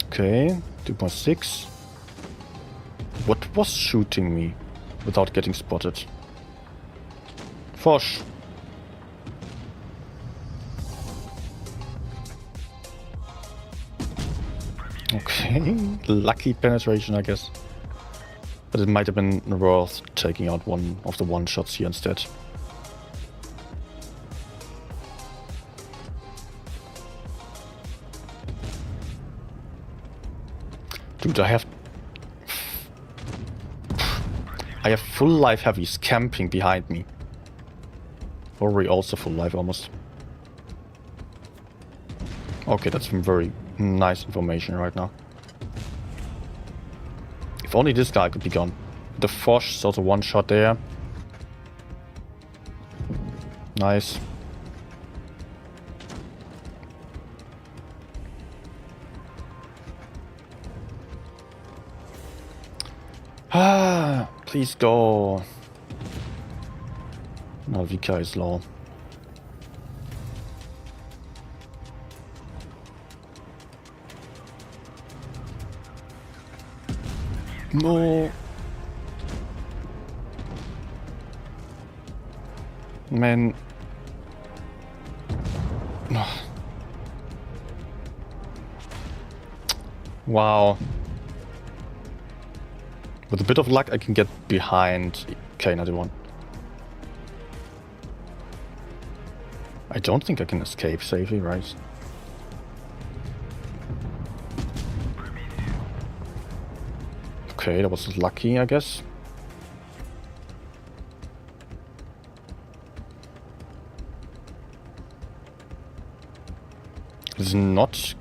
Okay, 2.6. What was shooting me without getting spotted? Fosh. Okay, lucky penetration, I guess. But it might have been worth taking out one of the one shots here instead. Dude, I have full life heavies camping behind me. Or are we also full life almost? Okay, that's some very nice information right now. If only this guy could be gone. The Foch is also one shot there. Nice. Ah, please go. No, VK is low. No. Man. No. Wow. With a bit of luck, I can get behind K91. I don't think I can escape safely, right? Okay, that was lucky, I guess. It's not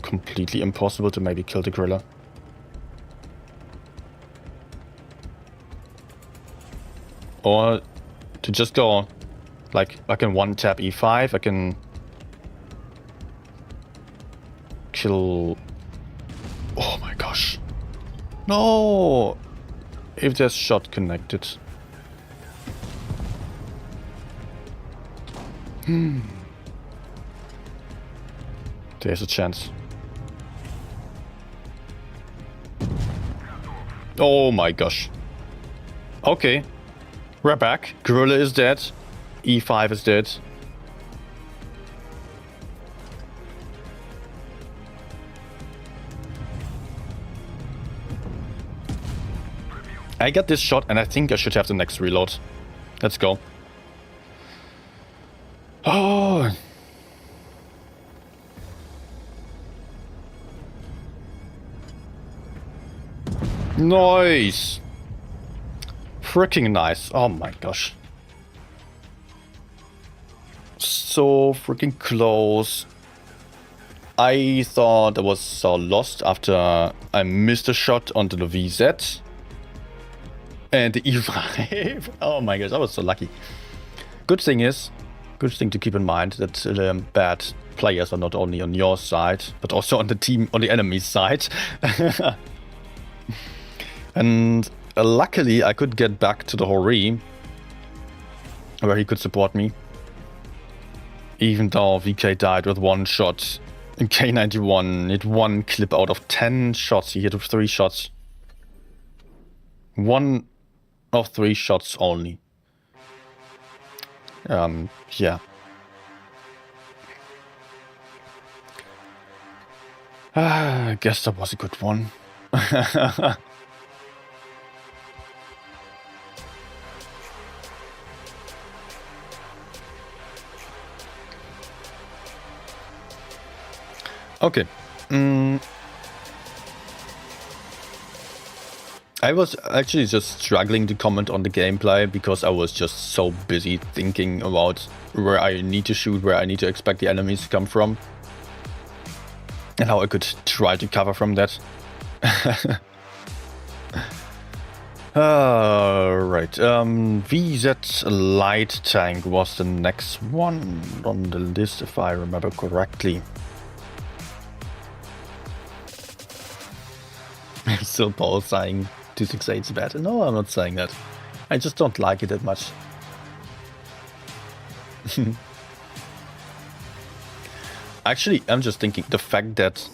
completely impossible to maybe kill the gorilla. Or to just go, like, I can one-tap E5, I can kill... Oh my gosh. No! If there's shot connected. There's a chance. Oh my gosh. Okay. We're back. Gorilla is dead. E5 is dead. I got this shot and I think I should have the next reload. Let's go. Oh. Nice. Freaking nice. Oh my gosh. So freaking close. I thought I was so lost after I missed a shot onto the VZ. And the E5. Oh my gosh, I was so lucky. Good thing to keep in mind that bad players are not only on your side, but also on the enemy's side. And luckily I could get back to the Hori, where he could support me. Even though VK died with one shot. And K91 hit one clip out of 10 shots. He hit 3 shots. 1 of 3 shots only. Yeah. I guess that was a good one. Okay. I was actually just struggling to comment on the gameplay because I was just so busy thinking about where I need to shoot, where I need to expect the enemies to come from, and how I could try to cover from that. Right. VZ light tank was the next one on the list, if I remember correctly. Still Paul saying 268 is bad. No, I'm not saying that. I just don't like it that much. Actually, I'm just thinking the fact that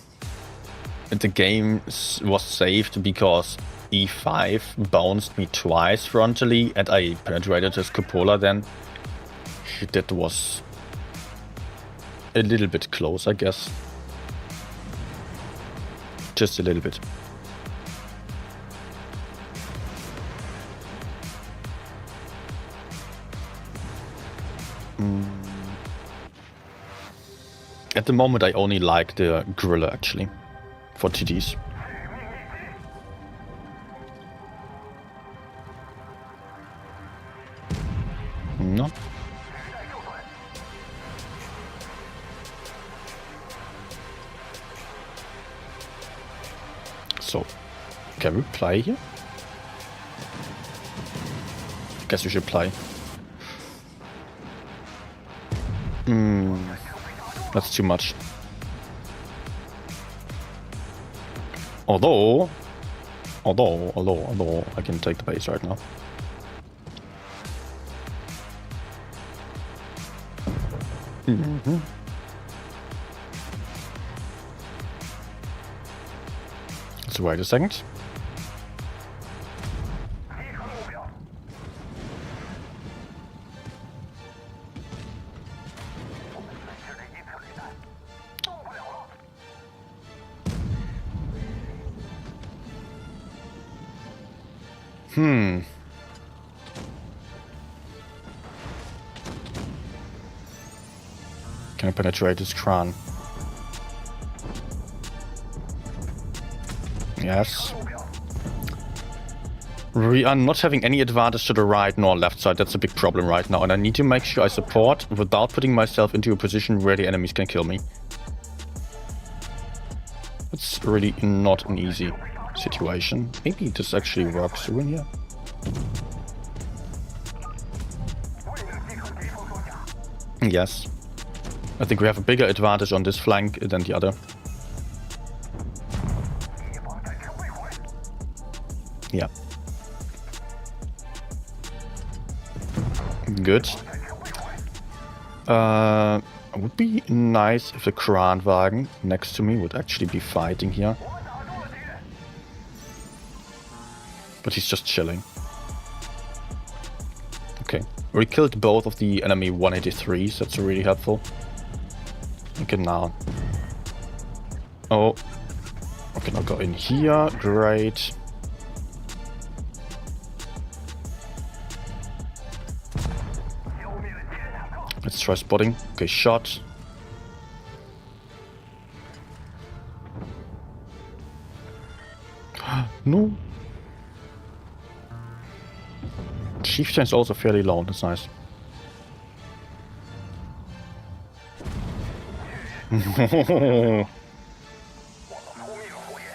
the game was saved because E5 bounced me twice frontally and I penetrated his cupola then. That was a little bit close, I guess. Just a little bit. At the moment I only like the gorilla actually, for TDs. No. So, can we play here? I guess we should play. That's too much. Although I can take the base right now. Let's wait a second. Can I penetrate this crown? Yes. We are not having any advantage to the right nor left side. That's a big problem right now. And I need to make sure I support without putting myself into a position where the enemies can kill me. It's really not an easy situation. Maybe this actually works in here. Yes. I think we have a bigger advantage on this flank than the other. Yeah. Good. It would be nice if the Kranwagen next to me would actually be fighting here. But he's just chilling. Okay. We killed both of the enemy 183s. That's really helpful. Okay, now. Oh. Okay, now go in here. Great. Let's try spotting. Okay, shot. No. Chieftain is also fairly low. That's nice.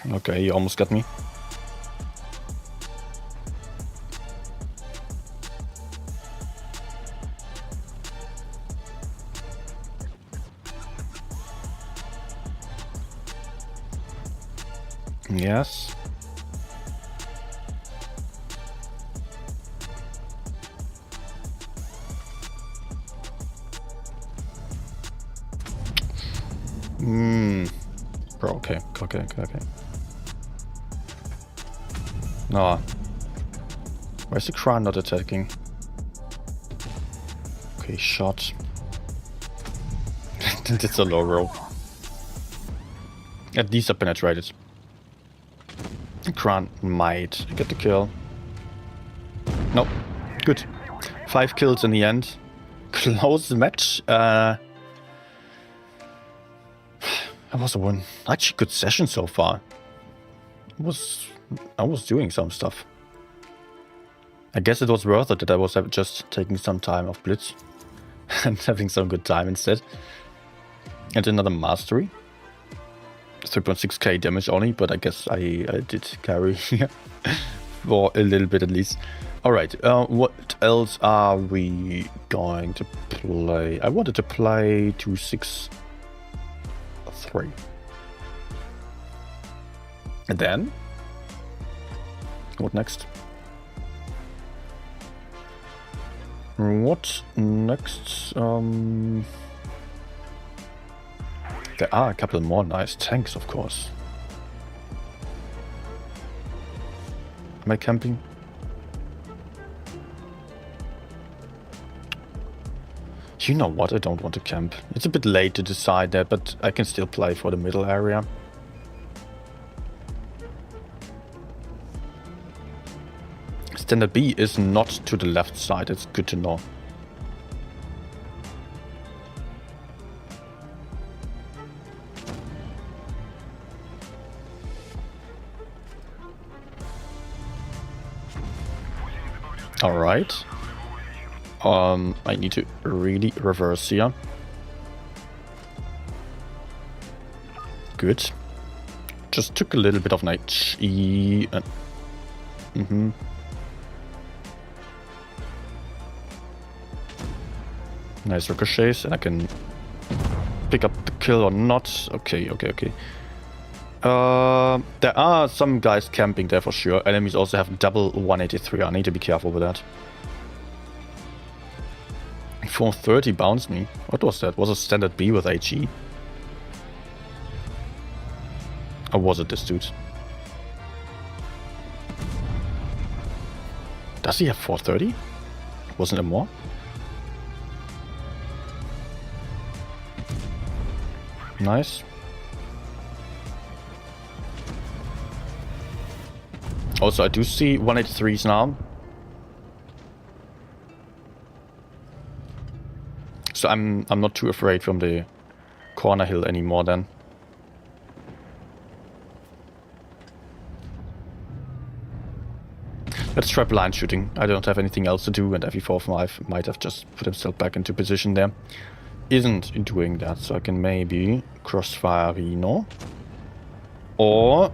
Okay, you almost got me. Yes. Bro, okay. No. Where's the crown not attacking? Okay, shot. That's a low roll. At least I penetrated. The crown might get the kill. Nope. Good. 5 kills in the end. Close match. That was a one. Actually, good session so far. I was doing some stuff. I guess it was worth it that I was just taking some time off Blitz and having some good time instead. And another mastery. 3.6k damage only, but I guess I did carry here for a little bit at least. Alright, what else are we going to play? I wanted to play 2-6-3. And then? What next? What next? There are a couple more nice tanks, of course. Am I camping? You know what? I don't want to camp. It's a bit late to decide that, but I can still play for the middle area. Standard B is not to the left side. It's good to know. Alright. I need to really reverse here. Good. just took a little bit of an HE. Nice ricochets, and I can pick up the kill or not. Okay. There are some guys camping there for sure. Enemies also have double 183. I need to be careful with that. 430 bounced me. What was that? Was it standard B with HE? Or was it this dude? Does he have 430? Wasn't it more? Nice. Also, I do see 183s now. So I'm not too afraid from the corner hill anymore then. Let's try blind shooting. I don't have anything else to do, and FE45 might have just put himself back into position there. Isn't doing that, so I can maybe crossfire Reno. Or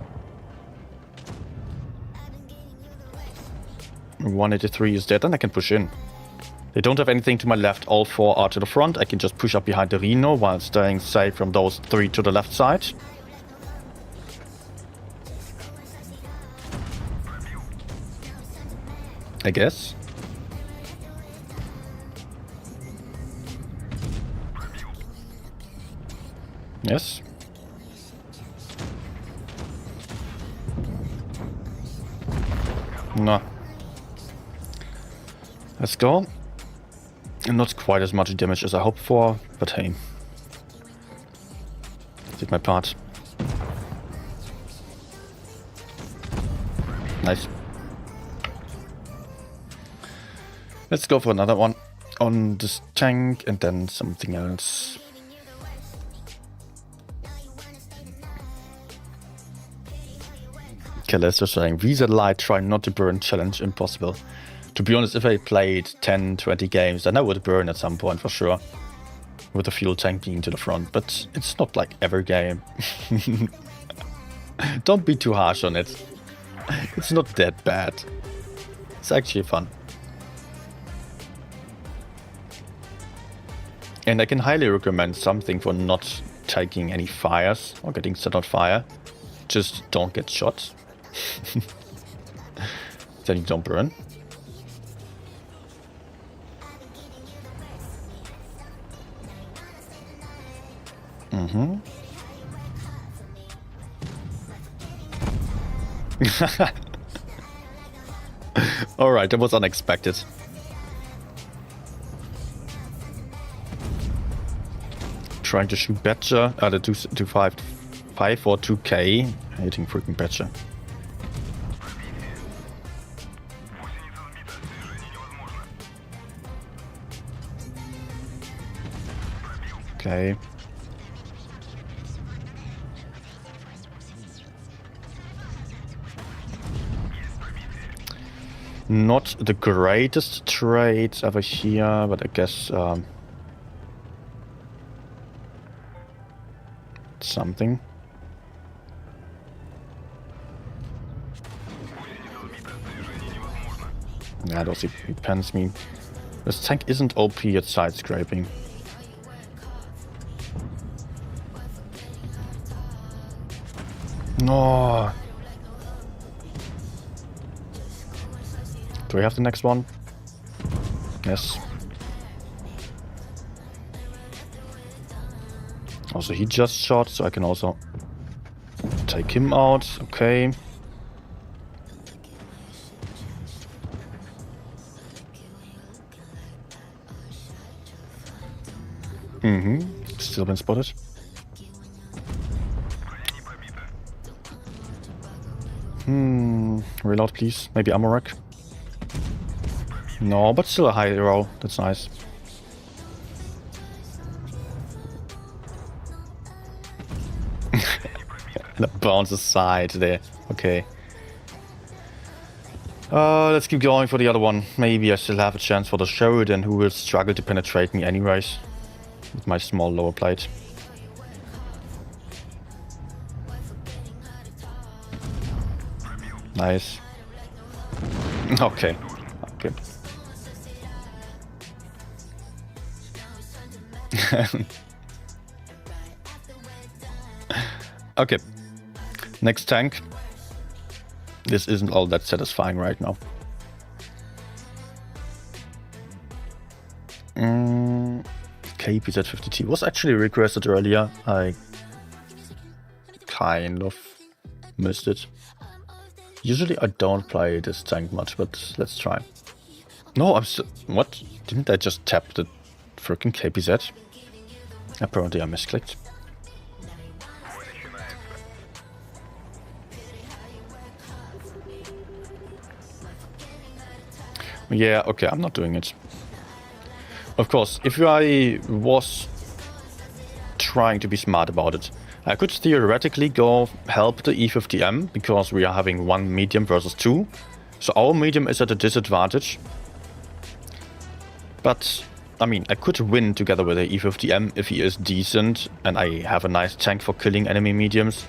183 is dead, and I can push in. They don't have anything to my left, all 4 are to the front. I can just push up behind the Reno while staying safe from those 3 to the left side. I guess. Yes. No. Let's go. And not quite as much damage as I hoped for, but hey. Did my part. Nice. Let's go for another one on this tank and then something else. Okay, let's just saying Visa Light, try not to burn, challenge impossible. To be honest, if I played 10-20 games, then I would burn at some point for sure. With the fuel tank being to the front, but it's not like every game. Don't be too harsh on it. It's not that bad. It's actually fun. And I can highly recommend something for not taking any fires or getting set on fire. Just don't get shot. Then you don't burn. Alright, that was unexpected. Trying to shoot better. The 255 or 2K. Hitting freaking better. Okay. Not the greatest trades ever here, but I guess something. Yeah, those he pens me. This tank isn't OP at side scraping. No. Do we have the next one? Yes. Also, he just shot, so I can also take him out. Okay. Still been spotted. Reload, please. Maybe ammo rack. No, but still a high roll. That's nice. And it bounces aside there. Okay. Let's keep going for the other one. Maybe I still have a chance for the Sheridan, who will struggle to penetrate me anyways. With my small lower plate. Nice. Okay. Okay. Okay. Next tank. This isn't all that satisfying right now. KPZ50T was actually requested earlier. I kind of missed it. Usually I don't play this tank much, but let's try. No, I'm still... What? Didn't I just tap the freaking KPZ? Apparently I misclicked. Yeah, okay, I'm not doing it. Of course, if I was trying to be smart about it, I could theoretically go help the E50M, because we are having one medium versus two. So our medium is at a disadvantage. But, I mean, I could win together with the E50M if he is decent and I have a nice tank for killing enemy mediums.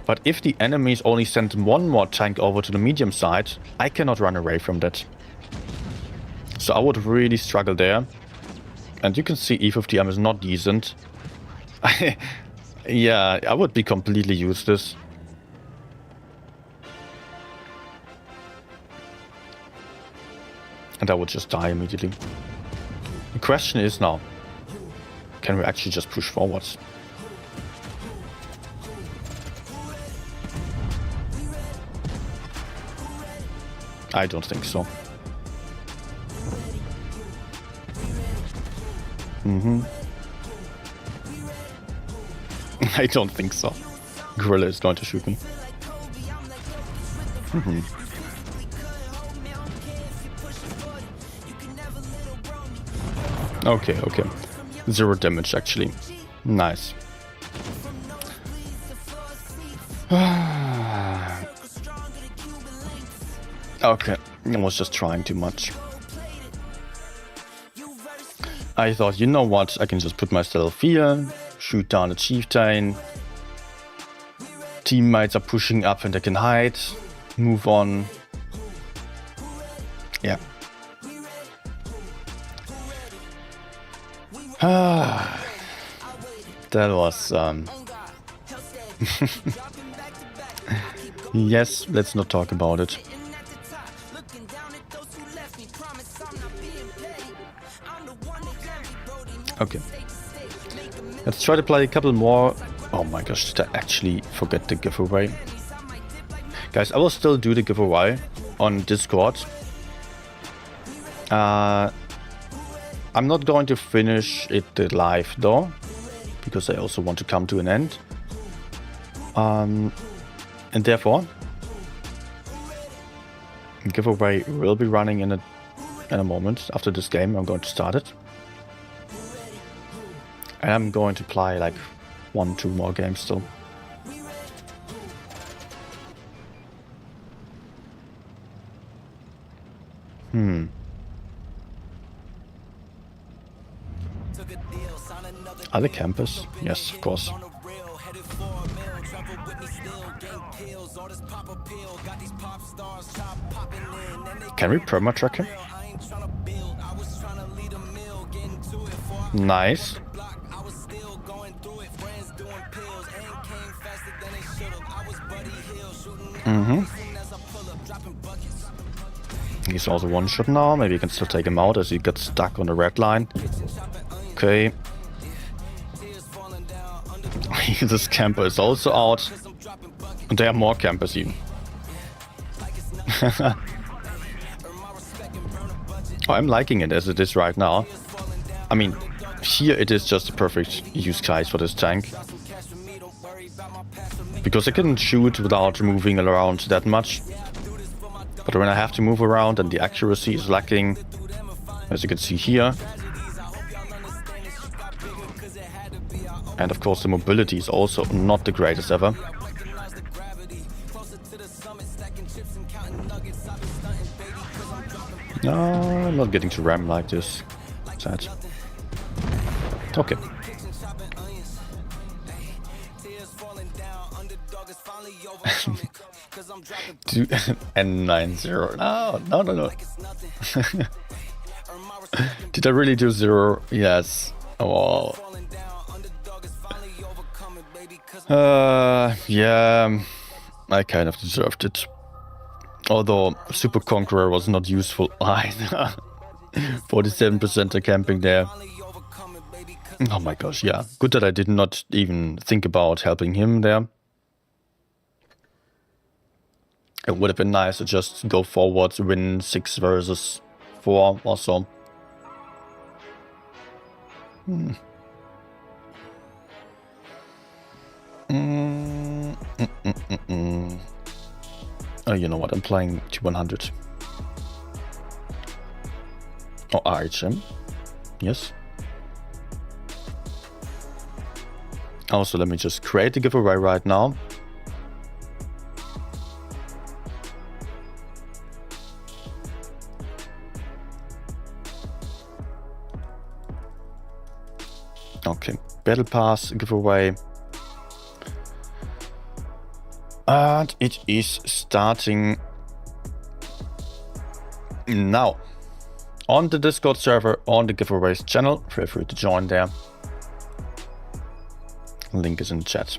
But if the enemies only send one more tank over to the medium side, I cannot run away from that. So I would really struggle there. And you can see E50M is not decent. Yeah, I would be completely useless. And I would just die immediately. The question is now, can we actually just push forwards? I don't think so. I don't think so. Gorilla is going to shoot me. Okay, okay. 0 damage actually. Nice. Okay, I was just trying too much. I thought, you know what, I can just put myself here, shoot down the chieftain. Teammates are pushing up and I can hide, move on. Yeah. That was... Yes, let's not talk about it. Okay. Let's try to play a couple more. Oh my gosh, did I actually forget the giveaway? Guys, I will still do the giveaway on Discord. I'm not going to finish it live though, because I also want to come to an end. And therefore, the giveaway will be running in a moment. After this game, I'm going to start it. And I'm going to play like 1-2 more games still. Are they campers? Yes, of course. Can we perma-track him? Nice. He's also one shot now. Maybe you can still take him out as he got stuck on the red line. Okay. This camper is also out. And there are more campers even. Oh, I'm liking it as it is right now. I mean, here it is just a perfect use case for this tank. Because I can shoot without moving around that much. But when I have to move around and the accuracy is lacking, as you can see here. And of course the mobility is also not the greatest ever. No, I'm not getting to ram like this. Sad. Okay. N90. No. Did I really do 0? Yes. Oh. Yeah. I kind of deserved it. Although Super Conqueror was not useful either. 47% camping there. Oh my gosh, yeah. Good that I did not even think about helping him there. It would have been nice to just go forward, win 6 versus 4 or so. Oh, you know what? I'm playing T100. Oh, RHM. Yes. Also, let me just create the giveaway right now. Okay, Battle Pass giveaway. And it is starting now. On the Discord server, on the giveaways channel. Feel free to join there. Link is in the chat.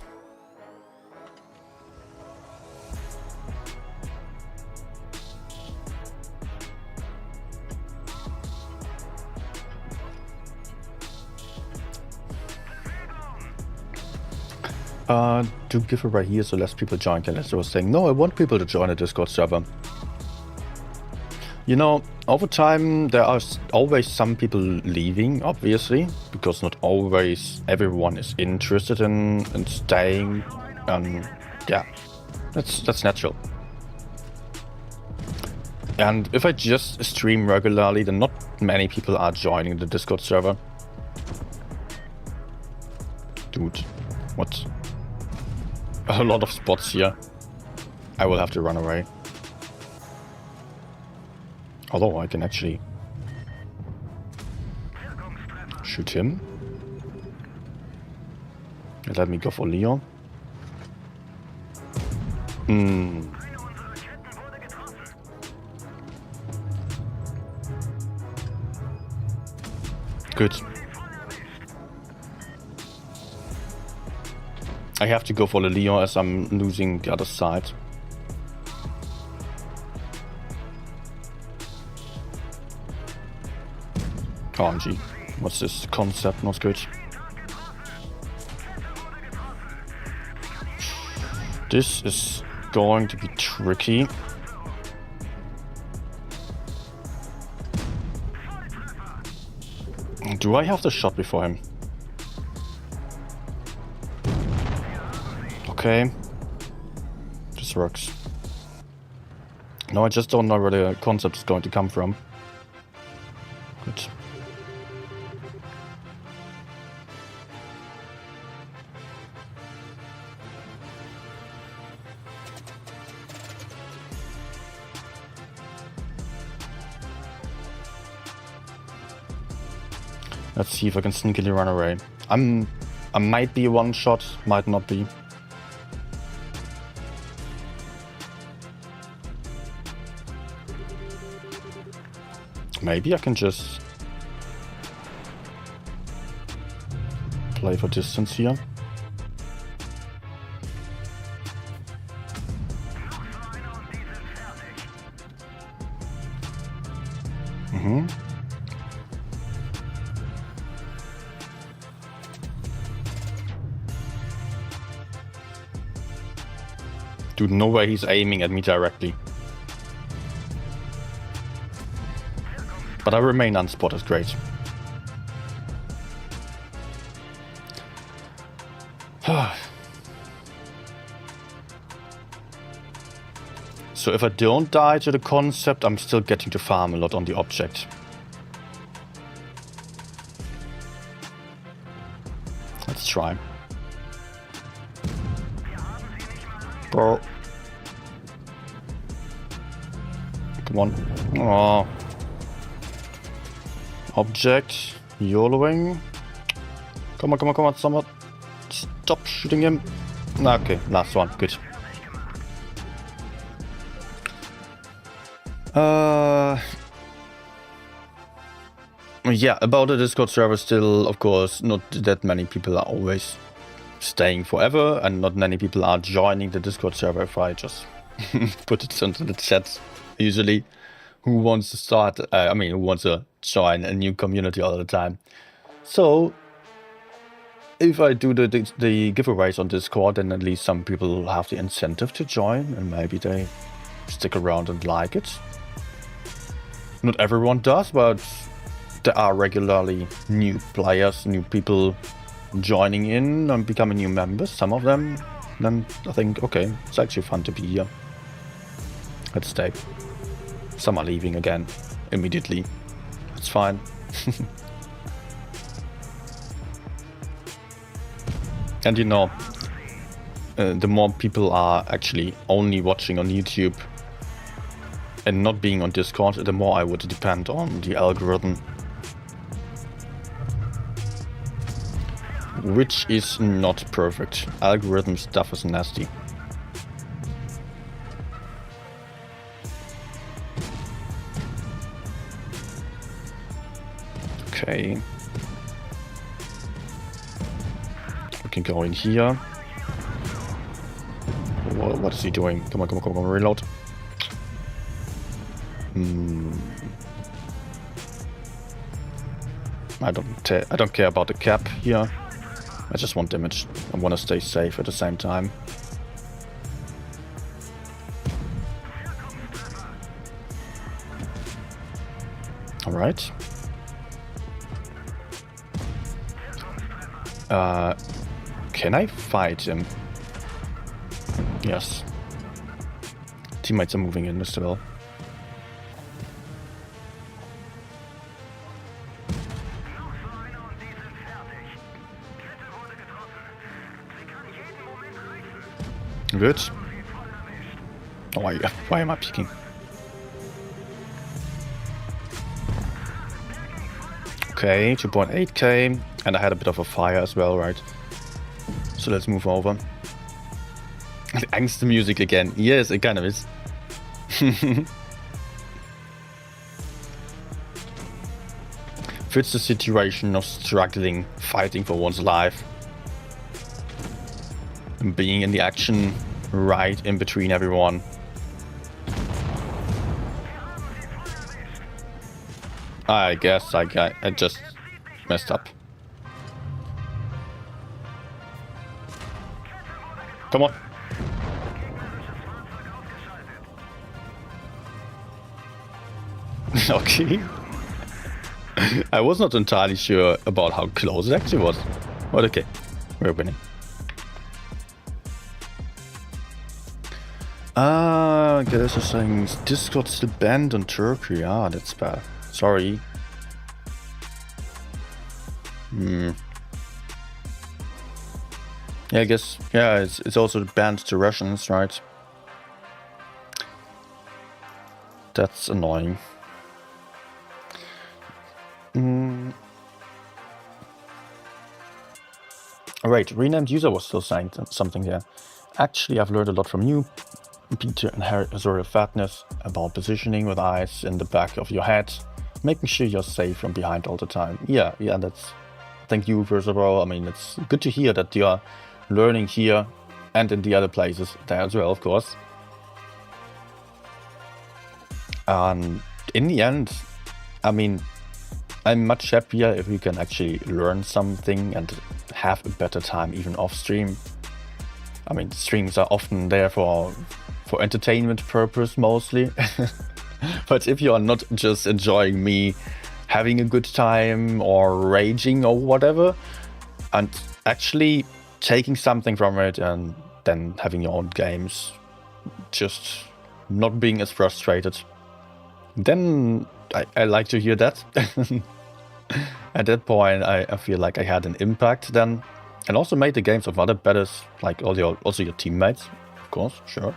Do giveaway here so less people join. Calester was saying, no, I want people to join the Discord server. You know, over time there are always some people leaving, obviously, because not always everyone is interested in staying. Yeah, that's natural. And if I just stream regularly, then not many people are joining the Discord server. Dude, what? A lot of spots here. I will have to run away. Although I can actually shoot him. Let me go for Leon. Good. I have to go for the Leon as I'm losing the other side. OMG. What's this concept? Not good. This is going to be tricky. Do I have the shot before him? Okay. This works. No, I just don't know where the concept is going to come from. Good. Let's see if I can sneakily run away. I might be one shot, might not be. Maybe I can just play for distance here. Dude, no way he's aiming at me directly. But I remain unspotted, great. So if I don't die to the concept, I'm still getting to farm a lot on the object. Let's try. Bro. Come on. Oh. Object. YOLOing. Come on, someone. Stop shooting him. Okay, last one. Good. Yeah, about the Discord server, still, of course, not that many people are always staying forever, and not many people are joining the Discord server if I just put it into the chat. Usually, who wants to start, who wants to join a new community all the time. So, if I do the giveaways on Discord, then at least some people have the incentive to join, and maybe they stick around and like it. Not everyone does, but there are regularly new players, new people joining in and becoming new members. Some of them, then I think, okay, it's actually fun to be here. Let's stay. Some are leaving again immediately. It's fine. And you know, the more people are actually only watching on YouTube and not being on Discord, the more I would depend on the algorithm. Which is not perfect. Algorithm stuff is nasty. Okay. We can go in here. What is he doing? Come on, reload. I don't care about the cap here. I just want damage. I want to stay safe at the same time. Alright. Can I fight him? Yes. Teammates are moving in as well. Good. Oh, why am I peeking? Okay, 2.8k, and I had a bit of a fire as well, right? So let's move over. Angst music again. Yes, it kind of is. Fits the situation of struggling, fighting for one's life. And being in the action right in between everyone. I guess I just messed up. Come on. Okay. I was not entirely sure about how close it actually was. But okay, we're winning. Guys are saying Discord still banned on Turkey. Ah, that's bad. Sorry. Yeah, I guess, yeah, it's also banned to Russians, right? That's annoying. Alright, renamed user was still saying something there. Actually, I've learned a lot from you, Peter, inherit a sort of fatness about positioning with eyes in the back of your head, making sure you're safe from behind all the time. Yeah, that's... Thank you, first of all. I mean, it's good to hear that you're learning here and in the other places there as well, of course. In the end, I mean, I'm much happier if we can actually learn something and have a better time even off stream. I mean, streams are often there for entertainment purpose mostly. But if you are not just enjoying me having a good time or raging or whatever, and actually taking something from it and then having your own games, just not being as frustrated, then I like to hear that. At that point, I feel like I had an impact then, and also made the games of other betters, like also your teammates, of course, sure.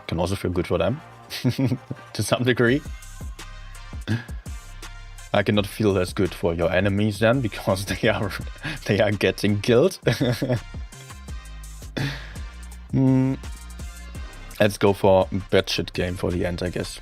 Can also feel good for them, to some degree. I cannot feel as good for your enemies then, because they are getting killed. Let's go for batshit game for the end, I guess.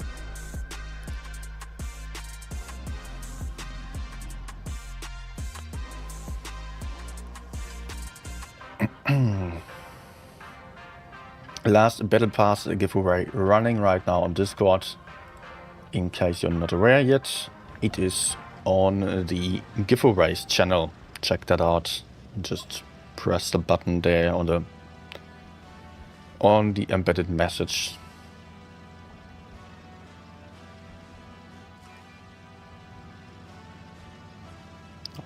Last Battle Pass giveaway running right now on Discord. In case you're not aware yet, it is on the giveaways channel. Check that out. Just press the button there on the embedded message.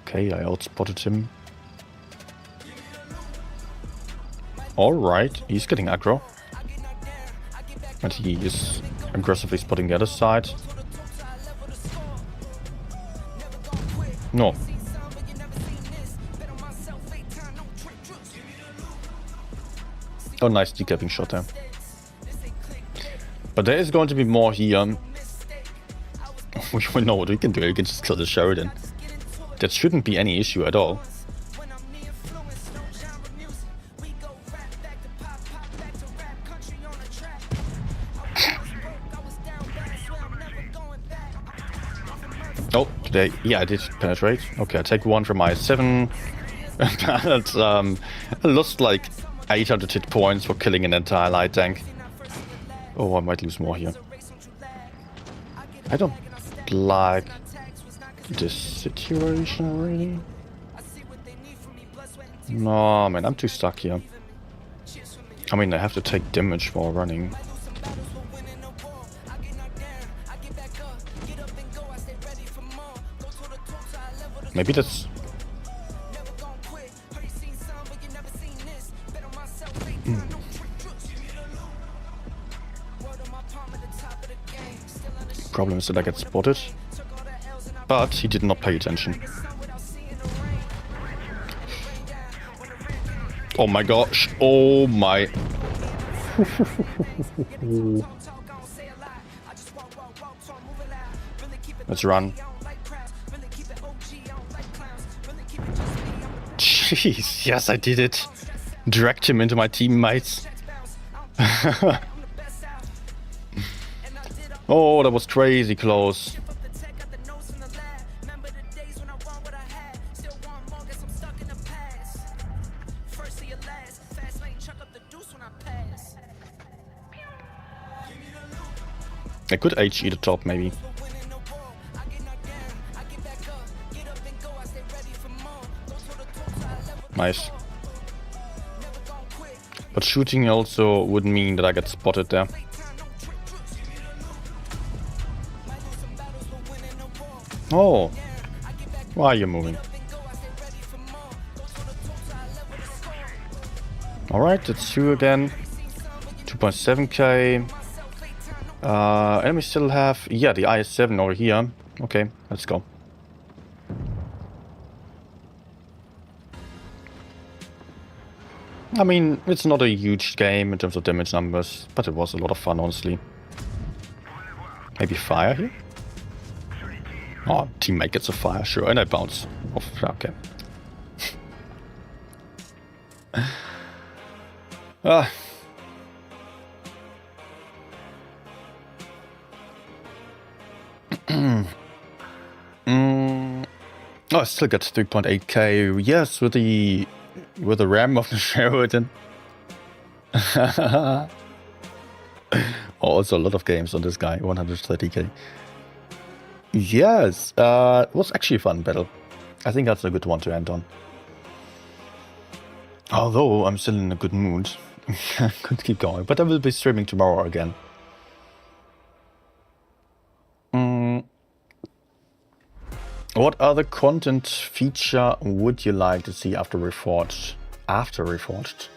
Okay, I outspotted him. Alright, he's getting aggro. And he is aggressively spotting the other side. No. Oh, nice decapping shot there. But there is going to be more here. We know what we can do. We can just kill the Sheridan. That shouldn't be any issue at all. Oh, today, yeah, I did penetrate. Okay, I take one from my 7. But I lost like 800 hit points for killing an entire light tank. Oh, I might lose more here. I don't like this situation really. No, man, I'm too stuck here. I mean, I have to take damage for running. Maybe that's... Problem is that I get spotted. But he did not pay attention. Oh my gosh. Oh my. Let's run. Jeez, yes, I did it. Dragged him into my teammates. Oh, that was crazy close. I could HE the top, maybe. Nice. But shooting also would mean that I get spotted there. Oh, why are you moving? Alright, that's 2 again. 2.7k. And we still have, yeah, the IS-7 over here. Okay, let's go. I mean, it's not a huge game in terms of damage numbers, but it was a lot of fun, honestly. Maybe fire here? Oh, teammate gets a fire, sure, and I bounce off. Okay. Oh, I still got 3.8k. Yes, with the RAM of the Sheridan. Also a lot of games on this guy, 130k. Yes, it was actually a fun battle. I think that's a good one to end on. Although I'm still in a good mood. Could keep going, but I will be streaming tomorrow again. What other content feature would you like to see after Reforged? After Reforged?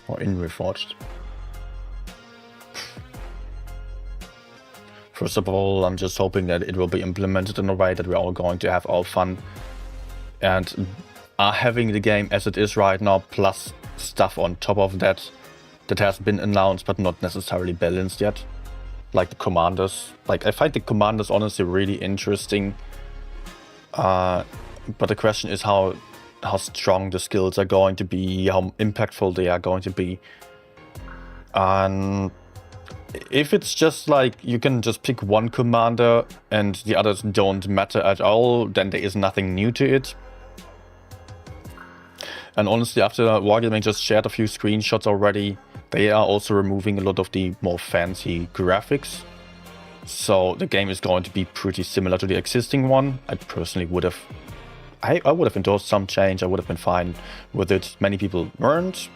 Or in Reforged? First of all, I'm just hoping that it will be implemented in a way that we're all going to have all fun and are having the game as it is right now, plus stuff on top of that that has been announced but not necessarily balanced yet. Like the commanders. Like, I find the commanders honestly really interesting. But the question is how strong the skills are going to be, how impactful they are going to be. And if it's just like you can just pick one commander and the others don't matter at all, then there is nothing new to it. And honestly, after Wargaming just shared a few screenshots already, they are also removing a lot of the more fancy graphics. So the game is going to be pretty similar to the existing one. I personally would have... I would have endorsed some change. I would have been fine with it. Many people weren't.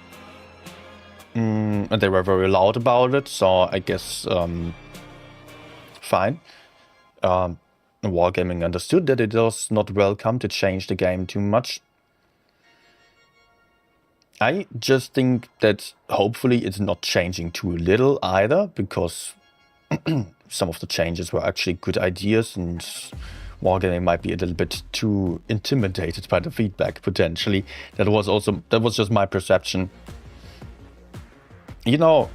And they were very loud about it. So I guess... fine. Wargaming understood that it was not welcome to change the game too much. I just think that hopefully it's not changing too little either, because some of the changes were actually good ideas, and Wargaming might be a little bit too intimidated by the feedback potentially. That was just my perception. You know,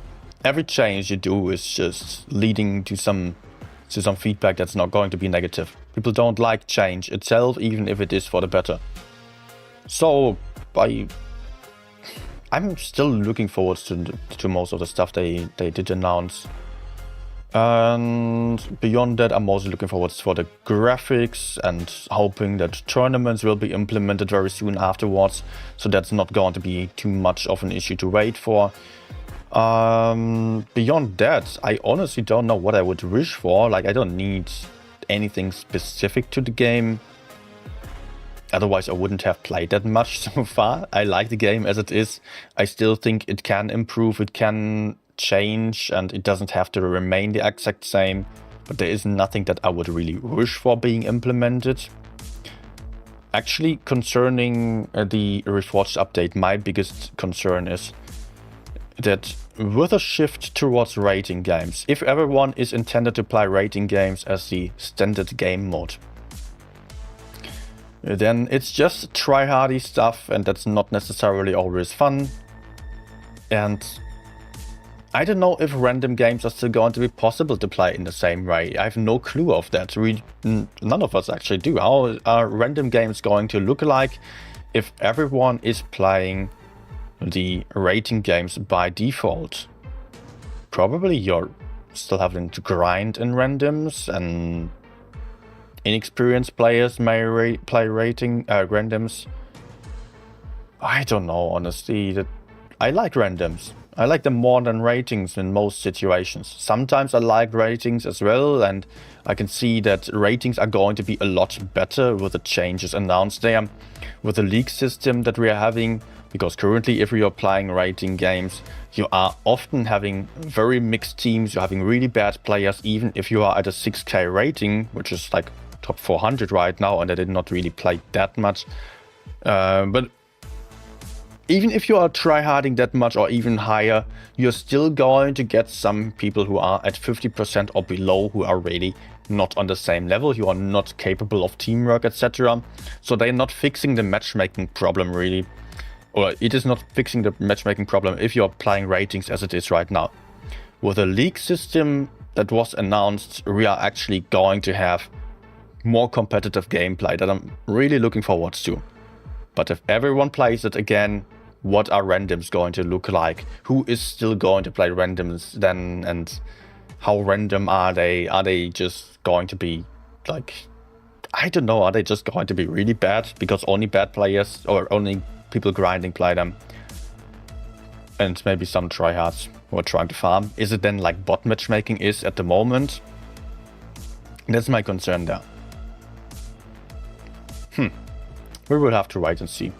every change you do is just leading to some feedback that's not going to be negative. People don't like change itself, even if it is for the better. So I'm still looking forward to most of the stuff they did announce. And beyond that, I'm also looking forward for the graphics and hoping that tournaments will be implemented very soon afterwards. So that's not going to be too much of an issue to wait for. Beyond that, I honestly don't know what I would wish for. Like, I don't need anything specific to the game. Otherwise, I wouldn't have played that much so far. I like the game as it is. I still think it can improve, it can change, and it doesn't have to remain the exact same. But there is nothing that I would really wish for being implemented. Actually, concerning the Reforged update, my biggest concern is that with a shift towards rating games, if everyone is intended to play rating games as the standard game mode, then it's just try-hardy stuff, and that's not necessarily always fun. And I don't know if random games are still going to be possible to play in the same way. I have no clue of that. None of us actually do. How are random games going to look like if everyone is playing the rating games by default? Probably you're still having to grind in randoms, and inexperienced players may play randoms. I don't know, honestly. I like randoms. I like them more than ratings in most situations. Sometimes I like ratings as well, and I can see that ratings are going to be a lot better with the changes announced there, with the league system that we are having. Because currently, if you're playing rating games, you are often having very mixed teams. You're having really bad players, even if you are at a 6K rating, which is like top 400 right now, and I did not really play that much. But even if you are tryharding that much or even higher, you're still going to get some people who are at 50% or below, who are really not on the same level, who are not capable of teamwork, etc. So they're not fixing the matchmaking problem really. Or it is not fixing the matchmaking problem if you're applying ratings as it is right now. With a league system that was announced, we are actually going to have more competitive gameplay that I'm really looking forward to. But if everyone plays it again, what are randoms going to look like? Who is still going to play randoms then? And how random are they? Are they just going to be like, I don't know, are they just going to be really bad because only bad players or only people grinding play them? And maybe some tryhards who are trying to farm. Is it then like bot matchmaking is at the moment? That's my concern there. We will have to wait and see.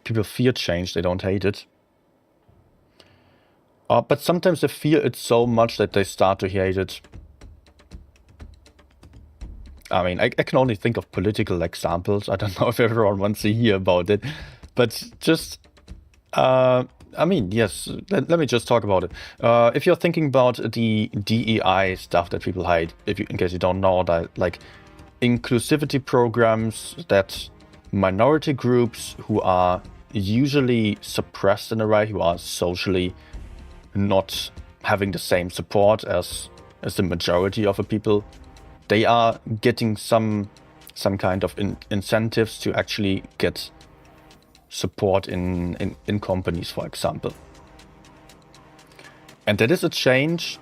People fear change, they don't hate it. But sometimes they fear it so much that they start to hate it. I mean, I can only think of political examples. I don't know if everyone wants to hear about it. But just, I mean, yes, let me just talk about it. If you're thinking about the DEI stuff that people hate, in case you don't know, that like inclusivity programs that minority groups who are usually suppressed in a way, who are socially not having the same support as the majority of the people, they are getting some kind of incentives to actually get support in companies, for example. And that is a change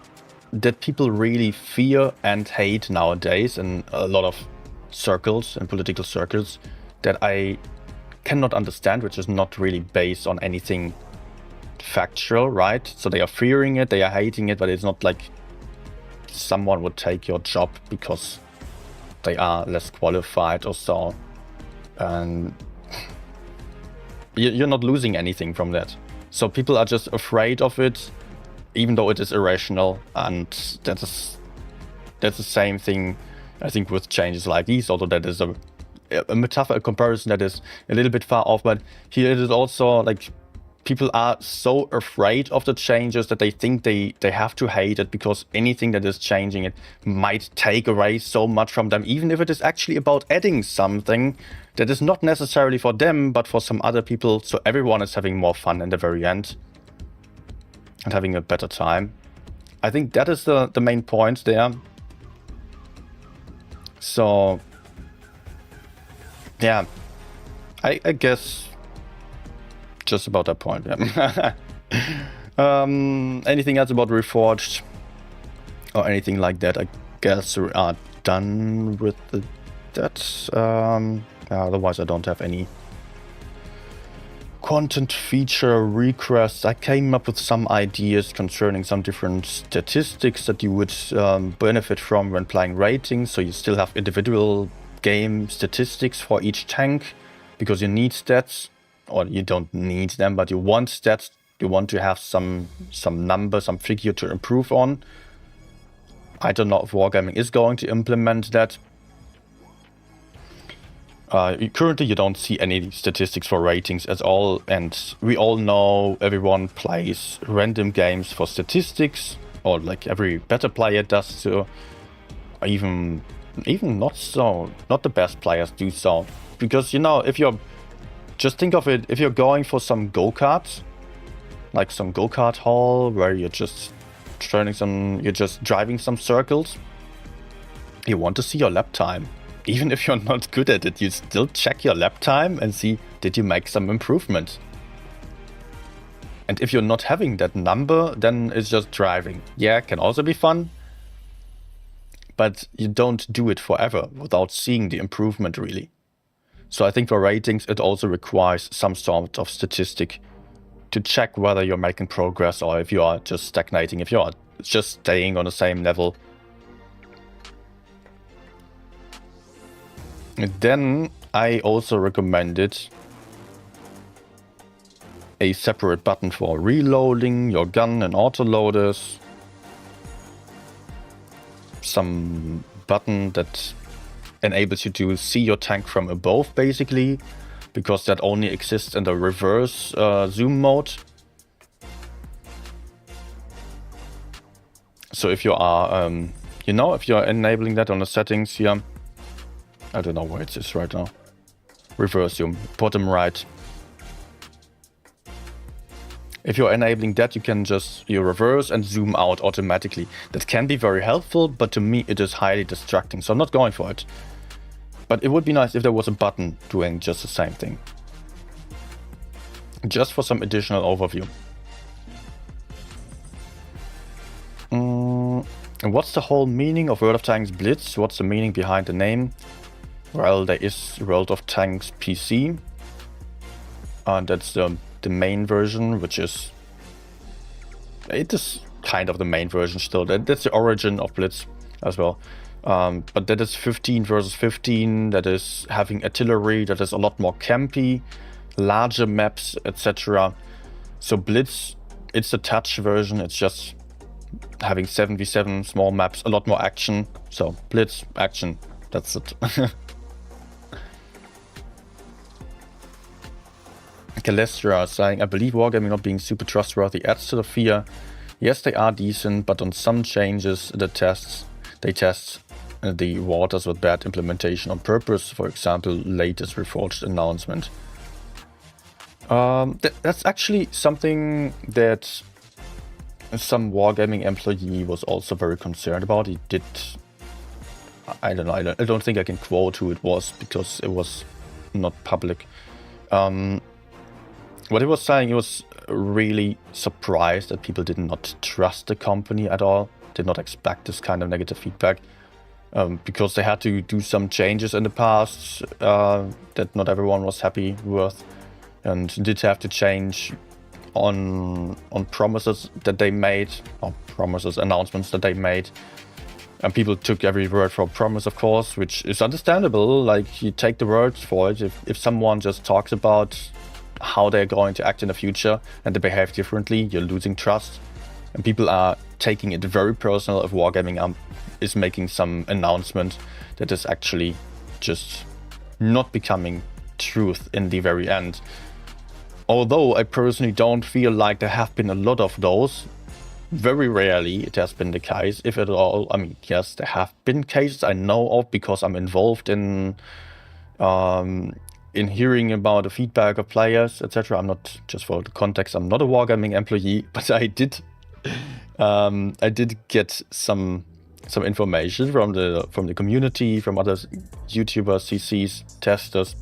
that people really fear and hate nowadays in a lot of circles and political circles, that I cannot understand, which is not really based on anything factual, right? So they are fearing it, they are hating it, but it's not like someone would take your job because they are less qualified or so. And you're not losing anything from that. So people are just afraid of it, even though it is irrational. And that's the same thing, I think, with changes like these, although that is a metaphor, a comparison that is a little bit far off. But here it is also like people are so afraid of the changes that they think they have to hate it, because anything that is changing it might take away so much from them, even if it is actually about adding something that is not necessarily for them, but for some other people. So everyone is having more fun in the very end and having a better time. I think that is the main point there. So yeah, I guess just about that point. Yeah. Anything else about Reforged or anything like that? I guess we are done with that. Otherwise, I don't have any content feature requests. I came up with some ideas concerning some different statistics that you would benefit from when playing ratings. So you still have individual game statistics for each tank, because you need stats. Or you don't need them, but you want stats. You want to have some number, some figure to improve on. I don't know if Wargaming is going to implement that. Currently, you don't see any statistics for ratings at all, and we all know everyone plays random games for statistics, or like every better player does so. Even not the best players do so, because if you're just think of it, if you're going for some go-karts, like some go-kart hall where you're just driving some circles, you want to see your lap time. Even if you're not good at it, you still check your lap time and see, did you make some improvement? And if you're not having that number, then it's just driving. Yeah, it can also be fun, but you don't do it forever without seeing the improvement really. So I think for ratings, it also requires some sort of statistic to check whether you're making progress or if you are just stagnating, if you are just staying on the same level. And then I also recommended a separate button for reloading your gun and autoloaders. Some button that enables you to see your tank from above, basically, because that only exists in the reverse zoom mode. So if you are, if you're enabling that on the settings here, I don't know where it is right now. Reverse zoom, bottom right. If you're enabling that, you can just reverse and zoom out automatically. That can be very helpful, but to me it is highly distracting, so I'm not going for it. But it would be nice if there was a button doing just the same thing. Just for some additional overview. And what's the whole meaning of World of Tanks Blitz? What's the meaning behind the name? Well, there is World of Tanks PC. And that's the main version, which is... It is kind of the main version still. That's the origin of Blitz as well. But that is 15 versus 15, that is having artillery, that is a lot more campy, larger maps, etc. So Blitz, it's the touch version, it's just having 7v7 small maps, a lot more action. So Blitz, action, that's it. Calestra saying, I believe Wargaming not being super trustworthy adds to the fear. Yes, they are decent, but on some changes, they test the waters with bad implementation on purpose. For example, latest Reforged announcement. That's actually something that some Wargaming employee was also very concerned about. He did... I don't know, I don't think I can quote who it was because it was not public. What he was saying, he was really surprised that people did not trust the company at all, did not expect this kind of negative feedback. because they had to do some changes in the past that not everyone was happy with, and did have to change on promises that they made, or announcements that they made. And people took every word for a promise, of course, which is understandable. Like, you take the words for it. If someone just talks about how they're going to act in the future and they behave differently, you're losing trust. And people are taking it very personal if Wargaming is making some announcement that is actually just not becoming truth in the very end. Although I personally don't feel like there have been a lot of those. Very rarely it has been the case, if at all. I mean, yes, there have been cases I know of because I'm involved in hearing about the feedback of players, etc. I'm not, just for the context, I'm not a Wargaming employee, but I did get some information from the community, from other YouTubers, CCs, testers.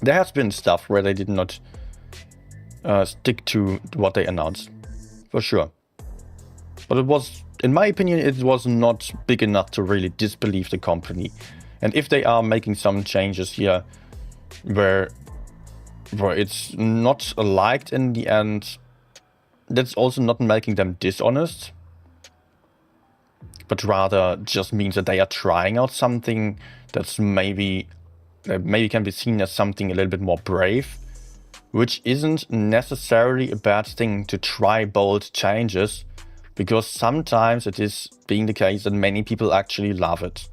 There has been stuff where they did not stick to what they announced, for sure. But it was, in my opinion, it was not big enough to really disbelieve the company. And if they are making some changes here where it's not liked in the end, that's also not making them dishonest, but rather just means that they are trying out something that maybe can be seen as something a little bit more brave, which isn't necessarily a bad thing to try bold changes, because sometimes it is being the case that many people actually love it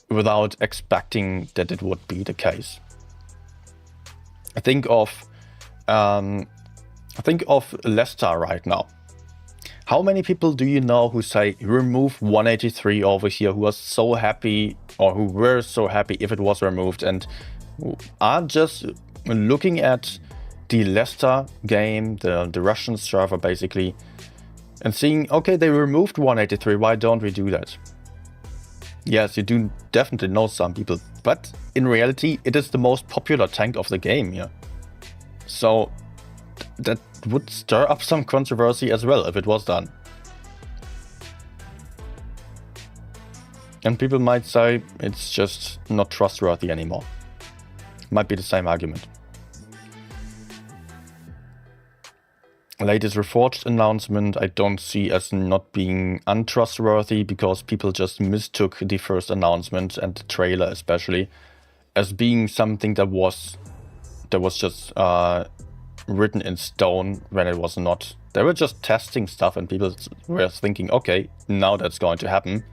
without expecting that it would be the case. I think of Leicester right now. How many people do you know who say remove 183 over here, who are so happy, or who were so happy if it was removed, and are just looking at the Leicester game, the Russian server basically, and seeing, okay, they removed 183, why don't we do that? Yes, you do definitely know some people, but in reality it is the most popular tank of the game here. So that would stir up some controversy as well if it was done. And people might say it's just not trustworthy anymore. Might be the same argument. Latest Reforged announcement I don't see as not being untrustworthy, because people just mistook the first announcement and the trailer especially as being something that was just written in stone when it was not. They were just testing stuff and people were thinking, okay, now that's going to happen.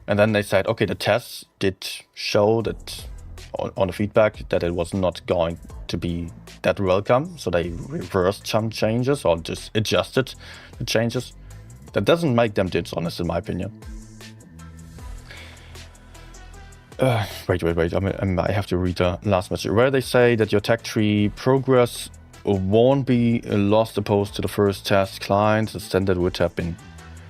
And then they said, okay, the tests did show that on the feedback that it was not going to be that welcome. So they reversed some changes or just adjusted the changes. That doesn't make them dishonest in my opinion. Wait. I have to read the last message where they say that your tech tree progress won't be lost opposed to the first test client. The standard would have been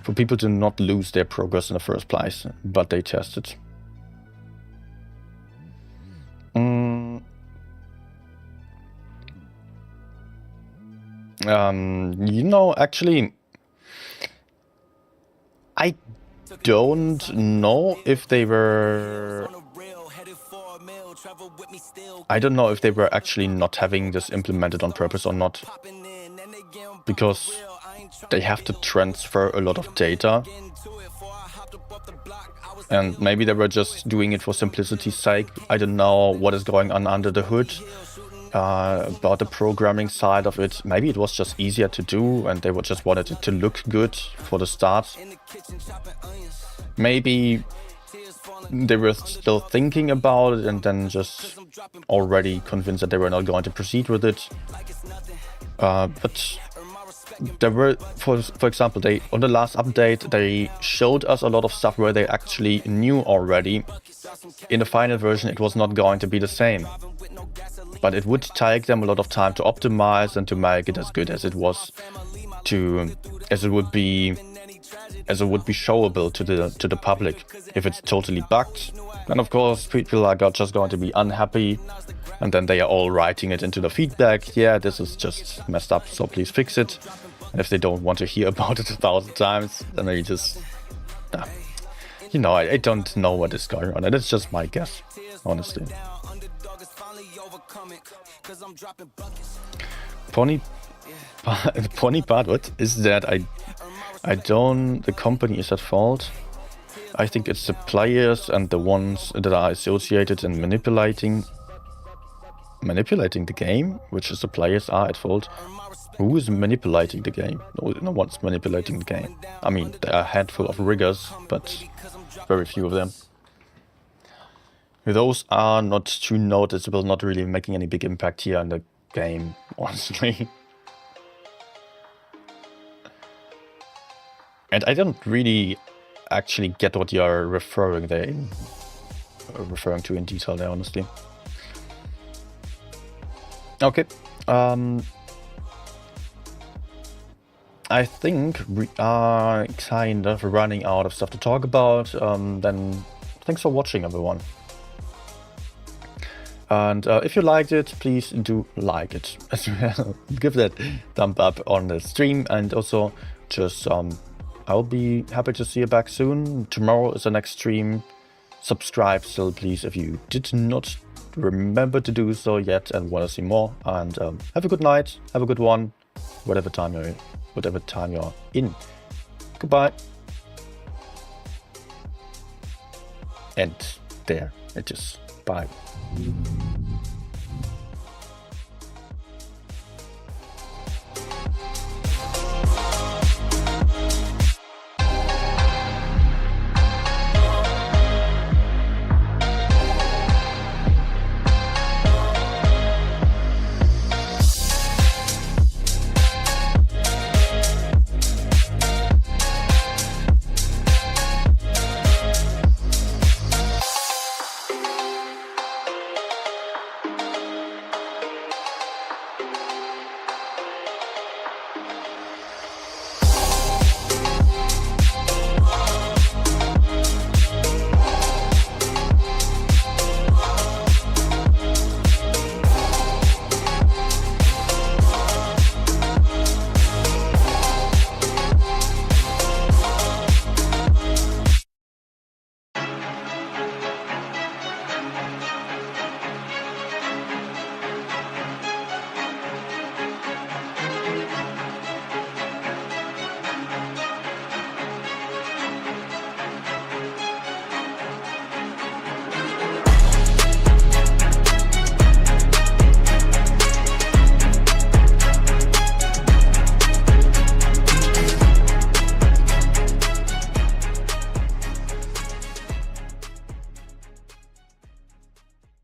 for people to not lose their progress in the first place, but they tested. Actually, I don't know if they were... I don't know if they were actually not having this implemented on purpose or not, because they have to transfer a lot of data, and maybe they were just doing it for simplicity's sake. I don't know what is going on under the hood about the programming side of it. Maybe it was just easier to do and they just wanted it to look good for the start. Maybe they were still thinking about it and then just already convinced that they were not going to proceed with it. But there were, for example, they on the last update they showed us a lot of stuff where they actually knew already. In the final version it was not going to be the same, but it would take them a lot of time to optimize and to make it as good as it was, as it would be showable to the public. If it's totally bugged, then of course people are just going to be unhappy, and then they are all writing it into the feedback. Yeah, this is just messed up, so please fix it. And if they don't want to hear about it 1,000 times, then they just You know, I don't know what is going on. It's just my guess, honestly. Pony part, what is that? I don't. The company is at fault. I think it's the players and the ones that are associated and manipulating the game, which is the players are at fault. Who is manipulating the game? No one's manipulating the game. I mean, there are a handful of riggers, but very few of them. Those are not too noticeable, not really making any big impact here in the game, honestly. And I don't really actually get what you're referring to in detail there, honestly. Okay. I think we are kind of running out of stuff to talk about. Then thanks for watching, everyone. And if you liked it, please do like it as well. Give that thumb up on the stream, and also just I'll be happy to see you back soon. Tomorrow is the next stream. Subscribe still, please, if you did not remember to do so yet and want to see more. And have a good night. Have a good one. Whatever time you're in. Goodbye. And there it is. Bye.